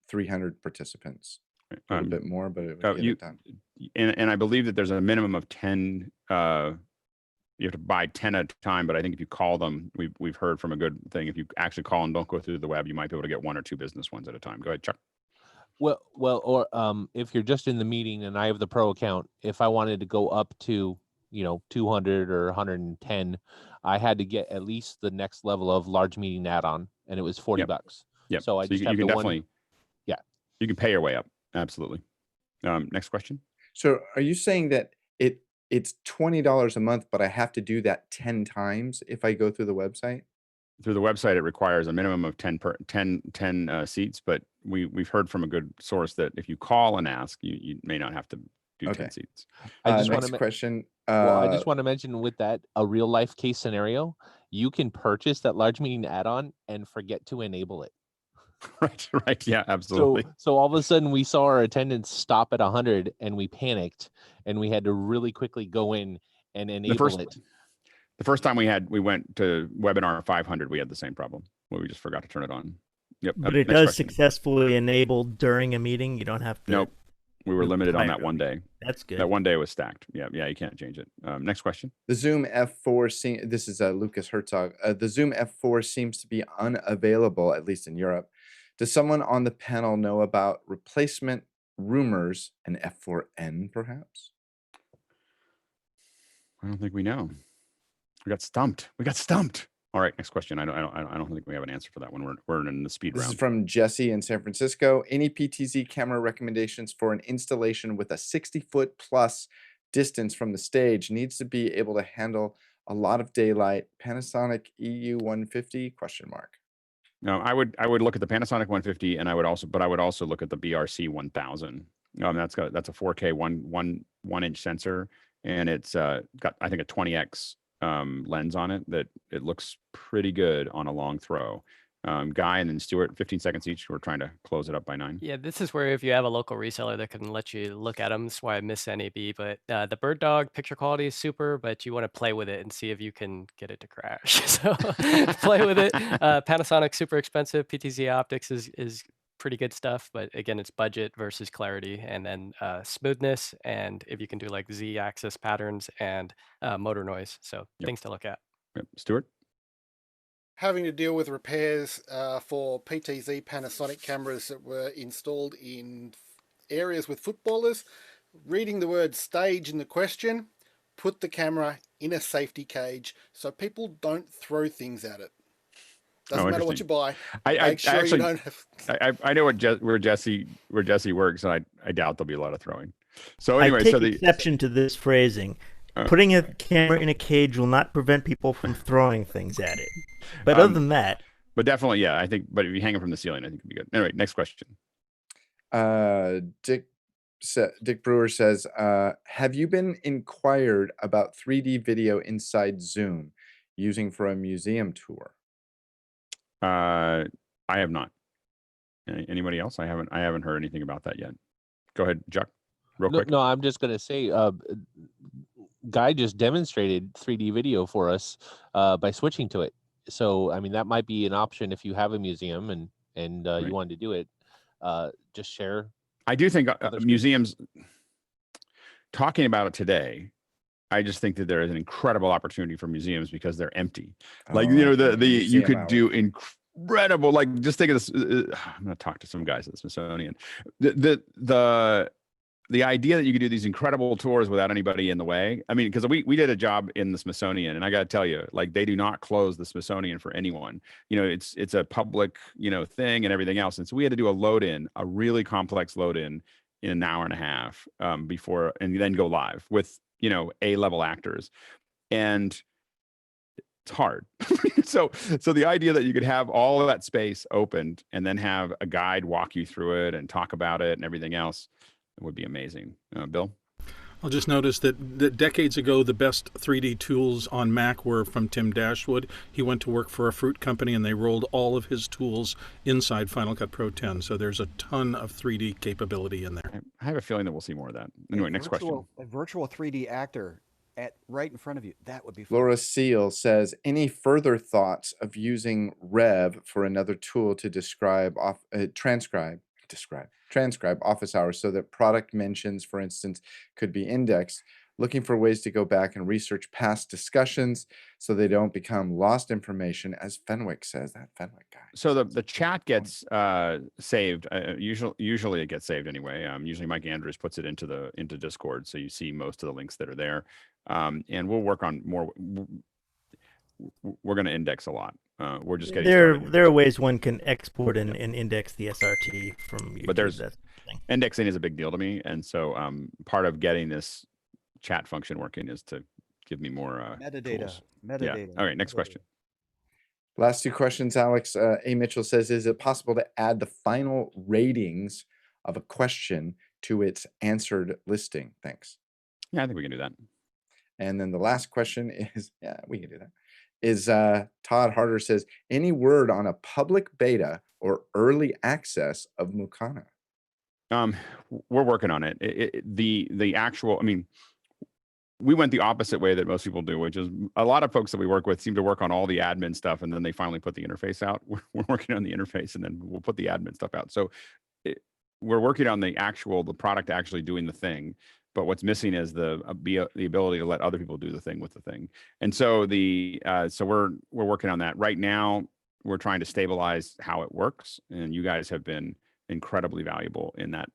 300 participants. A little bit more, but it would get it done. And I believe that there's a minimum of 10. You have to buy 10 at a time, but I think if you call them, we've heard from a good thing. If you actually call and don't go through the web, you might be able to get 1 or 2 business ones at a time. Go ahead, Chuck. Well, or if you're just in the meeting and I have the pro account, if I wanted to go up to 200 or 110, I had to get at least the next level of large meeting add-on, and it was $40. Yep. So I just have you can the definitely, one. Yeah, you can pay your way up. Absolutely. Next question. So are you saying that it's $20 a month, but I have to do that 10 times if I go through the website? Through the website, it requires a minimum of 10 seats, but we've heard from a good source that if you call and ask, you may not have to do 10 seats. Next question. I just want to mention with that, a real life case scenario, you can purchase that large meeting add-on and forget to enable it. Right. Yeah, absolutely. So all of a sudden we saw our attendance stop at 100 and we panicked, and we had to really quickly go in and enable it. The first time we went to webinar 500, we had the same problem where we just forgot to turn it on. Yep. But it does successfully enable during a meeting. You don't have to. Nope. We were limited on that one day. That's good. That one day was stacked. Yeah, you can't change it. Next question. The Zoom F4, this is Lucas Herzog. The Zoom F4 seems to be unavailable, at least in Europe. Does someone on the panel know about replacement rumors and F4N, perhaps? I don't think we know. We got stumped. All right, next question. I don't think we have an answer for that one. We're in the speed round. This is from Jesse in San Francisco. Any PTZ camera recommendations for an installation with a 60-foot plus distance from the stage? Needs to be able to handle a lot of daylight. Panasonic EU150 ? No, I would look at the Panasonic 150, and I would also look at the BRC 1000. That's a 4K 1-inch sensor, and it's got, I think, a 20x lens on it that it looks pretty good on a long throw. Guy and then Stuart, 15 seconds each. We're trying to close it up by 9. Yeah, this is where if you have a local reseller that can let you look at them, that's why I miss NAB. But the Bird Dog picture quality is super, but you want to play with it and see if you can get it to crash. So play with it. Panasonic, super expensive. PTZ optics is pretty good stuff, but again, it's budget versus clarity, and then smoothness, and if you can do like Z-axis patterns and motor noise. So things to look at. Yep. Stuart? Having to deal with repairs for PTZ Panasonic cameras that were installed in areas with footballers. Reading the word stage in the question, put the camera in a safety cage so people don't throw things at it. Doesn't matter what you buy. I know where Jesse works, and I doubt there'll be a lot of throwing. So anyway, I take exception to this phrasing. Putting a camera in a cage will not prevent people from throwing things at it. But other than that. But definitely, yeah, I think, but if you hang it from the ceiling, I think it'd be good. Anyway, next question. Dick Dick Brewer says, have you been inquired about 3D video inside Zoom using for a museum tour? I have not. Anybody else? I haven't heard anything about that yet. Go ahead, Chuck, real quick. No, I'm just gonna say, Guy just demonstrated 3D video for us by switching to it. So I mean, that might be an option if you have a museum and Right. you wanted to do it. Just share. I do think museums, talking about it today, I just think that there is an incredible opportunity for museums because they're empty. Like, you know, the you could do incredible, like, just think of this. I'm going to talk to some guys at the Smithsonian. The idea that you could do these incredible tours without anybody in the way. I mean, because we did a job in the Smithsonian, and I got to tell you, like, they do not close the Smithsonian for anyone. You know, it's a public, you know, thing and everything else. And so we had to do a really complex load in an hour and a half before, and then go live with, you know, A-level actors. And it's hard. So the idea that you could have all of that space opened and then have a guide walk you through it and talk about it and everything else, it would be amazing. Bill? I'll just notice that decades ago, the best 3D tools on Mac were from Tim Dashwood. He went to work for a fruit company, and they rolled all of his tools inside Final Cut Pro 10. So there's a ton of 3D capability in there. I have a feeling that we'll see more of that. Anyway, next question. A virtual 3D actor right in front of you. That would be fun. Laura Seal says, any further thoughts of using Rev for another tool to transcribe office hours so that product mentions, for instance, could be indexed? Looking for ways to go back and research past discussions so they don't become lost information, as Fenwick says. That Fenwick guy. So the chat gets saved. Usually it gets saved anyway. Usually Mike Andrews puts it into Discord, so you see most of the links that are there. And we'll work on more. We're going to index a lot. We're just getting started. There are ways one can export and index the SRT from YouTube. But indexing is a big deal to me, and so part of getting this chat function working is to give me more metadata. Tools. Metadata. Yeah. All right, next question. Last two questions, Alex. A. Mitchell says, is it possible to add the final ratings of a question to its answered listing? Thanks. Yeah, I think we can do that. And then the last question is, yeah, we can do that. Is Todd Harder says, any word on a public beta or early access of Mukana? We're working on it. The actual, I mean, we went the opposite way that most people do, which is a lot of folks that we work with seem to work on all the admin stuff, and then they finally put the interface out. We're working on the interface, and then we'll put the admin stuff out. So we're working on the product actually doing the thing. But what's missing is the ability to let other people do the thing with the thing. And so so we're working on that right now. We're trying to stabilize how it works, and you guys have been incredibly valuable in that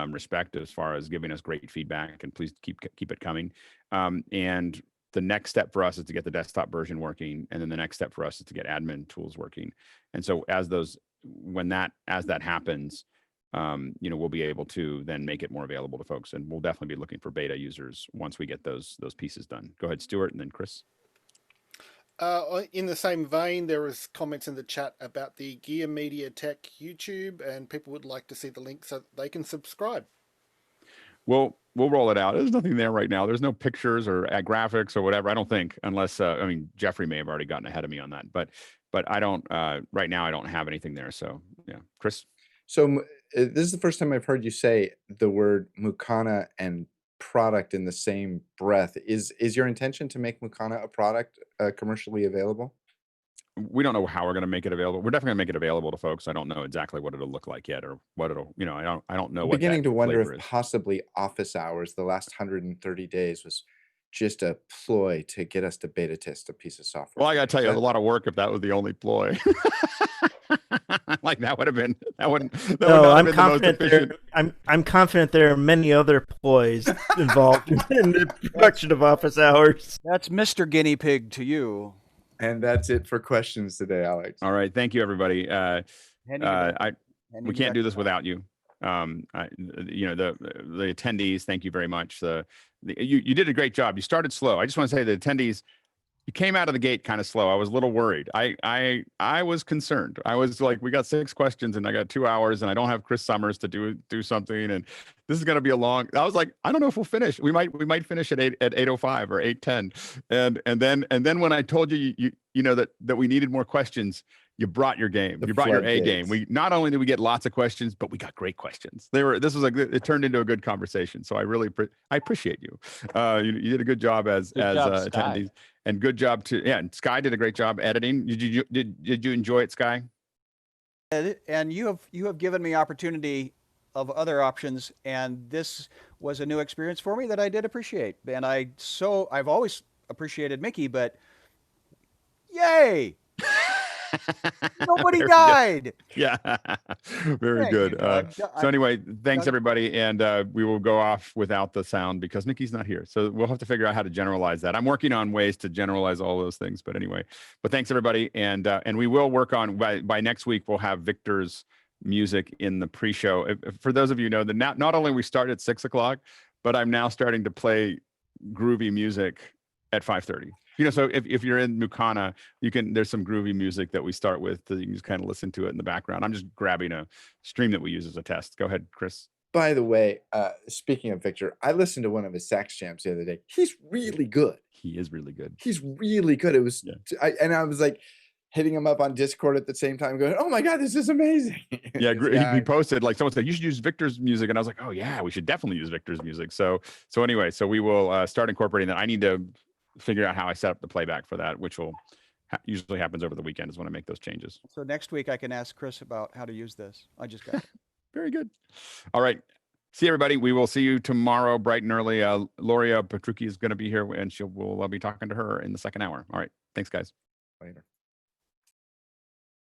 respect, as far as giving us great feedback, and please keep it coming. And the next step for us is to get the desktop version working, and then the next step for us is to get admin tools working. And so as that happens, you know, we'll be able to then make it more available to folks, and we'll definitely be looking for beta users once we get those pieces done. Go ahead, Stuart, and then Chris. In the same vein, there was comments in the chat about the Gear Media Tech YouTube, and people would like to see the link so they can subscribe. We'll roll it out. There's nothing there right now. There's no pictures or graphics or whatever, I don't think, unless I mean, Jeffrey may have already gotten ahead of me on that, but I don't right now. I don't have anything there. So yeah, Chris. So this is the first time I've heard you say the word Mukana and product in the same breath. Is your intention to make Mukana a product commercially available? We don't know how we're going to make it available. We're definitely going to make it available to folks. I don't know exactly what it'll look like yet, or what it'll, you know, I don't know. I'm beginning to wonder if possibly office hours, the last 130 days, was just a ploy to get us to beta test a piece of software. Well, I got to tell you, it was a lot of work if that was the only ploy. Like that would have been, I'm confident I'm confident there are many other ploys involved in the production of office hours. That's Mr. Guinea Pig to you. And that's it for questions today, Alex. All right, thank you, everybody. We can't do this without you. You know, the attendees, thank you very much. You did a great job. You started slow. I just want to say the attendees, You came out of the gate kind of slow. I was a little worried. I was concerned. I was like, we got 6 questions and I got 2 hours and I don't have Chris Summers to do something. And this is going to be a long, I was like, I don't know if we'll finish. We might finish at 8:05 or 8:10. And then when I told you, you know, that we needed more questions, you brought your game. You brought your A game. We not only did we get lots of questions, but we got great questions. It turned into a good conversation. So I appreciate you. You did a good job as attendees, and good job to and Sky did a great job editing. Did you enjoy it, Sky? And you have given me opportunity of other options, and this was a new experience for me that I did appreciate. And I've always appreciated Mickey, but yay! Nobody died. Good. Yeah, very Thank good. You, so anyway, thanks everybody, and we will go off without the sound because Mickey's not here. So we'll have to figure out how to generalize that. I'm working on ways to generalize all those things. But anyway, thanks everybody, and we will work on by next week. We'll have Victor's music in the pre-show. For those of you who know that not only we start at 6 o'clock, but I'm now starting to play groovy music at 5:30. You know, so if you're in Mukana, there's some groovy music that we start with that you can just kind of listen to it in the background. I'm just grabbing a stream that we use as a test. Go ahead, Chris. By the way, speaking of Victor, I listened to one of his sax jams the other day. He's really good. He is really good. He's really good. It was, I was like hitting him up on Discord at the same time, going, "Oh my God, this is amazing!" Yeah, he posted, like, someone said you should use Victor's music, and I was like, "Oh yeah, we should definitely use Victor's music." So anyway, we will start incorporating that. I need to figure out how I set up the playback for that, which will usually happens over the weekend is when I make those changes. So next week I can ask Chris about how to use this. I just got it. Very good. All right. See everybody. We will see you tomorrow bright and early. Loria Petrucci is going to be here, and we'll be talking to her in the second hour. All right. Thanks, guys. Later.